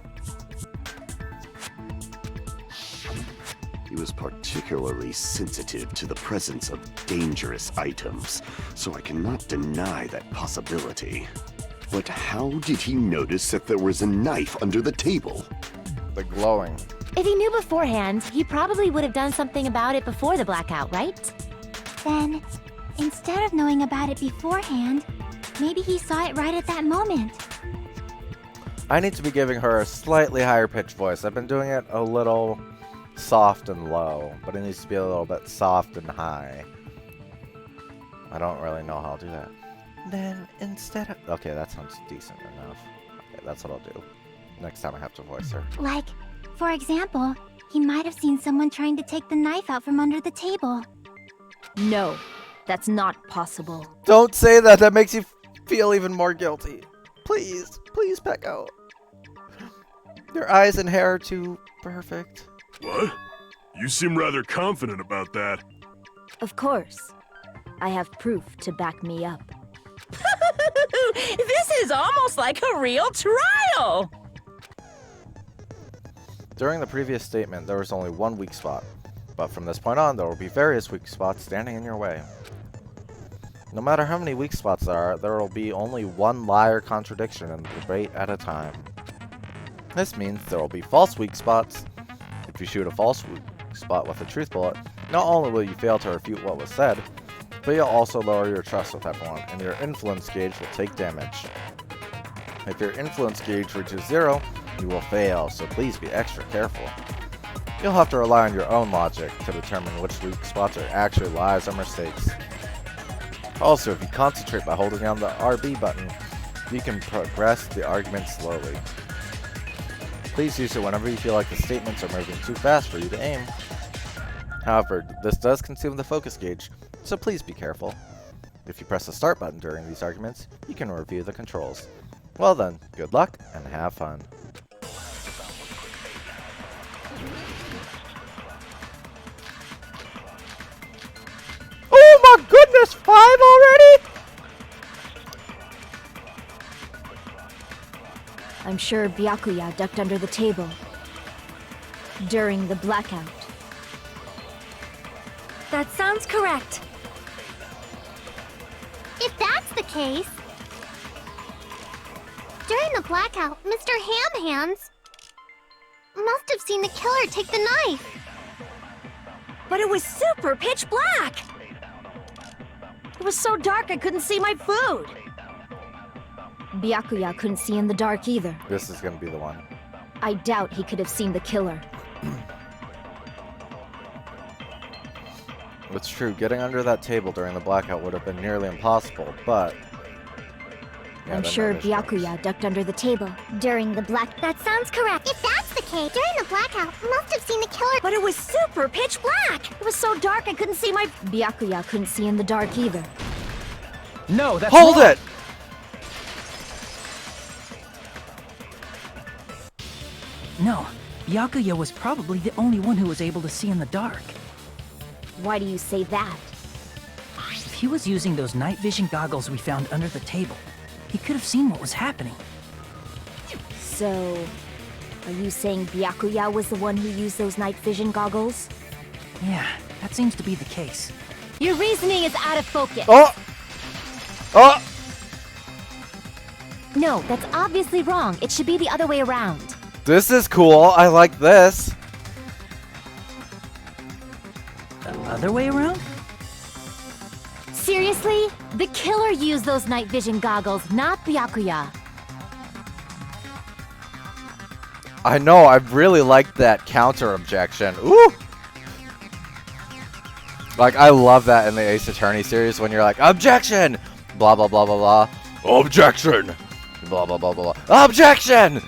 He was particularly sensitive to the presence of dangerous items, so I cannot deny that possibility. But how did he notice that there was a knife under the table? The glowing. If he knew beforehand, he probably would have done something about it before the blackout, right? Then, instead of knowing about it beforehand, maybe he saw it right at that moment. I need to be giving her a slightly higher pitched voice. I've been doing it a little soft and low, but it needs to be a little bit soft and high. I don't really know how to do that. Then instead of... Okay, that sounds decent enough. Okay, that's what I'll do. Next time I have to voice her. Like, for example, he might have seen someone trying to take the knife out from under the table. No, that's not possible. Don't say that. That makes you feel even more guilty. Please. Please, Pecco. Your eyes and hair are too perfect. What? You seem rather confident about that. Of course. I have proof to back me up. This is almost like a real trial! During the previous statement, there was only one weak spot. But from this point on, there will be various weak spots standing in your way. No matter how many weak spots there will be only one liar contradiction in the debate at a time. This means there will be false weak spots. If you shoot a false weak spot with a truth bullet, not only will you fail to refute what was said, but you'll also lower your trust with everyone, and your influence gauge will take damage. If your influence gauge reaches 0, you will fail, so please be extra careful. You'll have to rely on your own logic to determine which weak spots are actually lies or mistakes. Also, if you concentrate by holding down the RB button, you can progress the argument slowly. Please use it whenever you feel like the statements are moving too fast for you to aim. However, this does consume the focus gauge, so please be careful. If you press the start button during these arguments, you can review the controls. Well then, good luck and have fun. Oh my goodness, 5 already? I'm sure Byakuya ducked under the table during the blackout. That sounds correct. If that's the case... During the blackout, Mr. Ham Hands must have seen the killer take the knife. But it was super pitch black! It was so dark I couldn't see my food. Byakuya couldn't see in the dark either. This is gonna be the one. I doubt he could have seen the killer. It's true, getting under that table during the blackout would have been nearly impossible, but... yeah, I'm then sure there's Byakuya ducked under the table. During the black... That sounds correct. If that's the case, during the blackout, must have seen the killer... But it was super pitch black! It was so dark I couldn't see my... Byakuya couldn't see in the dark either. No, that's Hold wrong. it! No, Byakuya was probably the only one who was able to see in the dark. Why do you say that? If he was using those night vision goggles we found under the table, he could have seen what was happening. So... are you saying Byakuya was the one who used those night vision goggles? Yeah, that seems to be the case. Your reasoning is out of focus. Oh! Oh! No, that's obviously wrong. It should be the other way around. This is cool. I like this. The other way around? Seriously? The killer used those night vision goggles, not Byakuya. I know, I really like that counter objection. Ooh! Like, I love that in the Ace Attorney series when you're like, objection! Blah, blah, blah, blah, blah. Objection! Blah, blah, blah, blah, blah. Objection!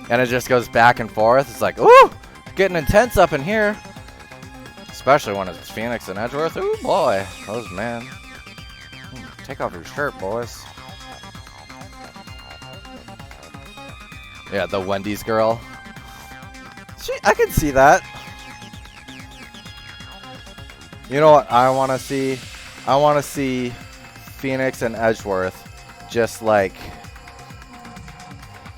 And it just goes back and forth. It's like, ooh! Getting intense up in here. Especially when it's Phoenix and Edgeworth. Ooh, boy. Those men. Take off your shirt, boys. Yeah, the Wendy's girl. I can see that. You know what I want to see? I want to see Phoenix and Edgeworth just like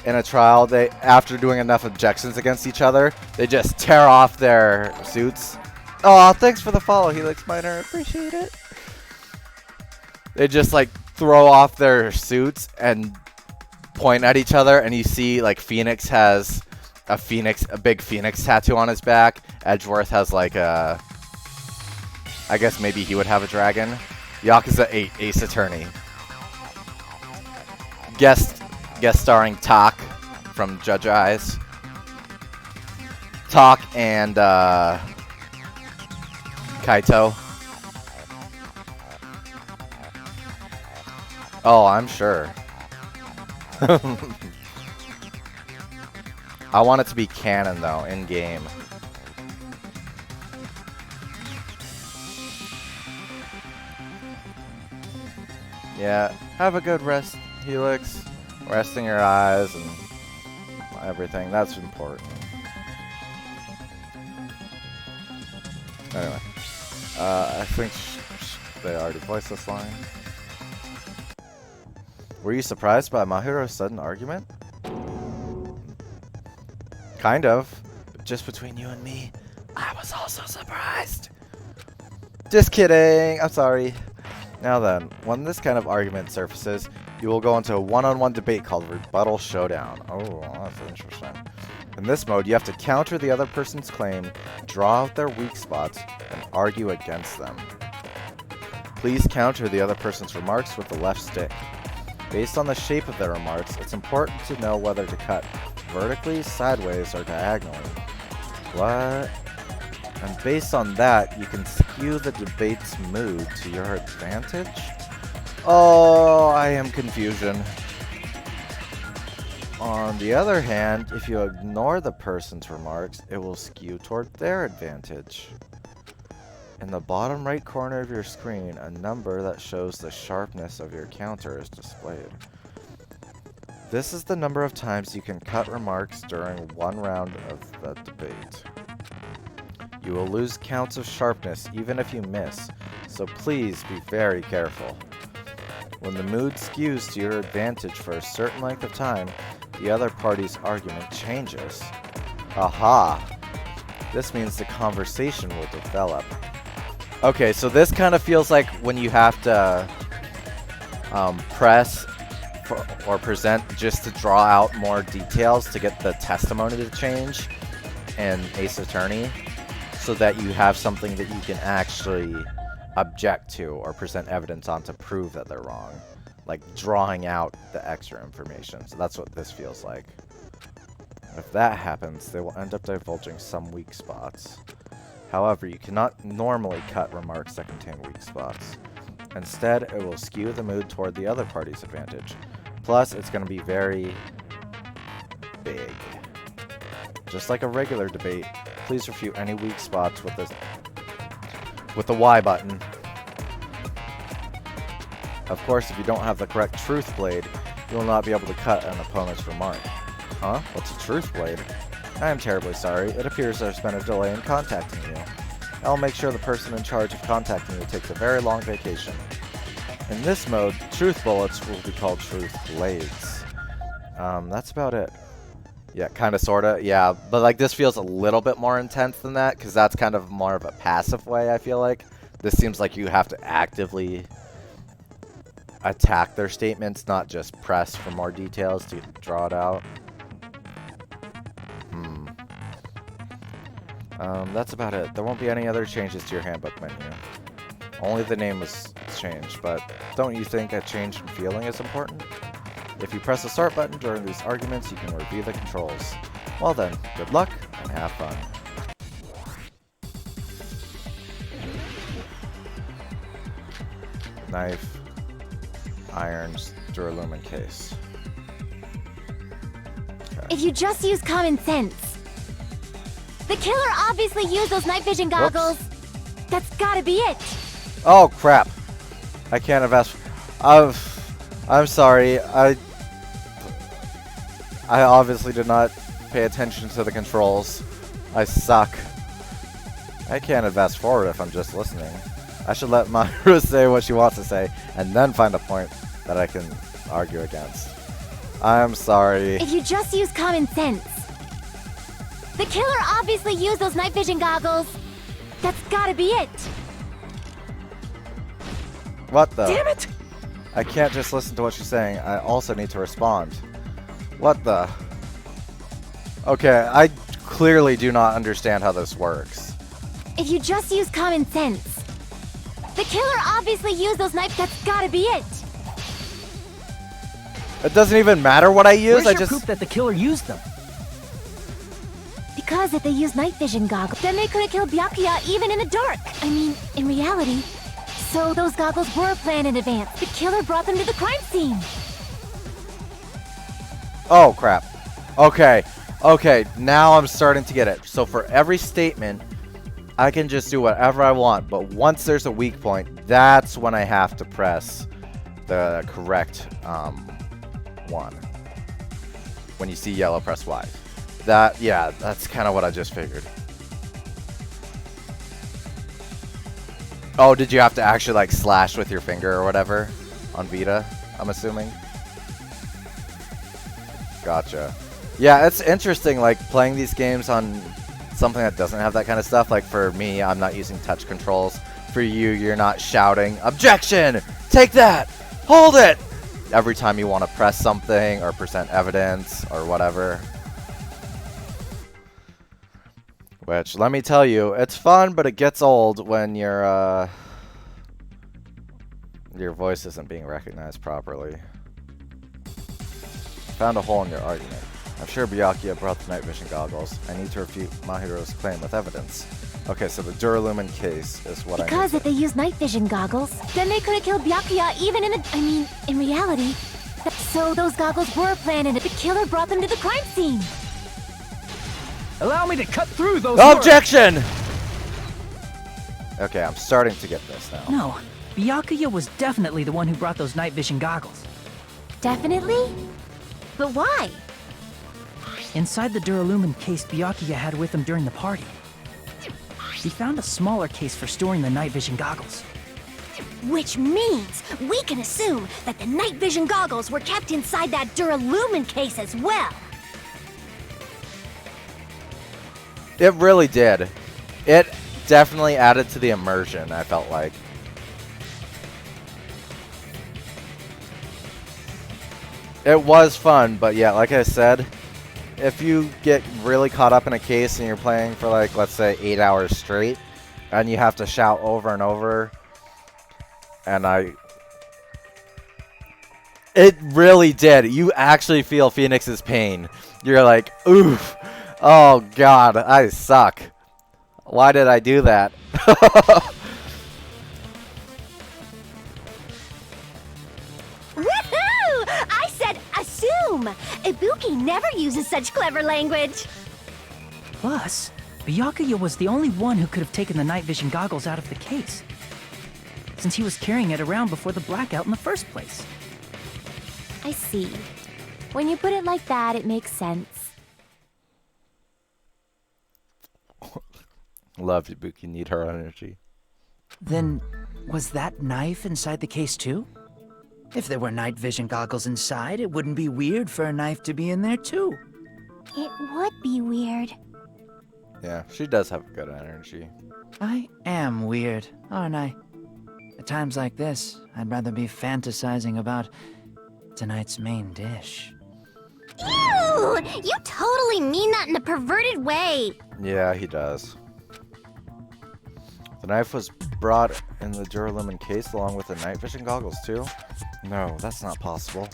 in a trial. They, after doing enough objections against each other, they just tear off their suits. Oh, thanks for the follow, Helix Miner. Appreciate it. They just like throw off their suits and point at each other, and you see like Phoenix has a big phoenix tattoo on his back. Edgeworth has like a, I guess maybe he would have a dragon. Yakuza 8 Ace Attorney. Guest starring Tak from Judge Eyes. Tak and Kaito. Oh, I'm sure. I want it to be canon, though, in-game. Yeah, have a good rest, Helix. Resting your eyes and everything, that's important. Anyway, I think they already voiced this line. Were you surprised by Mahiro's sudden argument? Kind of. But just between you and me, I was also surprised. Just kidding. I'm sorry. Now then, when this kind of argument surfaces, you will go into a one-on-one debate called Rebuttal Showdown. Oh, that's interesting. In this mode, you have to counter the other person's claim, draw out their weak spots, and argue against them. Please counter the other person's remarks with the left stick. Based on the shape of their remarks, it's important to know whether to cut vertically, sideways, or diagonally. What? And based on that, you can skew the debate's mood to your advantage? Oh, I am confusion. On the other hand, if you ignore the person's remarks, it will skew toward their advantage. In the bottom right corner of your screen, a number that shows the sharpness of your counter is displayed. This is the number of times you can cut remarks during one round of the debate. You will lose counts of sharpness even if you miss, so please be very careful. When the mood skews to your advantage for a certain length of time, the other party's argument changes. Aha! This means the conversation will develop. Okay, so this kind of feels like when you have to press or present just to draw out more details to get the testimony to change in Ace Attorney, so that you have something that you can actually object to or present evidence on to prove that they're wrong. Like drawing out the extra information. So that's what this feels like. If that happens, they will end up divulging some weak spots. However, you cannot normally cut remarks that contain weak spots. Instead, it will skew the mood toward the other party's advantage. Plus, it's going to be very big. Just like a regular debate, please refute any weak spots with the Y button. Of course, if you don't have the correct truth blade, you will not be able to cut an opponent's remark. Huh? What's a truth blade? I am terribly sorry. It appears there's been a delay in contacting you. I'll make sure the person in charge of contacting you takes a very long vacation. In this mode, truth bullets will be called truth blades. That's about it. Yeah, kind of, sort of. Yeah, but like this feels a little bit more intense than that, because that's kind of more of a passive way, I feel like. This seems like you have to actively attack their statements, not just press for more details to draw it out. That's about it. There won't be any other changes to your handbook menu. Only the name was changed, but don't you think a change in feeling is important? If you press the start button during these arguments, you can review the controls. Well then, good luck and have fun. Knife, irons, duralumin case. Okay. If you just use common sense. The killer obviously used those night vision goggles. Whoops. That's gotta be it. Oh crap! I can't have asked. I'm sorry. I obviously did not pay attention to the controls. I suck. I can't advance forward if I'm just listening. I should let Myra say what she wants to say, and then find a point that I can argue against. I'm sorry. If you just use common sense. The killer obviously used those night vision goggles. That's gotta be it. What the? Damn it! I can't just listen to what she's saying. I also need to respond. What the? Okay, I clearly do not understand how this works. If you just use common sense. The killer obviously used those knives. That's gotta be it. It doesn't even matter what I use. Where's your proof that the killer used them? Because if they used night vision goggles, then they could have killed Byakuya even in the dark. I mean, in reality, So those goggles were planned in advance. The killer brought them to the crime scene. Oh, crap. Okay. Okay, now I'm starting to get it. So for every statement, I can just do whatever I want. But once there's a weak point, that's when I have to press the correct one. When you see yellow, press Y. Yeah, that's kind of what I just figured. Oh, did you have to actually like slash with your finger or whatever on Vita, I'm assuming? Gotcha. Yeah, it's interesting like playing these games on something that doesn't have that kind of stuff. Like for me, I'm not using touch controls. For you, you're not shouting, "Objection! Take that! Hold it!" every time you want to press something or present evidence or whatever. Which, let me tell you, it's fun, but it gets old when your voice isn't being recognized properly. Found a hole in your argument. I'm sure Byakuya brought the night vision goggles. I need to refute Mahiro's claim with evidence. Okay, so the Duralumin case is what Because if they used night vision goggles, then they could have killed Byakuya even in reality. So those goggles were planned and the killer brought them to the crime scene. Allow me to cut through those Objection! Okay, I'm starting to get this now. No, Byakuya was definitely the one who brought those night vision goggles. Definitely? But why? Inside the Duralumin case Byakuya had with him during the party, he found a smaller case for storing the night vision goggles. Which means we can assume that the night vision goggles were kept inside that Duralumin case as well. It really did. It definitely added to the immersion, I felt like. It was fun, but yeah, like I said, if you get really caught up in a case and you're playing for like, let's say 8 hours straight, and you have to shout over and over, and it really did. You actually feel Phoenix's pain. You're like, oof. Oh god, I suck. Why did I do that? Woohoo! I said assume! Ibuki never uses such clever language. Plus, Byakuya was the only one who could have taken the night vision goggles out of the case, since he was carrying it around before the blackout in the first place. I see. When you put it like that, it makes sense. Love Ibuki, need her energy. Then, was that knife inside the case too? If there were night vision goggles inside, it wouldn't be weird for a knife to be in there too. It would be weird. Yeah, she does have good energy. I am weird, aren't I? At times like this, I'd rather be fantasizing about tonight's main dish. Ew! You totally mean that in a perverted way. Yeah, he does. The knife was brought in the Duralumin case along with the night vision goggles too? No, that's not possible.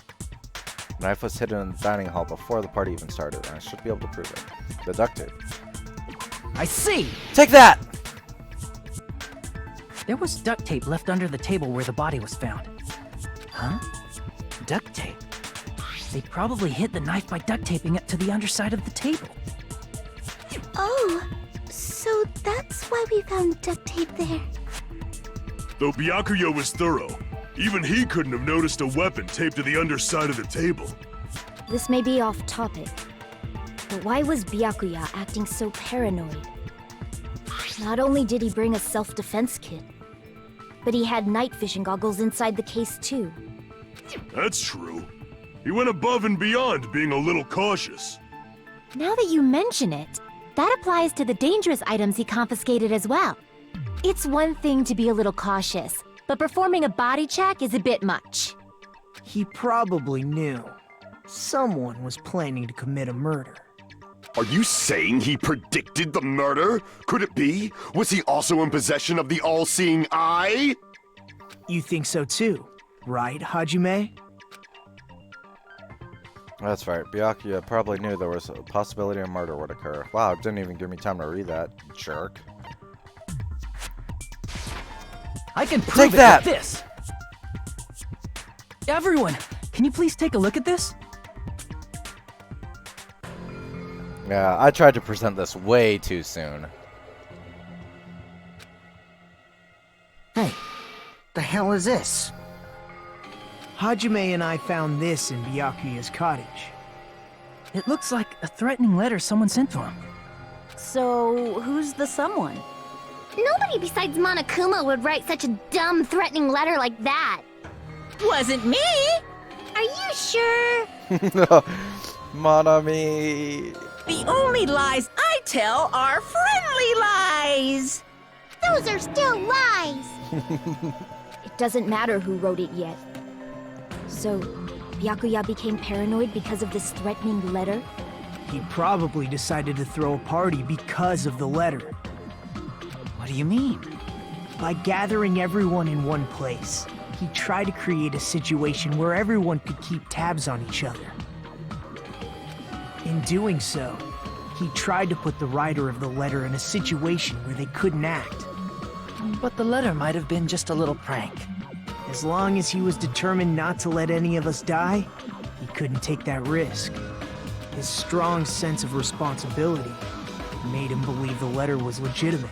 The knife was hidden in the dining hall before the party even started, and I should be able to prove it. The duct tape. I see! Take that! There was duct tape left under the table where the body was found. Huh? Duct tape? They probably hid the knife by duct taping it to the underside of the table. Oh, so that's why we found duct tape there. Though Byakuya was thorough, even he couldn't have noticed a weapon taped to the underside of the table. This may be off topic, but why was Byakuya acting so paranoid? Not only did he bring a self-defense kit, but he had night vision goggles inside the case too. That's true. He went above and beyond being a little cautious. Now that you mention it, that applies to the dangerous items he confiscated as well. It's one thing to be a little cautious, but performing a body check is a bit much. He probably knew. Someone was planning to commit a murder. Are you saying he predicted the murder? Could it be? Was he also in possession of the all-seeing eye? You think so too, right, Hajime? That's right. Byakuya probably knew there was a possibility a murder would occur. Wow, it didn't even give me time to read that. Jerk. I can prove Take it that! with this! Everyone, can you please take a look at this? Yeah, I tried to present this way too soon. Hey, the hell is this? Hajime and I found this in Byakuya's cottage. It looks like a threatening letter someone sent to him. So, who's the someone? Nobody besides Monokuma would write such a dumb, threatening letter like that. Wasn't me! Are you sure? Mon ami. The only lies I tell are friendly lies! Those are still lies. It doesn't matter who wrote it yet. So, Byakuya became paranoid because of this threatening letter? He probably decided to throw a party because of the letter. What do you mean? By gathering everyone in one place, he tried to create a situation where everyone could keep tabs on each other. In doing so, he tried to put the writer of the letter in a situation where they couldn't act. But the letter might have been just a little prank. As long as he was determined not to let any of us die, he couldn't take that risk. His strong sense of responsibility made him believe the letter was legitimate.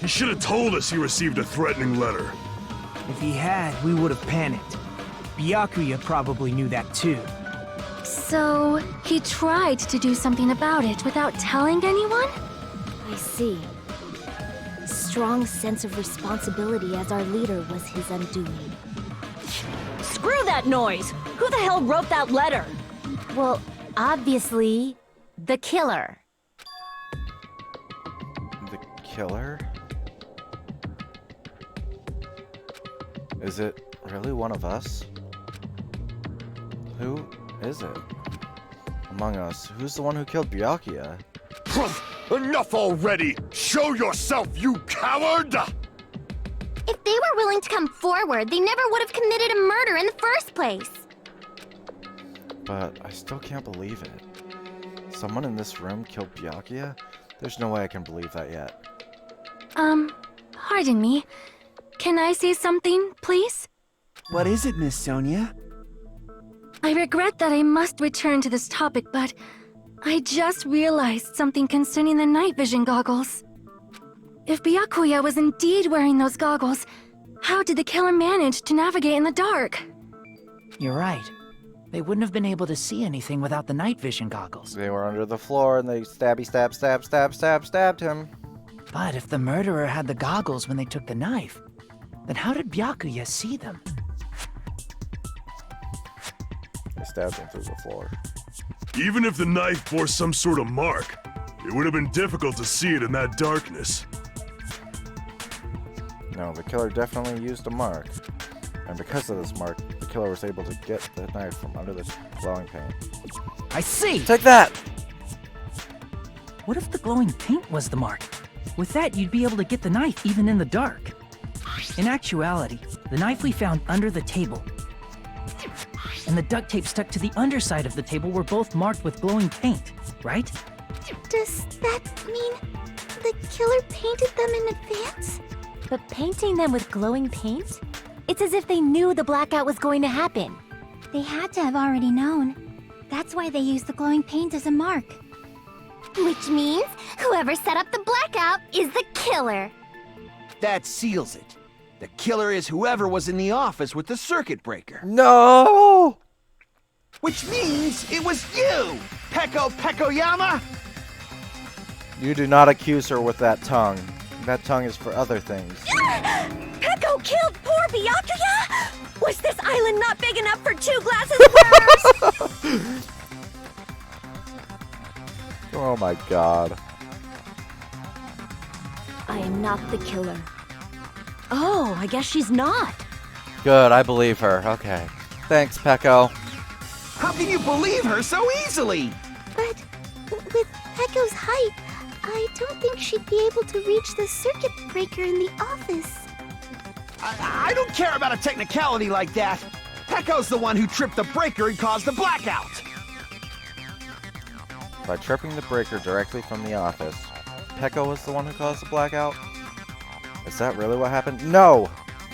He should have told us he received a threatening letter. If he had, we would have panicked. Byakuya probably knew that too. So, he tried to do something about it without telling anyone? I see. Strong sense of responsibility as our leader was his undoing. Screw that noise! Who the hell wrote that letter? Well, obviously, the killer. The killer? Is it really one of us? Who is it? Among us, who's the one who killed Byakuya? Enough already! Show yourself, you coward! If they were willing to come forward, they never would have committed a murder in the first place. But I still can't believe it. Someone in this room killed Byakuya? There's no way I can believe that yet. Pardon me. Can I say something, please? What is it, Miss Sonia? I regret that I must return to this topic, but I just realized something concerning the night vision goggles. If Byakuya was indeed wearing those goggles, how did the killer manage to navigate in the dark? You're right. They wouldn't have been able to see anything without the night vision goggles. They were under the floor and they stabbed him. But if the murderer had the goggles when they took the knife, then how did Byakuya see them? They stabbed him through the floor. Even if the knife bore some sort of mark, it would have been difficult to see it in that darkness. No, the killer definitely used a mark. And because of this mark, the killer was able to get the knife from under the glowing paint. I see! Take that! What if the glowing paint was the mark? With that, you'd be able to get the knife even in the dark. In actuality, the knife we found under the table and the duct tape stuck to the underside of the table were both marked with glowing paint, right? Does that mean the killer painted them in advance? But painting them with glowing paint? It's as if they knew the blackout was going to happen. They had to have already known. That's why they used the glowing paint as a mark. Which means whoever set up the blackout is the killer. That seals it. The killer is whoever was in the office with the circuit breaker. No! Which means it was you, Peko Pekoyama! You do not accuse her with that tongue. That tongue is for other things. Peko killed poor Byakuya? Was this island not big enough for 2 glasses of hers? Oh my god. I am not the killer. Oh, I guess she's not. Good, I believe her. Okay. Thanks, Peko. How can you believe her so easily? But with Peko's height, I don't think she'd be able to reach the circuit breaker in the office. I don't care about a technicality like that. Peko's the one who tripped the breaker and caused the blackout. By tripping the breaker directly from the office, Peko was the one who caused the blackout? Is that really what happened? No!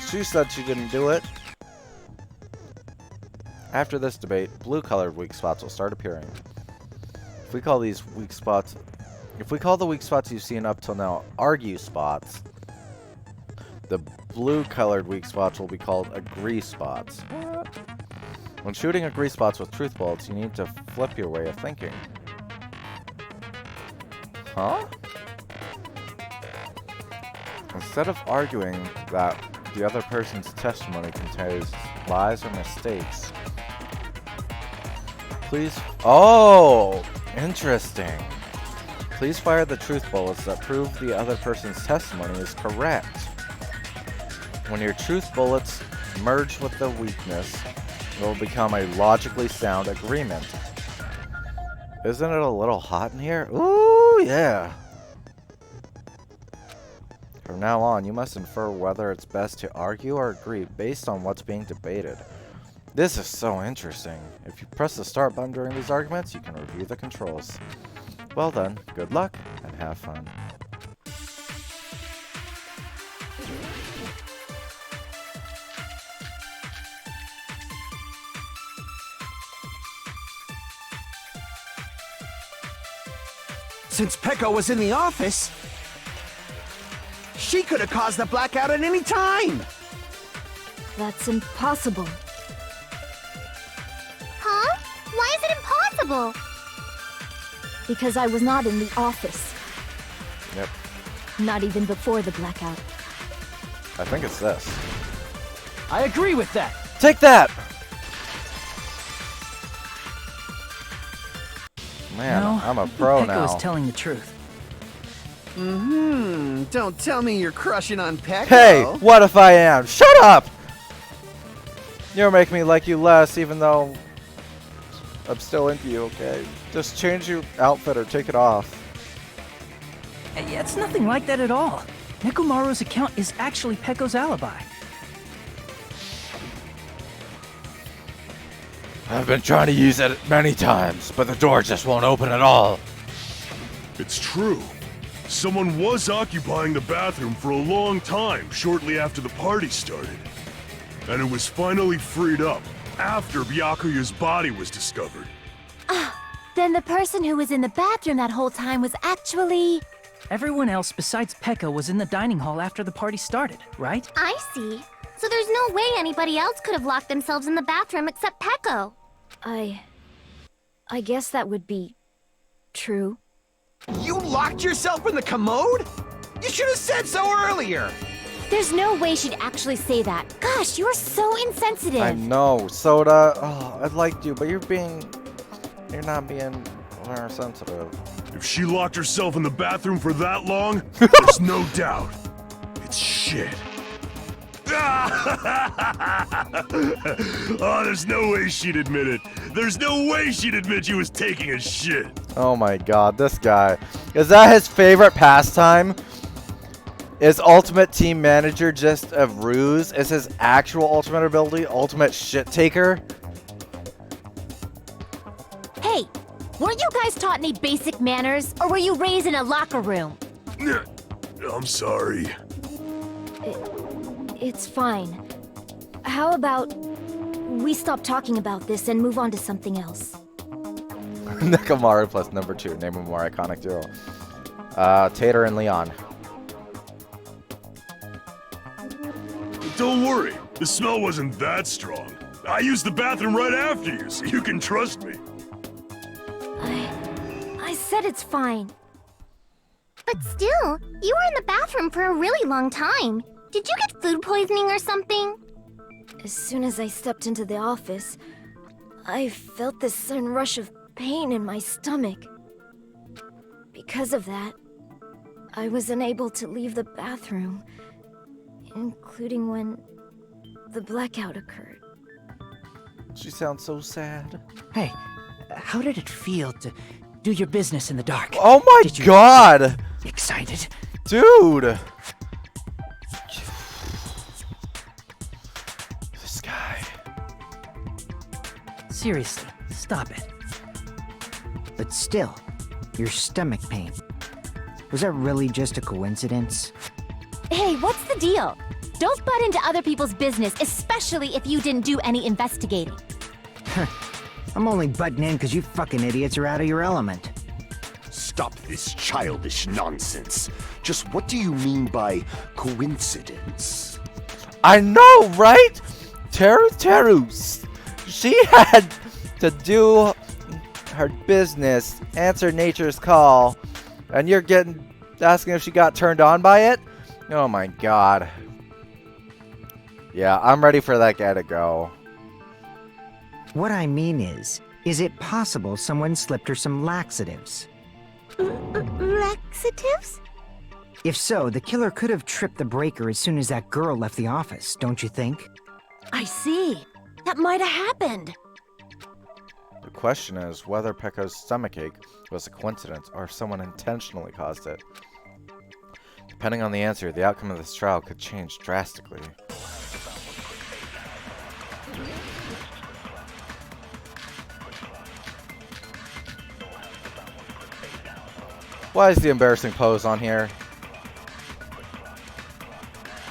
She said she didn't do it. After this debate, blue-colored weak spots will start appearing. If we call the weak spots you've seen up till now argue spots, the blue-colored weak spots will be called agree spots. When shooting agree spots with truth bullets, you need to flip your way of thinking. Huh? Instead of arguing that the other person's testimony contains lies or mistakes, please... Oh! Interesting. Please fire the truth bullets that prove the other person's testimony is correct. When your truth bullets merge with the weakness, it will become a logically sound agreement. Isn't it a little hot in here? Ooh, yeah. From now on, you must infer whether it's best to argue or agree based on what's being debated. This is so interesting. If you press the start button during these arguments, you can review the controls. Well then, good luck and have fun. Since Peko was in the office, she could have caused the blackout at any time. That's impossible. Huh? Why is it impossible? Because I was not in the office. Yep. Not even before the blackout. I think it's this. I agree with that. Take that! Man, No, I'm a pro Peko now. is telling the truth. Don't tell me you're crushing on Peko. Hey, what if I am? Shut up! You're making me like you less, even though I'm still into you, okay? Just change your outfit or take it off. It's nothing like that at all. Nekomaru's account is actually Peko's alibi. I've been trying to use it many times, but the door just won't open at all. It's true. Someone was occupying the bathroom for a long time shortly after the party started. And it was finally freed up after Byakuya's body was discovered. Then the person who was in the bathroom that whole time was actually... Everyone else besides Peko was in the dining hall after the party started, right? I see. So there's no way anybody else could have locked themselves in the bathroom except Peko. I guess that would be true. You locked yourself in the commode? You should have said so earlier. There's no way she'd actually say that. Gosh, you're so insensitive. I know, Soda. Oh, I liked you, but you're not being more sensitive. If she locked herself in the bathroom for that long, there's no doubt. It's shit. Oh, there's no way she'd admit it. There's no way she'd admit she was taking a shit. Oh my god, this guy. Is that his favorite pastime? Is Ultimate Team Manager just a ruse? Is his actual ultimate ability Ultimate Shit Taker? Hey, weren't you guys taught any basic manners? Or were you raised in a locker room? I'm sorry. It's fine. How about we stop talking about this and move on to something else? Nekomaru plus number 2. Name a more iconic duo. Tater and Leon. Don't worry. The smell wasn't that strong. I used the bathroom right after you, so you can trust me. I said it's fine. But still, you were in the bathroom for a really long time. Did you get food poisoning or something? As soon as I stepped into the office, I felt this sudden rush of pain in my stomach. Because of that, I was unable to leave the bathroom, including when the blackout occurred. She sounds so sad. Hey, how did it feel to do your business in the dark? Oh my god! Excited? Dude! This guy. Seriously, stop it. But still, your stomach pain. Was that really just a coincidence? Hey, what's the deal? Don't butt into other people's business, especially if you didn't do any investigating. I'm only butting in because you fucking idiots are out of your element. Stop this childish nonsense. Just what do you mean by coincidence? I know, right? Teru, she had to do her business, answer nature's call, and you're asking if she got turned on by it? Oh my god. Yeah, I'm ready for that guy to go. What I mean is it possible someone slipped her some laxatives? Laxatives? If so, the killer could have tripped the breaker as soon as that girl left the office, don't you think? I see. That might have happened. The question is whether Pekko's stomachache was a coincidence or if someone intentionally caused it. Depending on the answer, the outcome of this trial could change drastically. Why is the embarrassing pose on here?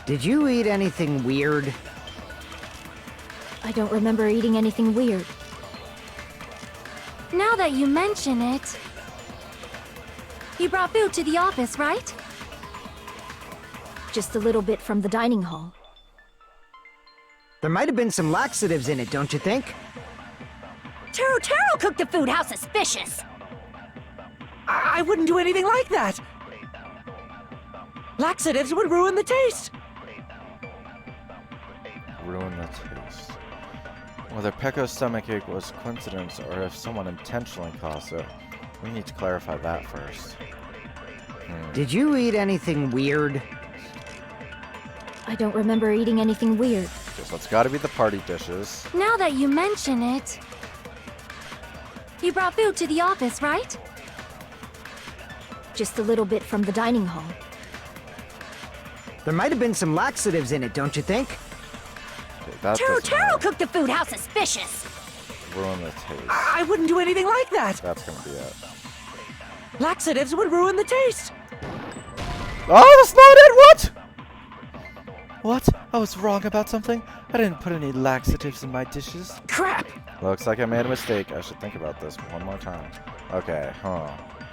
Did you eat anything weird? I don't remember eating anything weird. Now that you mention it... You brought food to the office, right? Just a little bit from the dining hall. There might have been some laxatives in it, don't you think? Teru cooked the food. How suspicious! I wouldn't do anything like that. Laxatives would ruin the taste. Ruin the taste. Whether Pekko's stomachache was coincidence or if someone intentionally caused it, we need to clarify that first. Did you eat anything weird? I don't remember eating anything weird. So it's gotta be the party dishes. Now that you mention it... You brought food to the office, right? Just a little bit from the dining hall. There might have been some laxatives in it, don't you think? Teru cooked the food. How suspicious! Ruin the taste. I wouldn't do anything like that. That's gonna be it. Laxatives would ruin the taste. Oh, that's not it! What? What? I was wrong about something? I didn't put any laxatives in my dishes. Crap! Looks like I made a mistake. I should think about this one more time. Okay,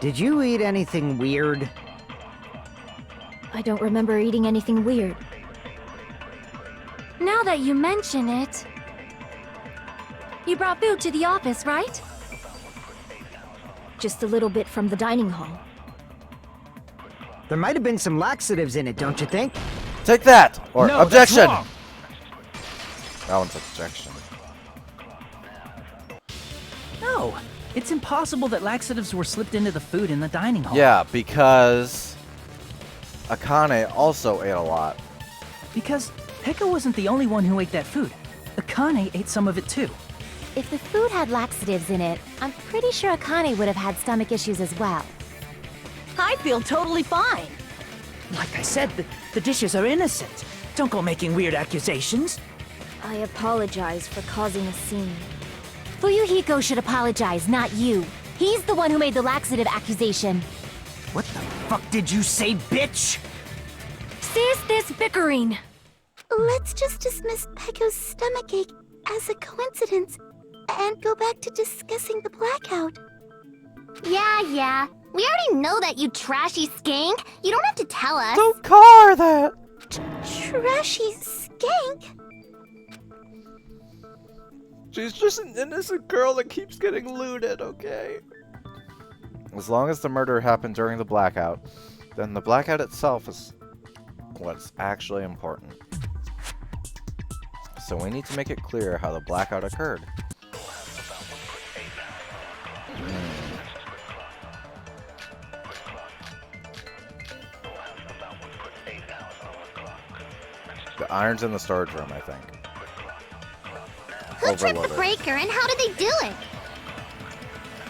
Did you eat anything weird? I don't remember eating anything weird. Now that you mention it... You brought food to the office, right? Just a little bit from the dining hall. There might have been some laxatives in it, don't you think? Take that! Or No, objection! that's wrong. That one's objection. No, it's impossible that laxatives were slipped into the food in the dining hall. Yeah, because Akane also ate a lot. Because Pekko wasn't the only one who ate that food. Akane ate some of it too. If the food had laxatives in it, I'm pretty sure Akane would have had stomach issues as well. I feel totally fine. Like I said, the dishes are innocent. Don't go making weird accusations. I apologize for causing a scene. Fuyuhiko should apologize, not you. He's the one who made the laxative accusation. What the fuck did you say, bitch? Cease this bickering! Let's just dismiss Pekko's stomachache as a coincidence and go back to discussing the blackout. Yeah. We already know that, you trashy skank. You don't have to tell us. Don't call her that! Trashy skank? She's just an innocent girl that keeps getting looted, okay? As long as the murder happened during the blackout, then the blackout itself is what's actually important. So we need to make it clear how the blackout occurred. The iron's in the storage room, I think. Who tripped the breaker and how did they do it?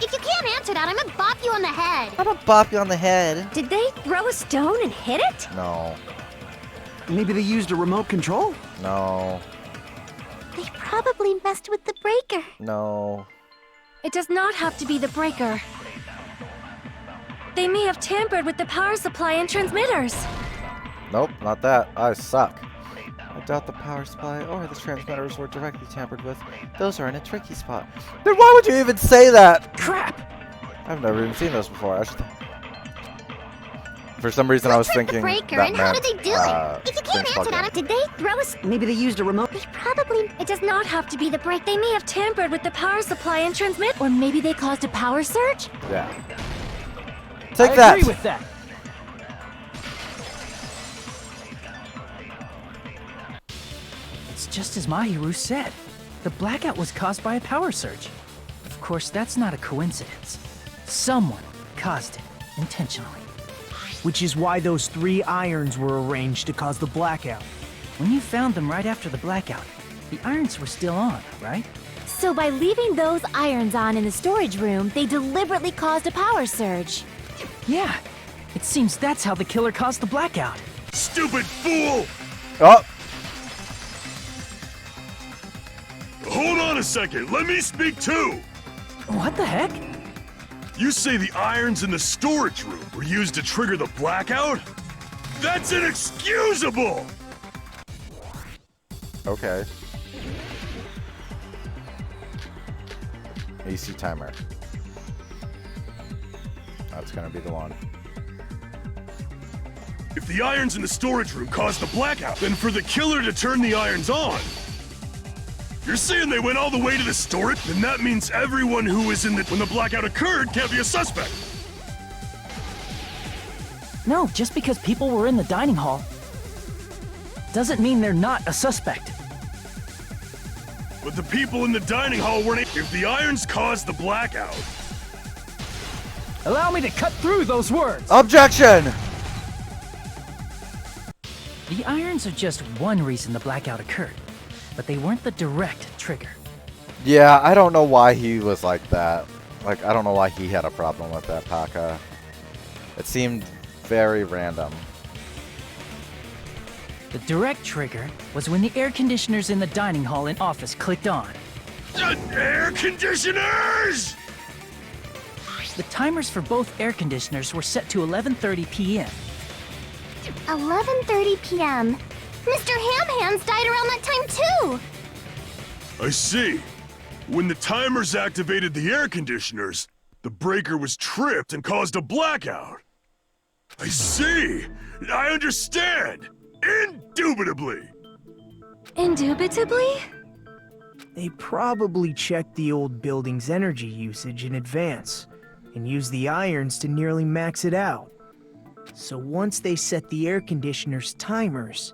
If you can't answer that, I'm gonna bop you on the head. I'm gonna bop you on the head. Did they throw a stone and hit it? No. Maybe they used a remote control? No. They probably messed with the breaker. No. It does not have to be the breaker. They may have tampered with the power supply and transmitters. Nope, not that. I suck. I doubt the power supply or the transmitters were directly tampered with. Those are in a tricky spot. Then why would you even say that? Crap! I've never even seen those before. For some reason, I was thinking breaker, that and how meant, did they do it? If you can't answer that, did they throw us? Maybe they used a remote. They probably. It does not have to be the break. They may have tampered with the power supply and transmit, or maybe they caused a power surge. Yeah. Take I that. agree with that. It's just as Mahiru said. The blackout was caused by a power surge. Of course, that's not a coincidence. Someone caused it intentionally. Which is why those 3 irons were arranged to cause the blackout. When you found them right after the blackout, the irons were still on, right? So by leaving those irons on in the storage room, they deliberately caused a power surge. Yeah. It seems that's how the killer caused the blackout. Stupid fool! Oh! Hold on a second, let me speak too! What the heck? You say the irons in the storage room were used to trigger the blackout? That's inexcusable! Okay. AC timer. That's gonna be the one. If the irons in the storage room caused the blackout, then for the killer to turn the irons on, you're saying they went all the way to the storage? Then that means everyone who was in the when the blackout occurred can't be a suspect. No, just because people were in the dining hall doesn't mean they're not a suspect. But the people in the dining hall weren't. If the irons caused the blackout, Allow me to cut through those words. Objection! The irons are just one reason the blackout occurred, but they weren't the direct trigger. Yeah, I don't know why he was like that. Like, I don't know why he had a problem with that, Paka. It seemed very random. The direct trigger was when the air conditioners in the dining hall and office clicked on. air conditioners! The timers for both air conditioners were set to 11:30 p.m. 11:30 p.m. Mr. Ham-Hands died around that time too. I see. When the timers activated the air conditioners, the breaker was tripped and caused a blackout. I see. I understand. Indubitably. Indubitably? They probably checked the old building's energy usage in advance and used the irons to nearly max it out. So once they set the air conditioner's timers,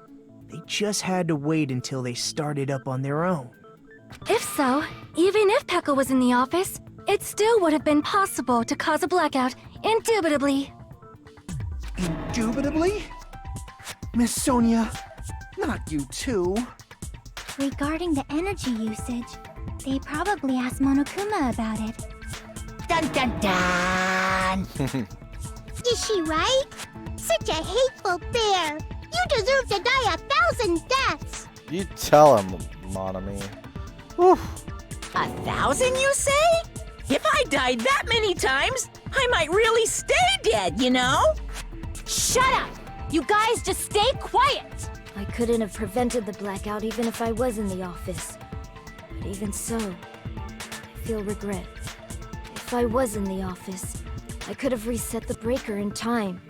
they just had to wait until they started up on their own. If so, even if Pekka was in the office, it still would have been possible to cause a blackout, indubitably. Indubitably? Miss Sonia, not you too. Regarding the energy usage, they probably asked Monokuma about it. Dun dun dun! Is she right? Such a hateful bear! You deserve to die 1,000 deaths! You tell him, Monami. Whew. 1,000, you say? If I died that many times, I might really stay dead, you know? Shut up! You guys just stay quiet! I couldn't have prevented the blackout even if I was in the office. But even so, I feel regret. If I was in the office, I could have reset the breaker in time.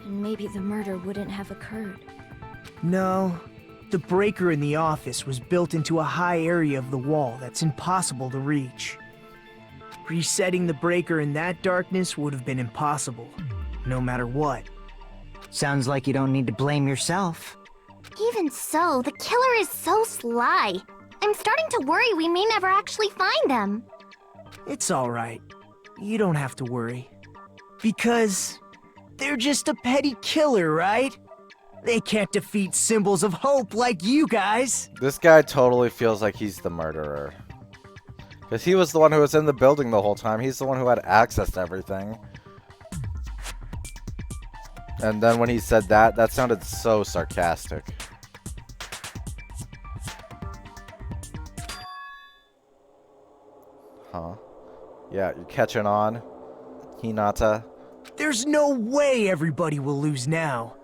And maybe the murder wouldn't have occurred. No, the breaker in the office was built into a high area of the wall that's impossible to reach. Resetting the breaker in that darkness would have been impossible, no matter what. Sounds like you don't need to blame yourself. Even so, the killer is so sly. I'm starting to worry we may never actually find them. It's alright. You don't have to worry. Because they're just a petty killer, right? They can't defeat symbols of hope like you guys. This guy totally feels like he's the murderer. Because he was the one who was in the building the whole time. He's the one who had access to everything. And then when he said that, that sounded so sarcastic. Huh? Yeah, you're catching on, Hinata. There's no way everybody will lose now.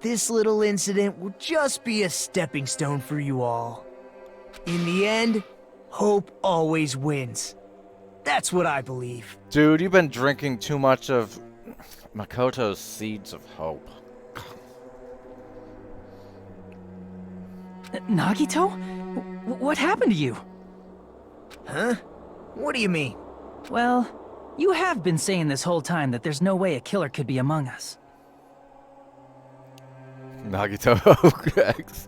this little incident will just be a stepping stone for you all. In the end, hope always wins. That's what I believe. Dude, you've been drinking too much of Makoto's Seeds of Hope. Nagito? What happened to you? Huh? What do you mean? Well, you have been saying this whole time that there's no way a killer could be among us. Nagito X.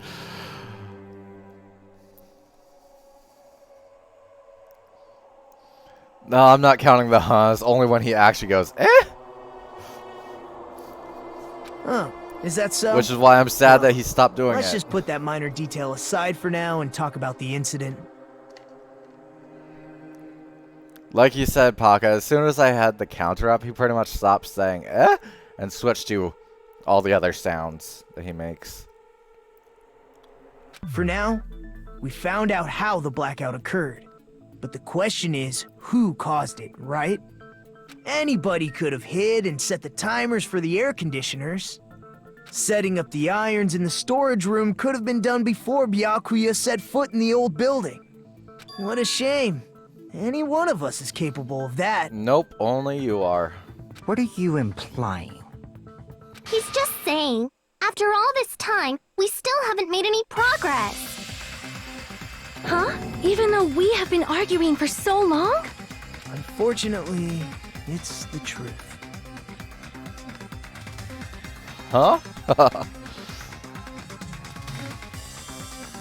No, I'm not counting the huhs. Only when he actually goes, eh? Huh. Is that so? Which is why I'm sad that he stopped doing Let's it. just put that minor detail aside for now and talk about the incident. Like you said, Paka, as soon as I had the counter up, he pretty much stopped saying, eh? And switched to all the other sounds that he makes. For now, we found out how the blackout occurred. But the question is, who caused it, right? Anybody could have hid and set the timers for the air conditioners. Setting up the irons in the storage room could have been done before Byakuya set foot in the old building. What a shame. Any one of us is capable of that. Nope, only you are. What are you implying? He's just saying, after all this time, we still haven't made any progress. Huh? Even though we have been arguing for so long? Unfortunately, it's the truth. Huh?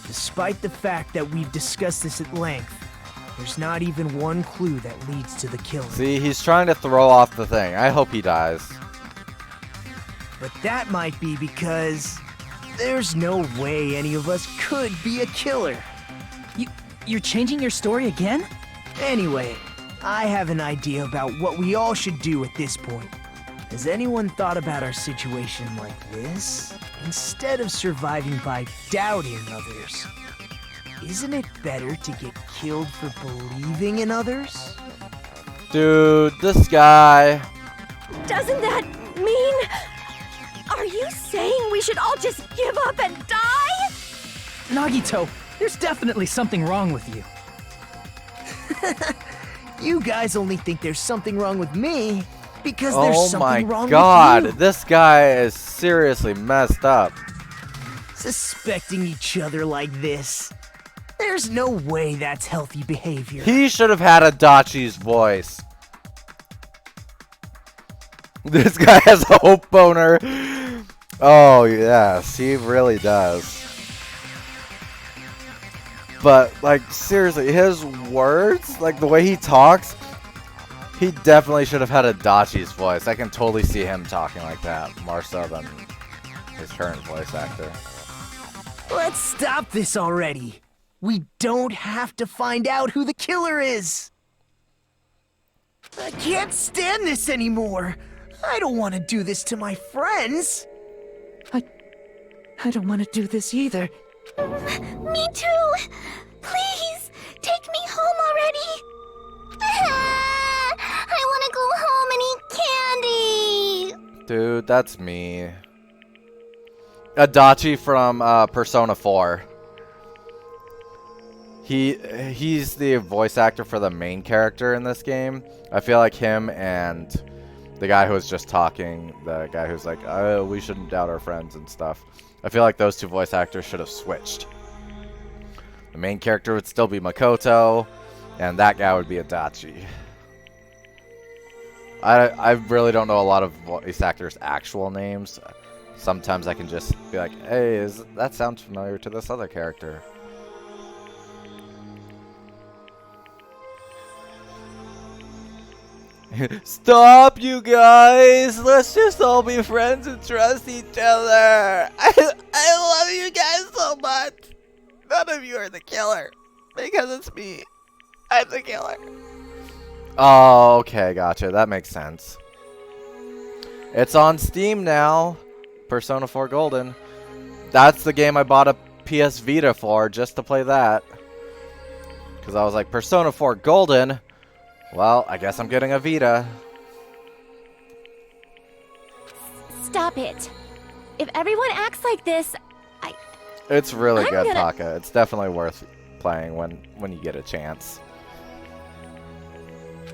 Despite the fact that we've discussed this at length, there's not even one clue that leads to the killing. See, he's trying to throw off the thing. I hope he dies. But that might be because there's no way any of us could be a killer. You're changing your story again? Anyway, I have an idea about what we all should do at this point. Has anyone thought about our situation like this? Instead of surviving by doubting others, isn't it better to get killed for believing in others? Dude, this guy. Doesn't that mean... Are you saying we should all just give up and die? Nagito, there's definitely something wrong with you. You guys only think there's something wrong with me because there's something wrong Oh my god, with you. this guy is seriously messed up. Suspecting each other like this. There's no way that's healthy behavior. He should have had Adachi's voice. This guy has a hope boner. Oh, yes, he really does. But, like, seriously, his words, like, the way he talks, he definitely should have had Adachi's voice. I can totally see him talking like that, more so than his current voice actor. Let's stop this already. We don't have to find out who the killer is. I can't stand this anymore. I don't want to do this to my friends. I don't want to do this either. Me too! Please, take me home already! I want to go home and eat candy! Dude, that's me. Adachi from Persona 4. He's the voice actor for the main character in this game. I feel like him and the guy who was just talking, the guy who's like, oh, we shouldn't doubt our friends and stuff. I feel like those two voice actors should have switched. The main character would still be Makoto, and that guy would be Adachi. I really don't know a lot of voice actors' actual names. Sometimes I can just be like, hey, that sounds familiar to this other character. Stop, you guys! Let's just all be friends and trust each other! I love you guys so much! None of you are the killer. Because it's me. I'm the killer. Oh, okay, gotcha. That makes sense. It's on Steam now. Persona 4 Golden. That's the game I bought a PS Vita for, just to play that. Because I was like, Persona 4 Golden? Well, I guess I'm getting a Vita. Stop it. If everyone acts like this, It's really I'm good, gonna- Paka. It's definitely worth playing when you get a chance.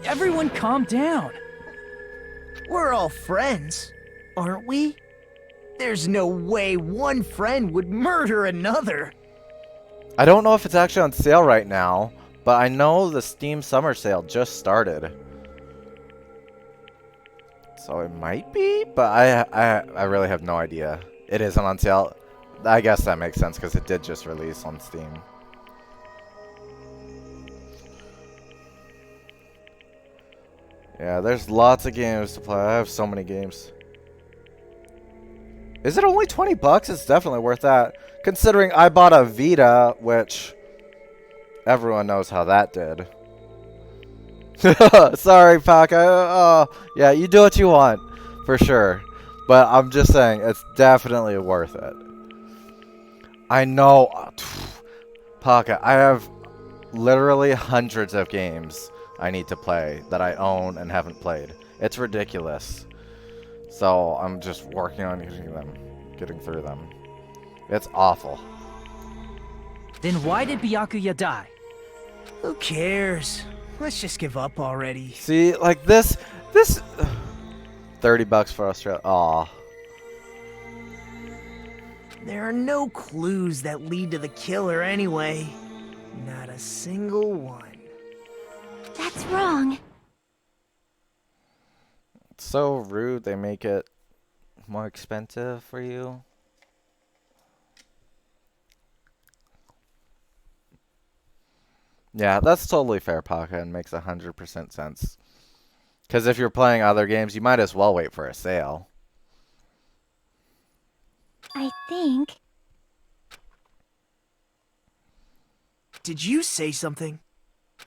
Everyone calm down. We're all friends, aren't we? There's no way one friend would murder another. I don't know if it's actually on sale right now, but I know the Steam Summer Sale just started. So it might be, but I really have no idea. It isn't on sale. I guess that makes sense because it did just release on Steam. Yeah, there's lots of games to play. I have so many games. Is it only 20 bucks? It's definitely worth that. Considering I bought a Vita, which everyone knows how that did. Sorry, Paka. Yeah, you do what you want, for sure. But I'm just saying, it's definitely worth it. I know, Paka, I have literally hundreds of games I need to play that I own and haven't played. It's ridiculous. So I'm just working on getting through them. It's awful. Then why did Byakuya die? Who cares? Let's just give up already. See, like this 30 bucks for Australia. Aw. There are no clues that lead to the killer anyway. Not a single one. That's wrong. It's so rude they make it more expensive for you. Yeah, that's totally fair, Paka, and makes 100% sense. Because if you're playing other games, you might as well wait for a sale. I think. Did you say something?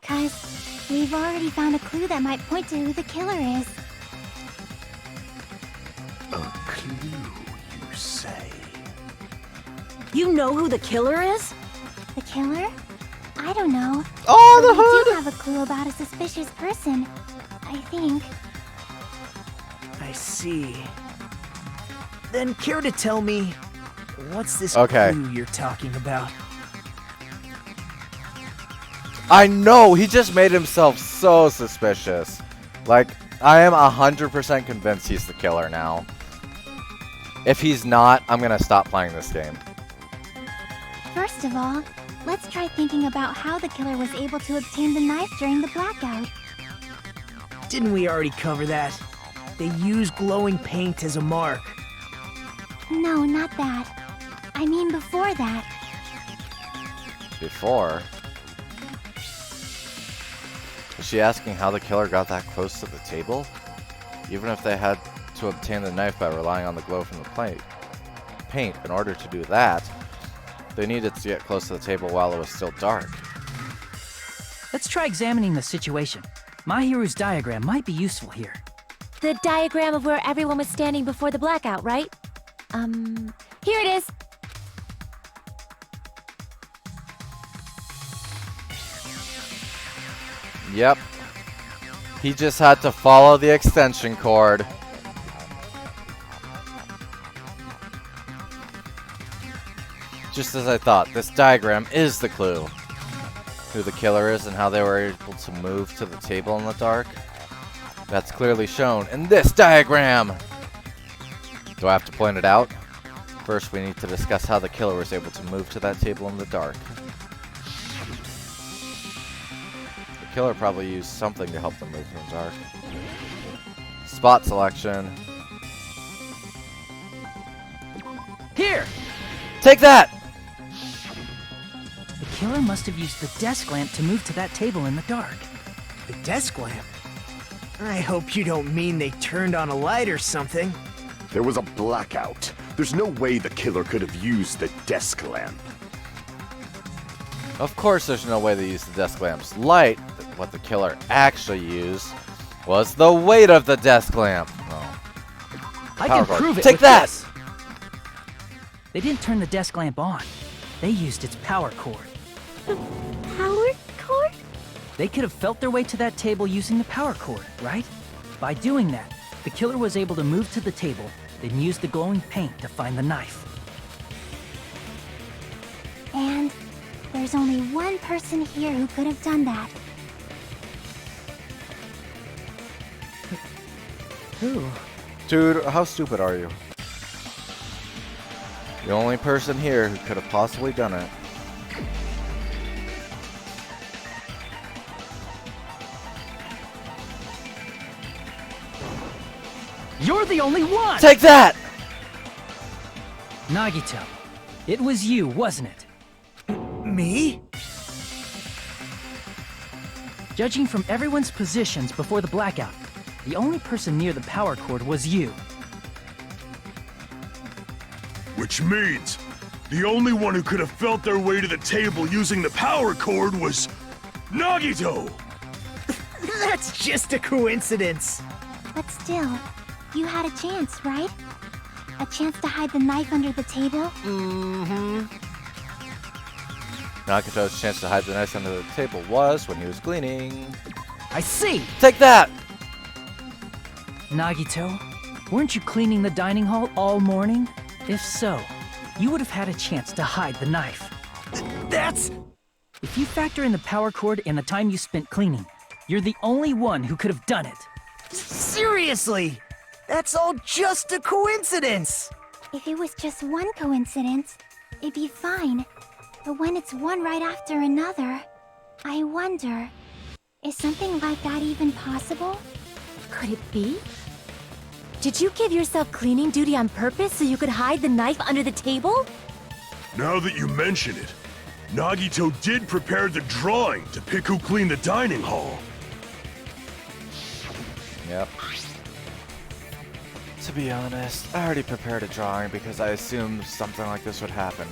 'Cause we've already found a clue that might point to who the killer is. A clue, you say? You know who the killer is? The killer? I don't know. Oh, But the we hood! do have a clue about a suspicious person. I think. I see. Then care to tell me, what's this Okay. clue you're talking about? I know, he just made himself so suspicious. Like, I am 100% convinced he's the killer now. If he's not, I'm gonna stop playing this game. First of all, let's try thinking about how the killer was able to obtain the knife during the blackout. Didn't we already cover that? They use glowing paint as a mark. No, not that. I mean before that. Before? Is she asking how the killer got that close to the table? Even if they had to obtain the knife by relying on the glow from the paint, in order to do that, they needed to get close to the table while it was still dark. Let's try examining the situation. Mahiru's diagram might be useful here. The diagram of where everyone was standing before the blackout, right? Here it is. Yep. He just had to follow the extension cord. Just as I thought, this diagram is the clue. Who the killer is and how they were able to move to the table in the dark. That's clearly shown in this diagram. Do I have to point it out? First, we need to discuss how the killer was able to move to that table in the dark. The killer probably used something to help them move in the dark. Spot selection. Here! Take that! The killer must have used the desk lamp to move to that table in the dark. The desk lamp? I hope you don't mean they turned on a light or something. There was a blackout. There's no way the killer could have used the desk lamp. Of course there's no way they used the desk lamp's light. What the killer actually used was the weight of the desk lamp. Oh. I Power can cord. prove it Take with that! this. They didn't turn the desk lamp on. They used its power cord. Power cord? They could have felt their way to that table using the power cord, right? By doing that, the killer was able to move to the table, then use the glowing paint to find the knife. And there's only one person here who could have done that. Who? Dude, how stupid are you? The only person here who could have possibly done it. You're the only one! Take that! Nagito, it was you, wasn't it? Me? Judging from everyone's positions before the blackout, the only person near the power cord was you. Which means, the only one who could have felt their way to the table using the power cord was Nagito! That's just a coincidence. But still, you had a chance, right? A chance to hide the knife under the table? Mm-hmm. Nagito's chance to hide the knife under the table was when he was cleaning. I see! Take that! Nagito, weren't you cleaning the dining hall all morning? If so, you would have had a chance to hide the knife. That's... If you factor in the power cord and the time you spent cleaning, you're the only one who could have done it. Seriously! That's all just a coincidence! If it was just one coincidence, it'd be fine. But when it's one right after another, I wonder, is something like that even possible? Could it be? Did you give yourself cleaning duty on purpose so you could hide the knife under the table? Now that you mention it, Nagito did prepare the drawing to pick who cleaned the dining hall. Yep. To be honest, I already prepared a drawing because I assumed something like this would happen.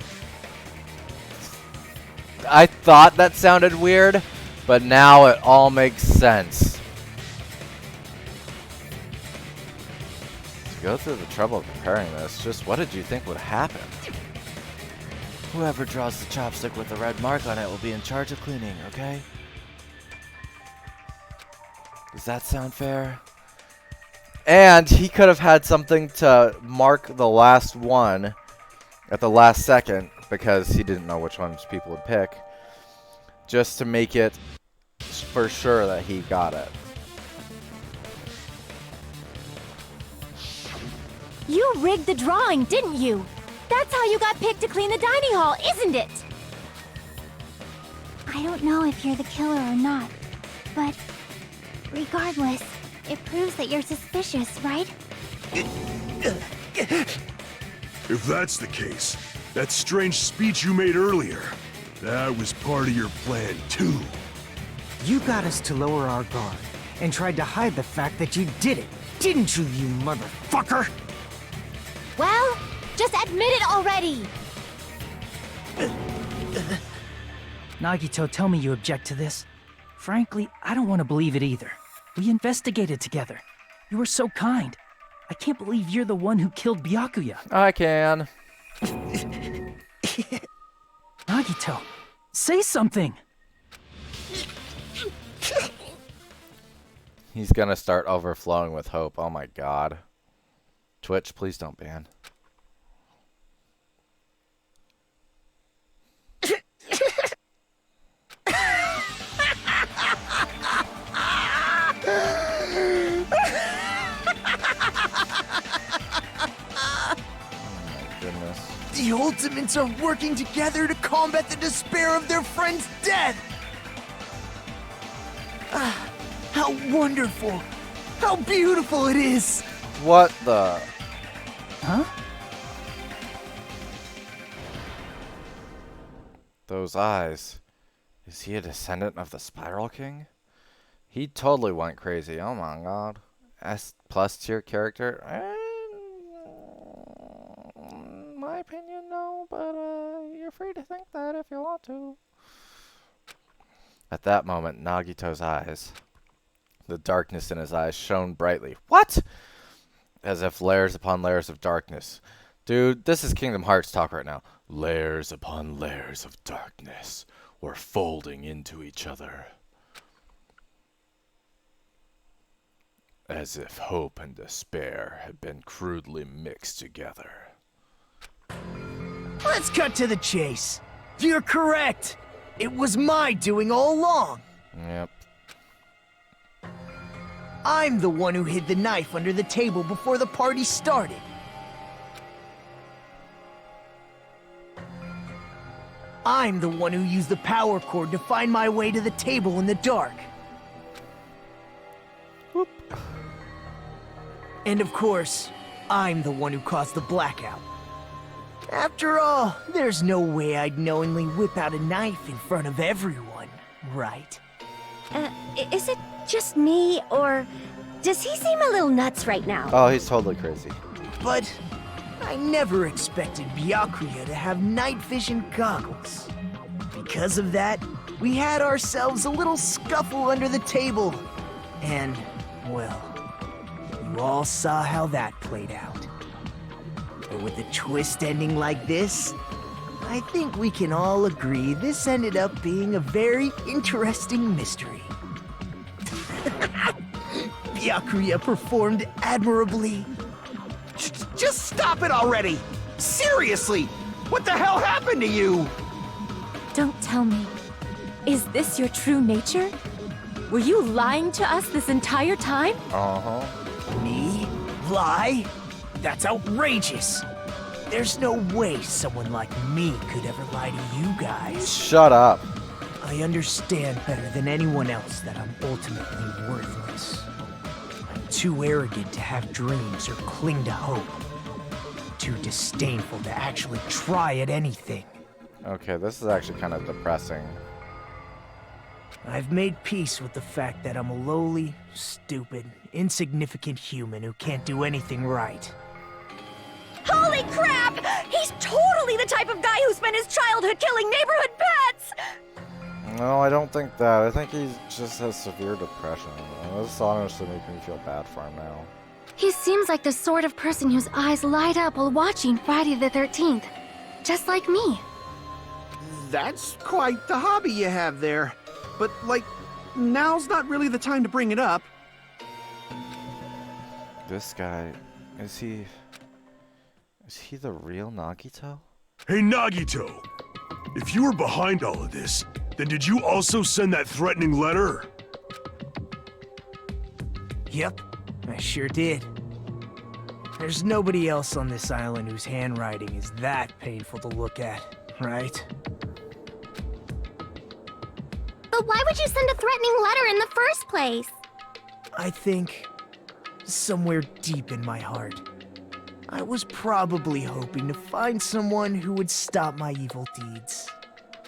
I thought that sounded weird, but now it all makes sense. To go through the trouble of preparing this, just what did you think would happen? Whoever draws the chopstick with the red mark on it will be in charge of cleaning, okay? Does that sound fair? And he could have had something to mark the last one at the last second because he didn't know which ones people would pick, just to make it for sure that he got it. You rigged the drawing, didn't you? That's how you got picked to clean the dining hall, isn't it? I don't know if you're the killer or not, but regardless, it proves that you're suspicious, right? If that's the case, that strange speech you made earlier, that was part of your plan too. You got us to lower our guard and tried to hide the fact that you did it, didn't you, you motherfucker? Well, just admit it already! Nagito, tell me you object to this. Frankly, I don't want to believe it either. We investigated together. You were so kind. I can't believe you're the one who killed Byakuya. I can. Nagito, say something! He's gonna start overflowing with hope. Oh my god. Twitch, please don't ban. The Ultimates are working together to combat the despair of their friend's death! Ah, how wonderful! How beautiful it is! What the? Huh? Those eyes. Is he a descendant of the Spiral King? He totally went crazy. Oh my god. S+ tier character? My opinion, no, but you're free to think that if you want to. At that moment, Nagito's eyes, the darkness in his eyes shone brightly. What? As if layers upon layers of darkness. Dude, this is Kingdom Hearts talk right now. Layers upon layers of darkness were folding into each other. As if hope and despair had been crudely mixed together. Let's cut to the chase. You're correct. It was my doing all along. Yep. I'm the one who hid the knife under the table before the party started. I'm the one who used the power cord to find my way to the table in the dark. Whoop. And of course, I'm the one who caused the blackout. After all, there's no way I'd knowingly whip out a knife in front of everyone, right? Is it just me, or does he seem a little nuts right now? Oh, he's totally crazy. But I never expected Byakuya to have night vision goggles. Because of that, we had ourselves a little scuffle under the table. And, well, you all saw how that played out. But with a twist ending like this, I think we can all agree this ended up being a very interesting mystery. Byakuya performed admirably. Just stop it already! Seriously! What the hell happened to you? Don't tell me. Is this your true nature? Were you lying to us this entire time? Me? Lie? That's outrageous! There's no way someone like me could ever lie to you guys. Shut up. I understand better than anyone else that I'm ultimately worthless. I'm too arrogant to have dreams or cling to hope. Too disdainful to actually try at anything. Okay, this is actually kind of depressing. I've made peace with the fact that I'm a lowly, stupid, insignificant human who can't do anything right. Holy crap! He's totally the type of guy who spent his childhood killing neighborhood pets! No, I don't think that. I think he just has severe depression. And this honestly makes me feel bad for him now. He seems like the sort of person whose eyes light up while watching Friday the 13th. Just like me. That's quite the hobby you have there. But, like, now's not really the time to bring it up. This guy, is he the real Nagito? Hey, Nagito! If you were behind all of this, then did you also send that threatening letter? Yep, I sure did. There's nobody else on this island whose handwriting is that painful to look at, right? But why would you send a threatening letter in the first place? I think, somewhere deep in my heart, I was probably hoping to find someone who would stop my evil deeds.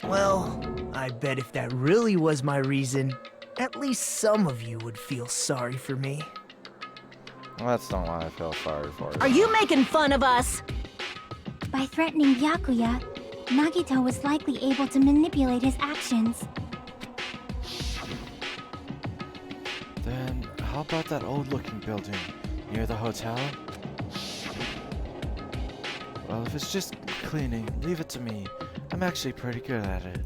Well, I bet if that really was my reason, at least some of you would feel sorry for me. That's not why I feel sorry for you. Are you making fun of us? By threatening Byakuya, Nagito was likely able to manipulate his actions. Then, how about that old-looking building near the hotel? Well, if it's just cleaning, leave it to me. I'm actually pretty good at it.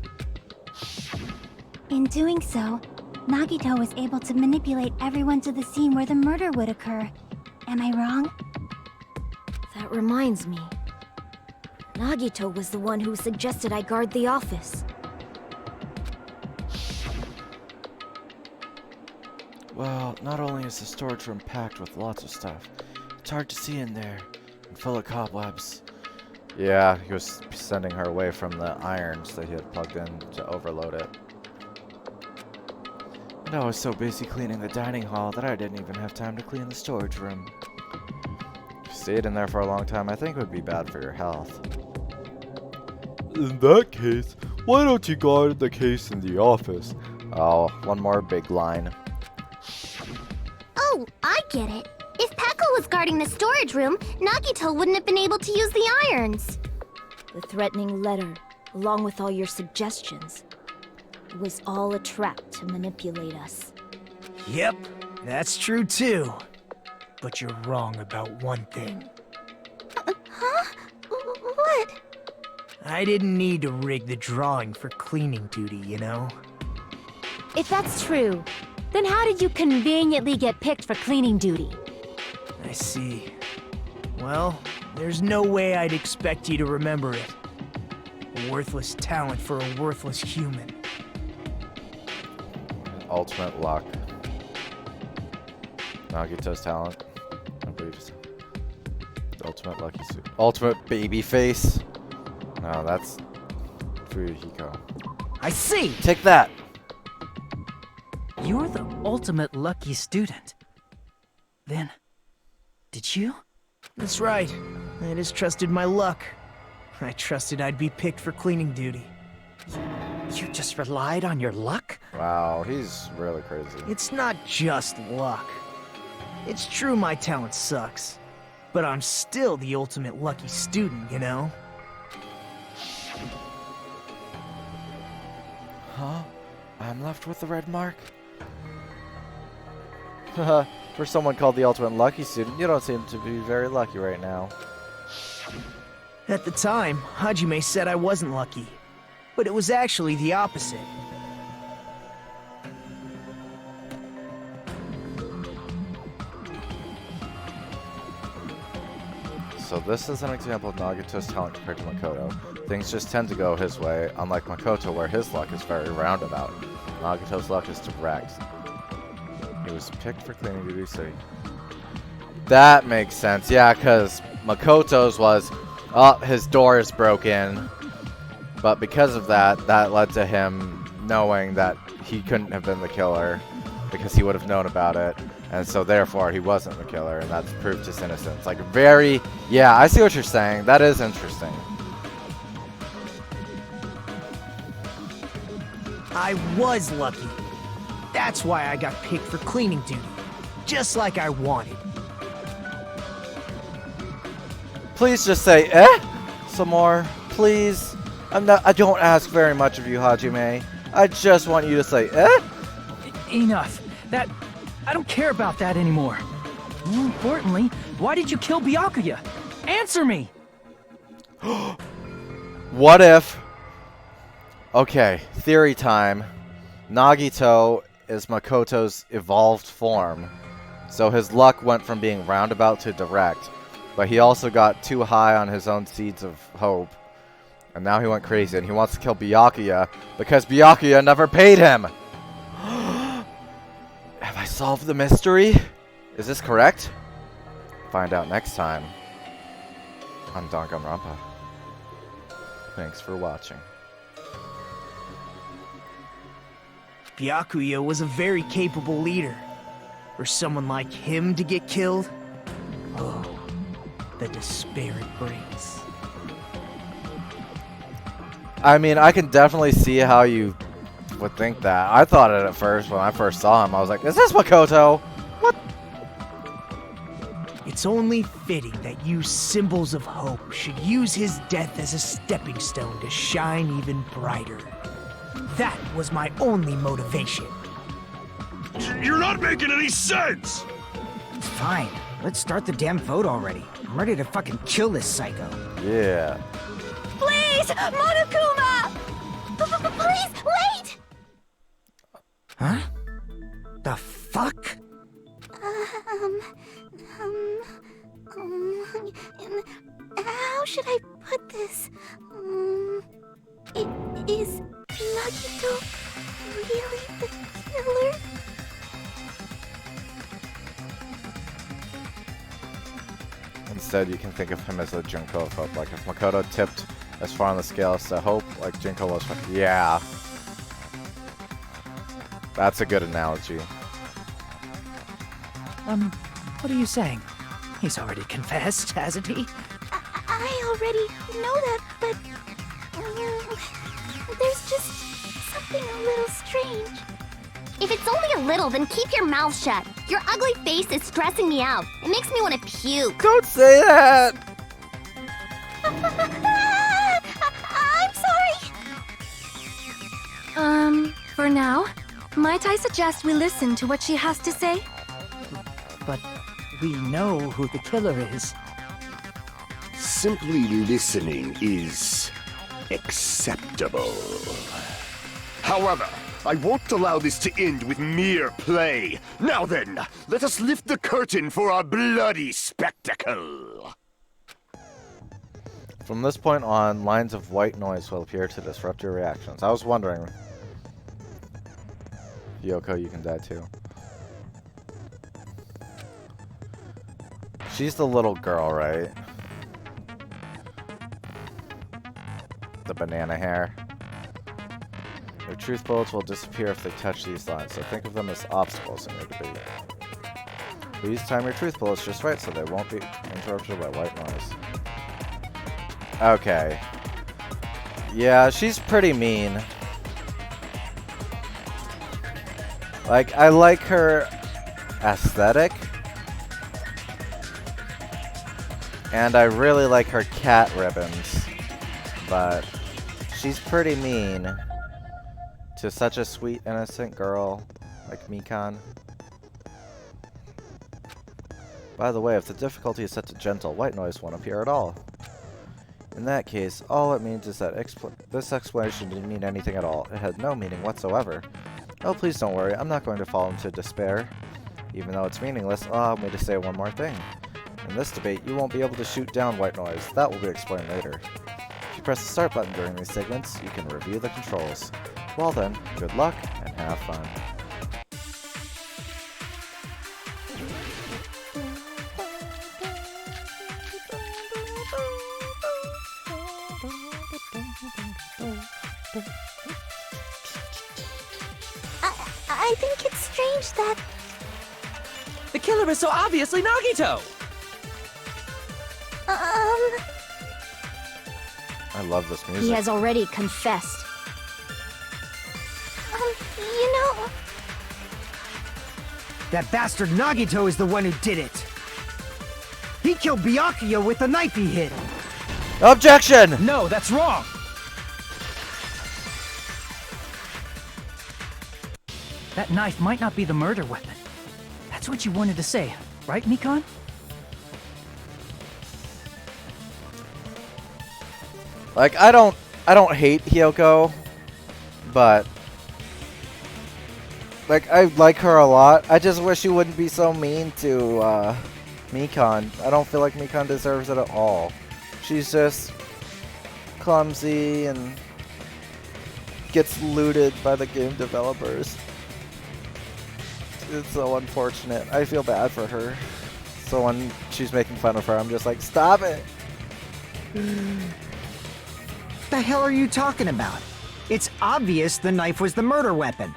In doing so, Nagito was able to manipulate everyone to the scene where the murder would occur. Am I wrong? That reminds me. Nagito was the one who suggested I guard the office. Well, not only is the storage room packed with lots of stuff, it's hard to see in there, and full of cobwebs. Yeah, he was sending her away from the irons that he had plugged in to overload it. And I was so busy cleaning the dining hall that I didn't even have time to clean the storage room. If you stayed in there for a long time, I think it would be bad for your health. In that case, why don't you guard the case in the office? Oh, one more big line. Oh, I get it. If Peko was guarding the storage room, Nagito wouldn't have been able to use the irons. The threatening letter, along with all your suggestions, it was all a trap to manipulate us. Yep, that's true too. But you're wrong about one thing. Huh? What? I didn't need to rig the drawing for cleaning duty, you know? If that's true, Then how did you conveniently get picked for cleaning duty? I see. Well, there's no way I'd expect you to remember it. A worthless talent for a worthless human. Ultimate luck. Nagito's talent. I believe it's ultimate lucky suit. Ultimate baby face. No, that's Fuyuhiko. I see! Take that! You're the ultimate lucky student. Then, did you? That's right. I just trusted my luck. I trusted I'd be picked for cleaning duty. You just relied on your luck? Wow, he's really crazy. It's not just luck. It's true my talent sucks, but I'm still the ultimate lucky student, you know? Huh? I'm left with the red mark? For someone called the ultimate lucky student, you don't seem to be very lucky right now. At the time, Hajime said I wasn't lucky, but it was actually the opposite. So this is an example of Nagito's talent compared to Makoto. Things just tend to go his way, unlike Makoto where his luck is very roundabout. Nagito's luck is direct. He was picked for cleaning duty, so that makes sense. Yeah, because Makoto's was, oh, his door is broken. But because of that, that led to him knowing that he couldn't have been the killer because he would have known about it. And so therefore he wasn't the killer, and that's proved his innocence. Like very, yeah, I see what you're saying. That is interesting. I was lucky. That's why I got picked for cleaning duty. Just like I wanted. Please just say, some more, please. I don't ask very much of you, Hajime. I just want you to say, Enough. I don't care about that anymore. More importantly, why did you kill Byakuya? Answer me! What if... Okay, theory time. Nagito is Makoto's evolved form. So his luck went from being roundabout to direct. But he also got too high on his own seeds of hope. And now he went crazy and he wants to kill Byakuya because Byakuya never paid him! Have I solved the mystery? Is this correct? Find out next time on Danganronpa. Thanks for watching. Byakuya was a very capable leader. For someone like him to get killed? Oh, the despair it brings. I mean, I can definitely see how you would think that. I thought it at first when I first saw him. I was like, is this Makoto? What? It's only fitting that you symbols of hope should use his death as a stepping stone to shine even brighter. That was my only motivation. You're not making any sense! Fine. Let's start the damn vote already. I'm ready to fucking kill this psycho. Yeah. Please, Monokuma! Please, wait! Huh? The fuck? How should I put this? Is Nagito really the killer? Instead, you can think of him as a Junko of hope. Like if Makoto tipped as far on the scale as to hope, like Junko was. Yeah. That's a good analogy. What are you saying? He's already confessed, hasn't he? I already know that, but there's just something a little strange. If it's only a little, then keep your mouth shut. Your ugly face is stressing me out. It makes me want to puke. Don't say that! I'm sorry. For now, might I suggest we listen to what she has to say? But we know who the killer is. Simply listening is acceptable. However, I won't allow this to end with mere play. Now then, let us lift the curtain for our bloody spectacle. From this point on, lines of white noise will appear to disrupt your reactions. I was wondering. Yoko, you can die too. She's the little girl, right? The banana hair. Your truth bullets will disappear if they touch these lines, so think of them as obstacles in your debate. Please time your truth bullets just right so they won't be interrupted by white noise. Okay. Yeah, she's pretty mean. Like, I like her aesthetic. And I really like her cat ribbons. But she's pretty mean to such a sweet, innocent girl like Mikan. By the way, if the difficulty is set to gentle, white noise won't appear at all. In that case, all it means is that this explanation didn't mean anything at all. It had no meaning whatsoever. Oh, please don't worry. I'm not going to fall into despair. Even though it's meaningless, allow me to say one more thing. In this debate, you won't be able to shoot down white noise. That will be explained later. If you press the start button during these segments, you can review the controls. Well then, good luck and have fun. I think it's strange that... The killer is so obviously Nagito! I love this music. He has already confessed. You know... That bastard Nagito is the one who did it. He killed Byakuya with the knife he hit. Objection! No, that's wrong! That knife might not be the murder weapon. That's what you wanted to say, right, Mikan? Like, I don't hate Hyoko, but like, I like her a lot. I just wish she wouldn't be so mean to Mikan. I don't feel like Mikan deserves it at all. She's just clumsy and gets looted by the game developers. It's so unfortunate. I feel bad for her. So when she's making fun of her, I'm just like, stop it! The hell are you talking about? It's obvious the knife was the murder weapon.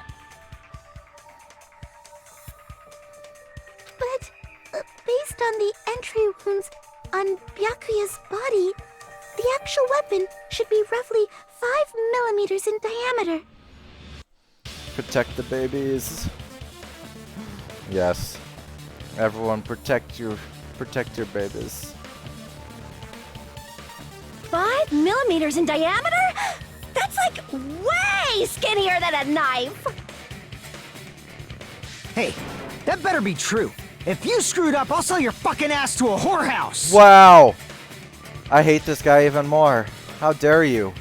But, based on the entry wounds on Byakuya's body, the actual weapon should be roughly 5 millimeters in diameter. Protect the babies. Yes. Everyone protect your babies. 5 millimeters in diameter? That's like way skinnier than a knife! Hey, that better be true. If you screwed up, I'll sell your fucking ass to a whorehouse! Wow! I hate this guy even more. How dare you?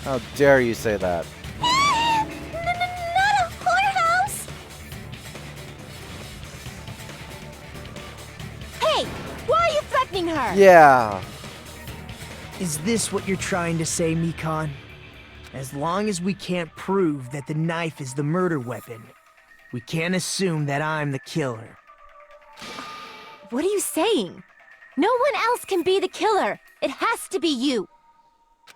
How dare you say that? Not a whorehouse! Hey, why are you threatening her? Yeah. Is this what you're trying to say, Mikan? As long as we can't prove that the knife is the murder weapon, we can't assume that I'm the killer. What are you saying? No one else can be the killer. It has to be you.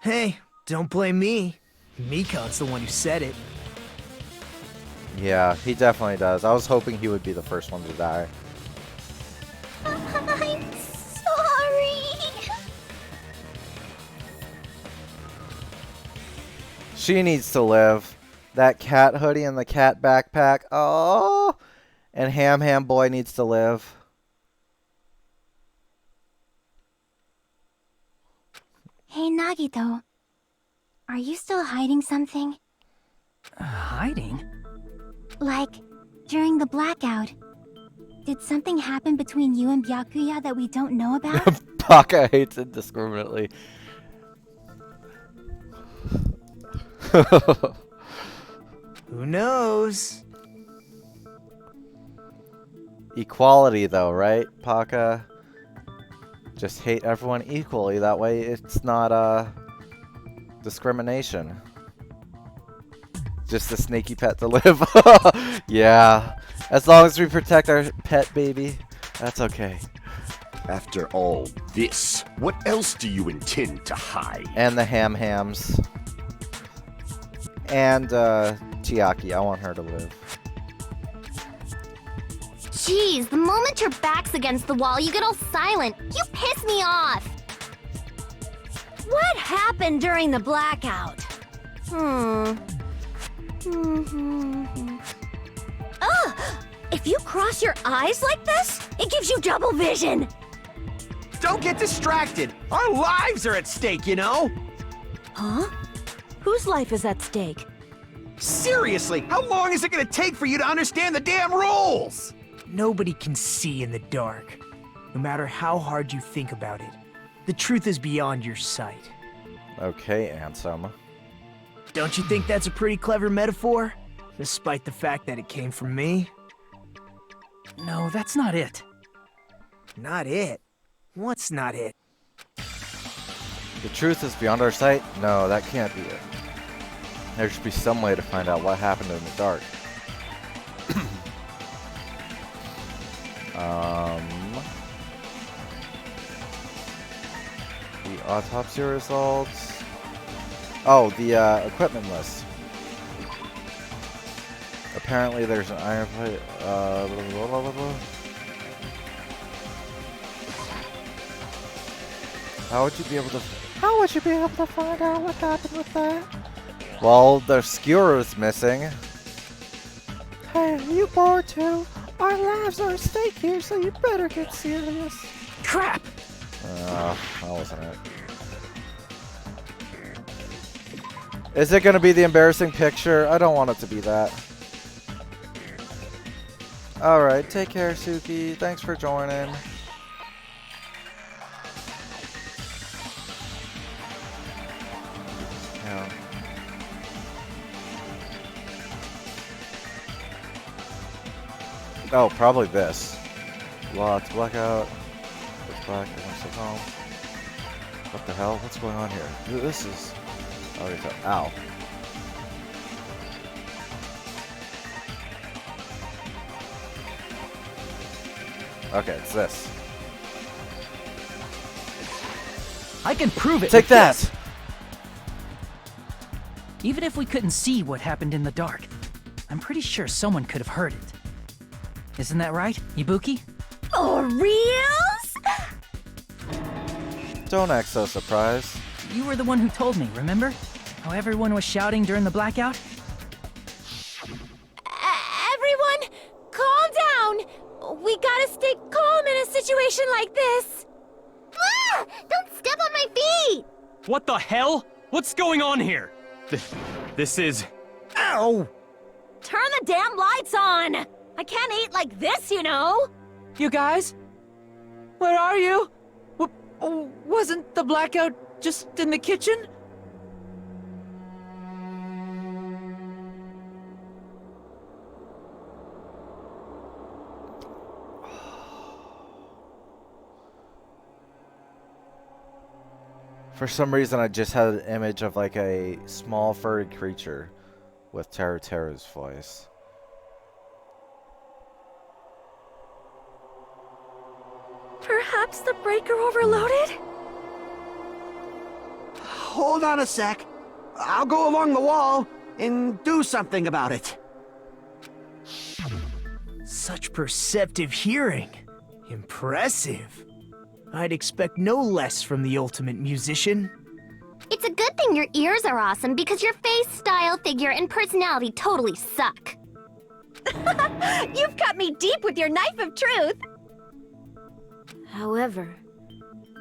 Hey, don't blame me. Mikan's the one who said it. Yeah, he definitely does. I was hoping he would be the first one to die. I'm sorry. She needs to live. That cat hoodie and the cat backpack. Oh! And Ham Boy needs to live. Hey, Nagito. Are you still hiding something? Hiding? Like, during the blackout. Did something happen between you and Byakuya that we don't know about? Baka hates indiscriminately. Who knows? Equality, though, right, Paka? Just hate everyone equally. That way it's not, discrimination. Just a sneaky pet to live. Yeah. As long as we protect our pet baby, that's okay. After all this, what else do you intend to hide? And the hams. And, Chiaki. I want her to live. Jeez, the moment your back's against the wall, you get all silent. You piss me off. What happened during the blackout? Ugh! If you cross your eyes like this, it gives you double vision! Don't get distracted! Our lives are at stake, you know? Huh? Whose life is at stake? Seriously, how long is it gonna take for you to understand the damn rules? Nobody can see in the dark, no matter how hard you think about it. The truth is beyond your sight. Okay, Ansem. Don't you think that's a pretty clever metaphor? Despite the fact that it came from me? No, that's not it. Not it? What's not it? The truth is beyond our sight? No, that can't be it. There should be some way to find out what happened in the dark. The autopsy results. Oh, the equipment list. Apparently there's an iron plate. Blah, blah, blah, blah. How would you be able to find out what happened with that? Well, the skewer's missing. Hey, are you bored too? Our lives are at stake here, so you better get serious. Crap! That wasn't it. Is it gonna be the embarrassing picture? I don't want it to be that. Alright, take care, Suki. Thanks for joining. Yeah. Oh, probably this. Lots blackout. It's black. Everyone's still home. What the hell? What's going on here? This is. Oh, it's ow. Okay, it's this. I can prove it. Take that! This. Even if we couldn't see what happened in the dark, I'm pretty sure someone could have heard it. Isn't that right, Ibuki? Oh, reals? Don't act so surprised. You were the one who told me, remember? How everyone was shouting during the blackout? Everyone, calm down! We gotta stay calm in a situation like this! Ah! Don't step on my feet! What the hell? What's going on here? This is... Ow! Turn the damn lights on! I can't eat like this, you know! You guys? Where are you? Wasn't the blackout just in the kitchen? For some reason, I just had an image of like a small furry creature with Teru's voice. Perhaps the breaker overloaded? Hold on a sec. I'll go along the wall and do something about it. Such perceptive hearing. Impressive. I'd expect no less from the ultimate musician. It's a good thing your ears are awesome because your face, style, figure, and personality totally suck. You've cut me deep with your knife of truth! However,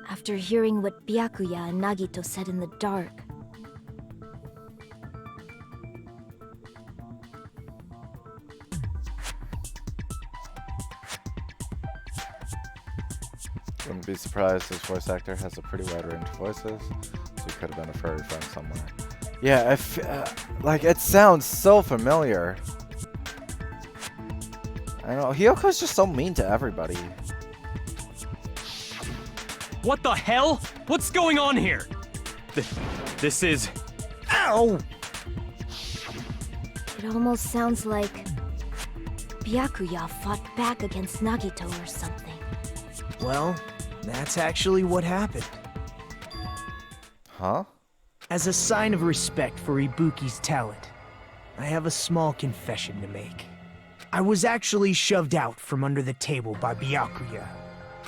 after hearing what Byakuya and Nagito said in the dark, Wouldn't be surprised, this voice actor has a pretty wide range of voices, so he could have been a furry friend somewhere. Yeah, like, it sounds so familiar. I don't know, Hyoko's just so mean to everybody. What the hell? What's going on here? This is... Ow! It almost sounds like Byakuya fought back against Nagito or something. Well, that's actually what happened. Huh? As a sign of respect for Ibuki's talent, I have a small confession to make. I was actually shoved out from under the table by Byakuya.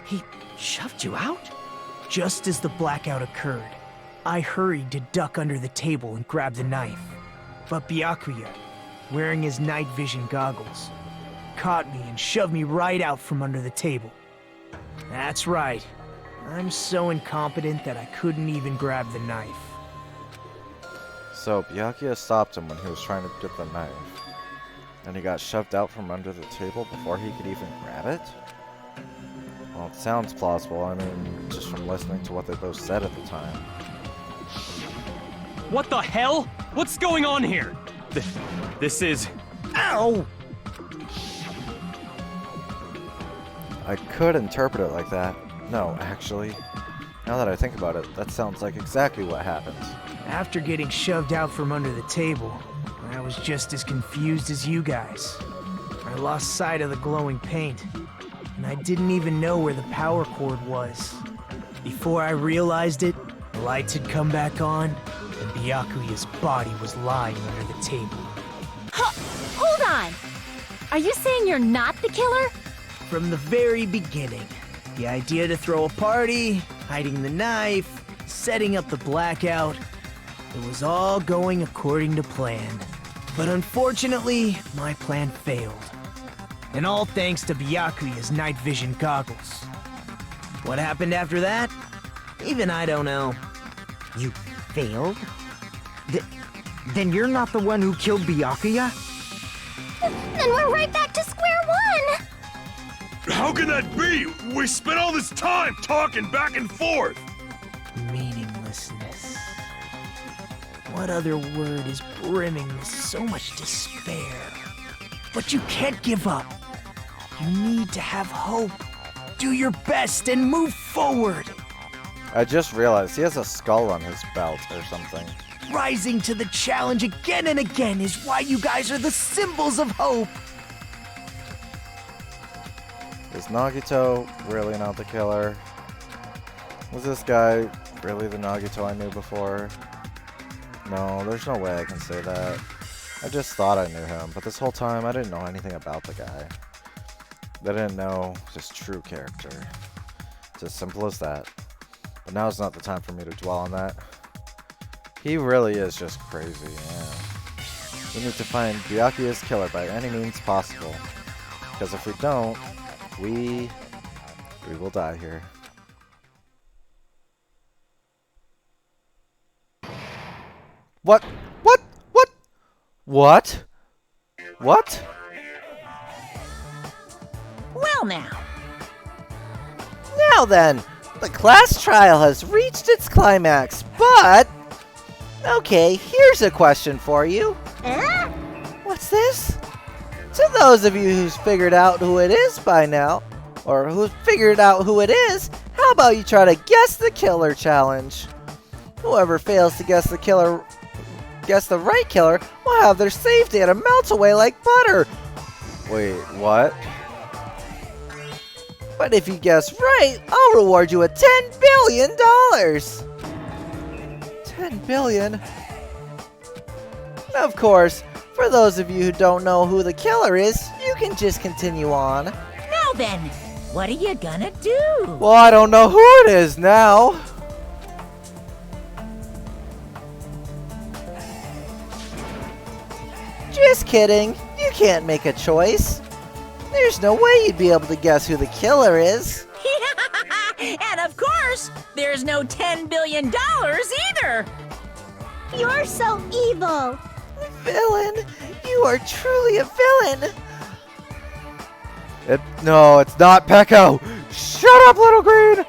He shoved you out? Just as the blackout occurred, I hurried to duck under the table and grab the knife. But Byakuya, wearing his night vision goggles, caught me and shoved me right out from under the table. That's right. I'm so incompetent that I couldn't even grab the knife. So, Byakuya stopped him when he was trying to get the knife. And he got shoved out from under the table before he could even grab it? Well, it sounds plausible, I mean, just from listening to what they both said at the time. What the hell? What's going on here? This is... Ow! I could interpret it like that. No, actually. Now that I think about it, that sounds like exactly what happened. After getting shoved out from under the table, I was just as confused as you guys. I lost sight of the glowing paint, and I didn't even know where the power cord was. Before I realized it, the lights had come back on, and Byakuya's body was lying under the table. Hold on! Are you saying you're not the killer? From the very beginning, the idea to throw a party, hiding the knife, setting up the blackout, it was all going according to plan. But unfortunately, my plan failed. And all thanks to Byakuya's night vision goggles. What happened after that? Even I don't know. You failed? Then you're not the one who killed Byakuya? Then we're right back to square one! How can that be? We spent all this time talking back and forth! Meaninglessness. What other word is brimming with so much despair? But you can't give up. You need to have hope. Do your best and move forward. I just realized he has a skull on his belt or something. Rising to the challenge again and again is why you guys are the symbols of hope. Is Nagito really not the killer? Was this guy really the Nagito I knew before? No, there's no way I can say that. I just thought I knew him, but this whole time I didn't know anything about the guy. I didn't know his true character. It's as simple as that. But now's not the time for me to dwell on that. He really is just crazy, yeah. We need to find Byakuya's killer by any means possible. Because if we don't, we will die here. What? What? What? What? What? Well now. Now then, the class trial has reached its climax, but... Okay, here's a question for you. What's this? To those of you who's figured out who it is by now, or who've figured out who it is, how about you try to guess the killer challenge? Whoever fails to guess the right killer will have their save data melt away like butter. Wait, what? But if you guess right, I'll reward you with $10 billion! 10 billion? Of course, for those of you who don't know who the killer is, you can just continue on. Now then, what are you gonna do? Well, I don't know who it is now. Just kidding, you can't make a choice. There's no way you'd be able to guess who the killer is. And of course, there's no $10 billion either! You're so evil! Villain! You are truly a villain! No, it's not Pecco! Shut up, Little Green!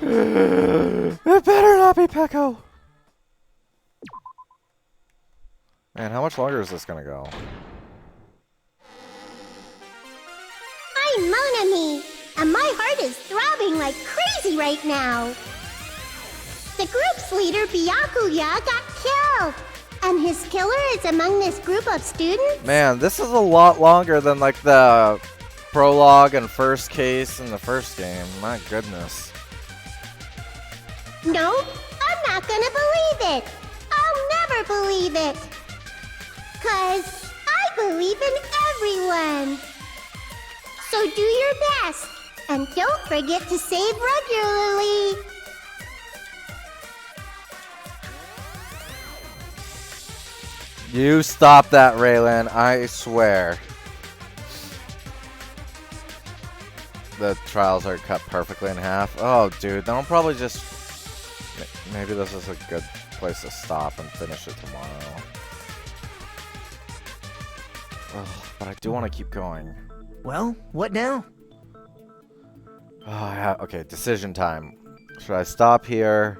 It better not be Pecco! Man, how much longer is this gonna go? I'm Mon Ami, and my heart is throbbing like crazy right now. The group's leader, Byakuya, got killed, and his killer is among this group of students? Man, this is a lot longer than like the prologue and first case in the first game. My goodness. No, I'm not gonna believe it. I'll never believe it. 'Cause I believe in everyone. So do your best, and don't forget to save regularly. You stop that, Raylan, I swear. The trials are cut perfectly in half. Oh, dude, then I'll probably just... Maybe this is a good place to stop and finish it tomorrow. Ugh, but I do want to keep going. Well, what now? Oh, yeah, okay, decision time. Should I stop here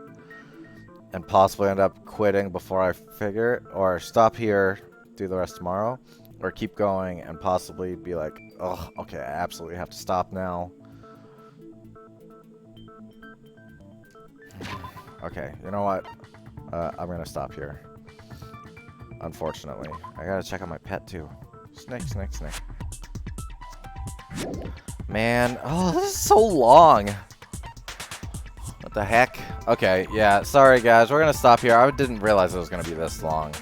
and possibly end up quitting before I figure it? Or stop here, do the rest tomorrow? Or keep going and possibly be like, oh, okay, I absolutely have to stop now. Okay, you know what? I'm gonna stop here. Unfortunately. I gotta check on my pet too. Snake, snake, snake. Man, oh, this is so long. What the heck? Okay, yeah, sorry guys, we're gonna stop here. I didn't realize it was gonna be this long.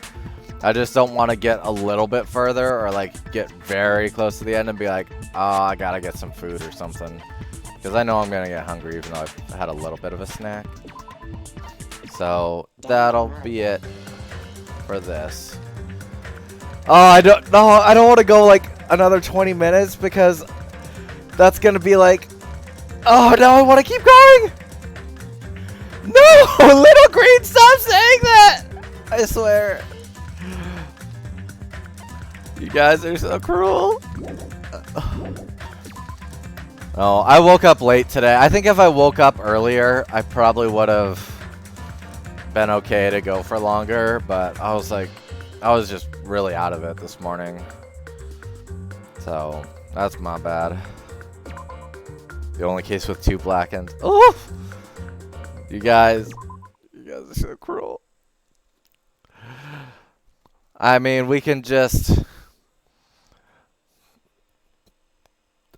I just don't want to get a little bit further or like get very close to the end and be like, oh, I gotta get some food or something. Because I know I'm gonna get hungry even though I've had a little bit of a snack. So that'll be it for this. Oh, I don't want to go like another 20 minutes because that's gonna be like, oh no, I want to keep going. No, Little Green, stop saying that. I swear. You guys are so cruel. Oh, I woke up late today. I think if I woke up earlier, I probably would have been okay to go for longer, but I was like, I was just really out of it this morning. So, that's my bad. The only case with 2 black ends. Oh! You guys are so cruel. I mean, we can just...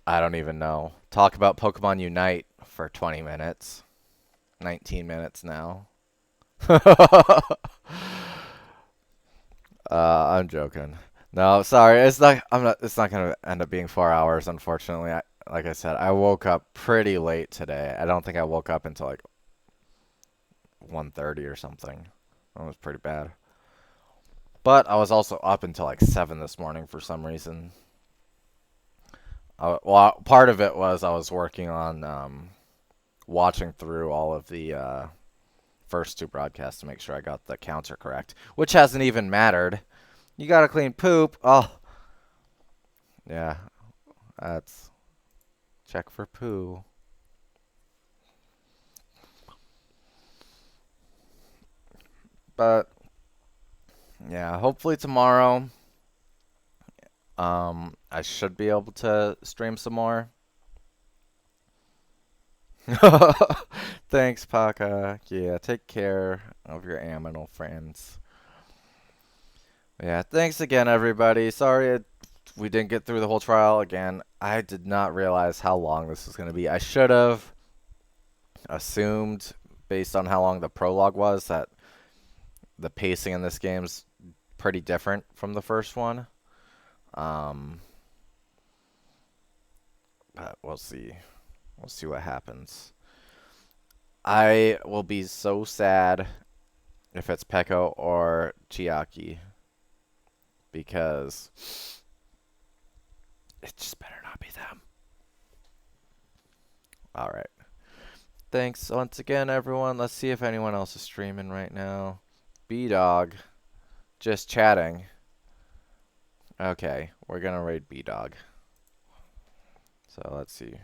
I don't even know. Talk about Pokemon Unite for 20 minutes. 19 minutes now. I'm joking. No, sorry. It's not gonna end up being 4 hours, unfortunately. Like I said, I woke up pretty late today. I don't think I woke up until like 1:30 or something. That was pretty bad. But I was also up until like 7 this morning for some reason. Well, part of it was I was working on watching through all of the first 2 broadcasts to make sure I got the counter correct, which hasn't even mattered. You gotta clean poop. Oh, yeah, that's check for poo. But yeah, hopefully tomorrow I should be able to stream some more. Thanks, Paka. Yeah, take care of your aminal friends. Yeah, thanks again, everybody. Sorry we didn't get through the whole trial again. I did not realize how long this was going to be. I should have assumed, based on how long the prologue was, that the pacing in this game's pretty different from the first one. But we'll see. We'll see what happens. I will be so sad if it's Peko or Chiaki, because it just better not be them. Alright. Thanks once again, everyone. Let's see if anyone else is streaming right now. B-Dog. Just chatting. Okay, we're gonna raid B-Dog. So let's see.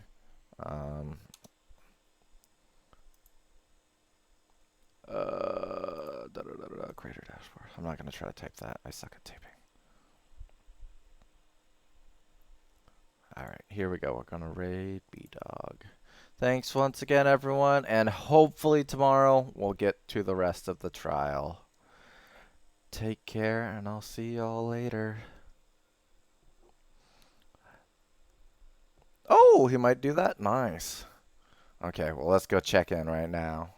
Crater dashboard. I'm not gonna try to type that. I suck at typing. Alright, here we go. We're gonna raid B-Dog. Thanks once again, everyone, and hopefully tomorrow we'll get to the rest of the trial. Take care, and I'll see y'all later. Oh, he might do that? Nice. Okay, well, let's go check in right now.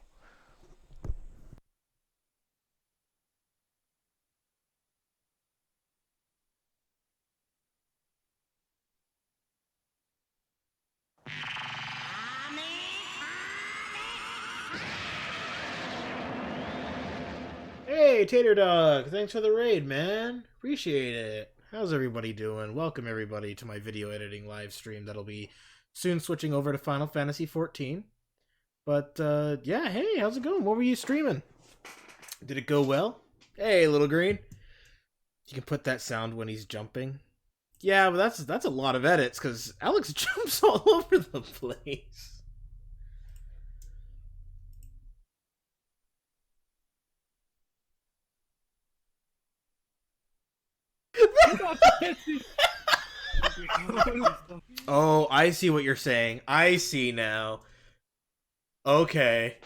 Hey, Tater Dog! Thanks for the raid, man. Appreciate it. How's everybody doing? Welcome everybody to my video editing live stream that'll be soon switching over to Final Fantasy XIV. But, yeah, hey, how's it going? What were you streaming? Did it go well? Hey, Little Green. You can put that sound when he's jumping. Yeah, but that's a lot of edits, because Alex jumps all over the place. Oh, I see what you're saying. I see now. Okay.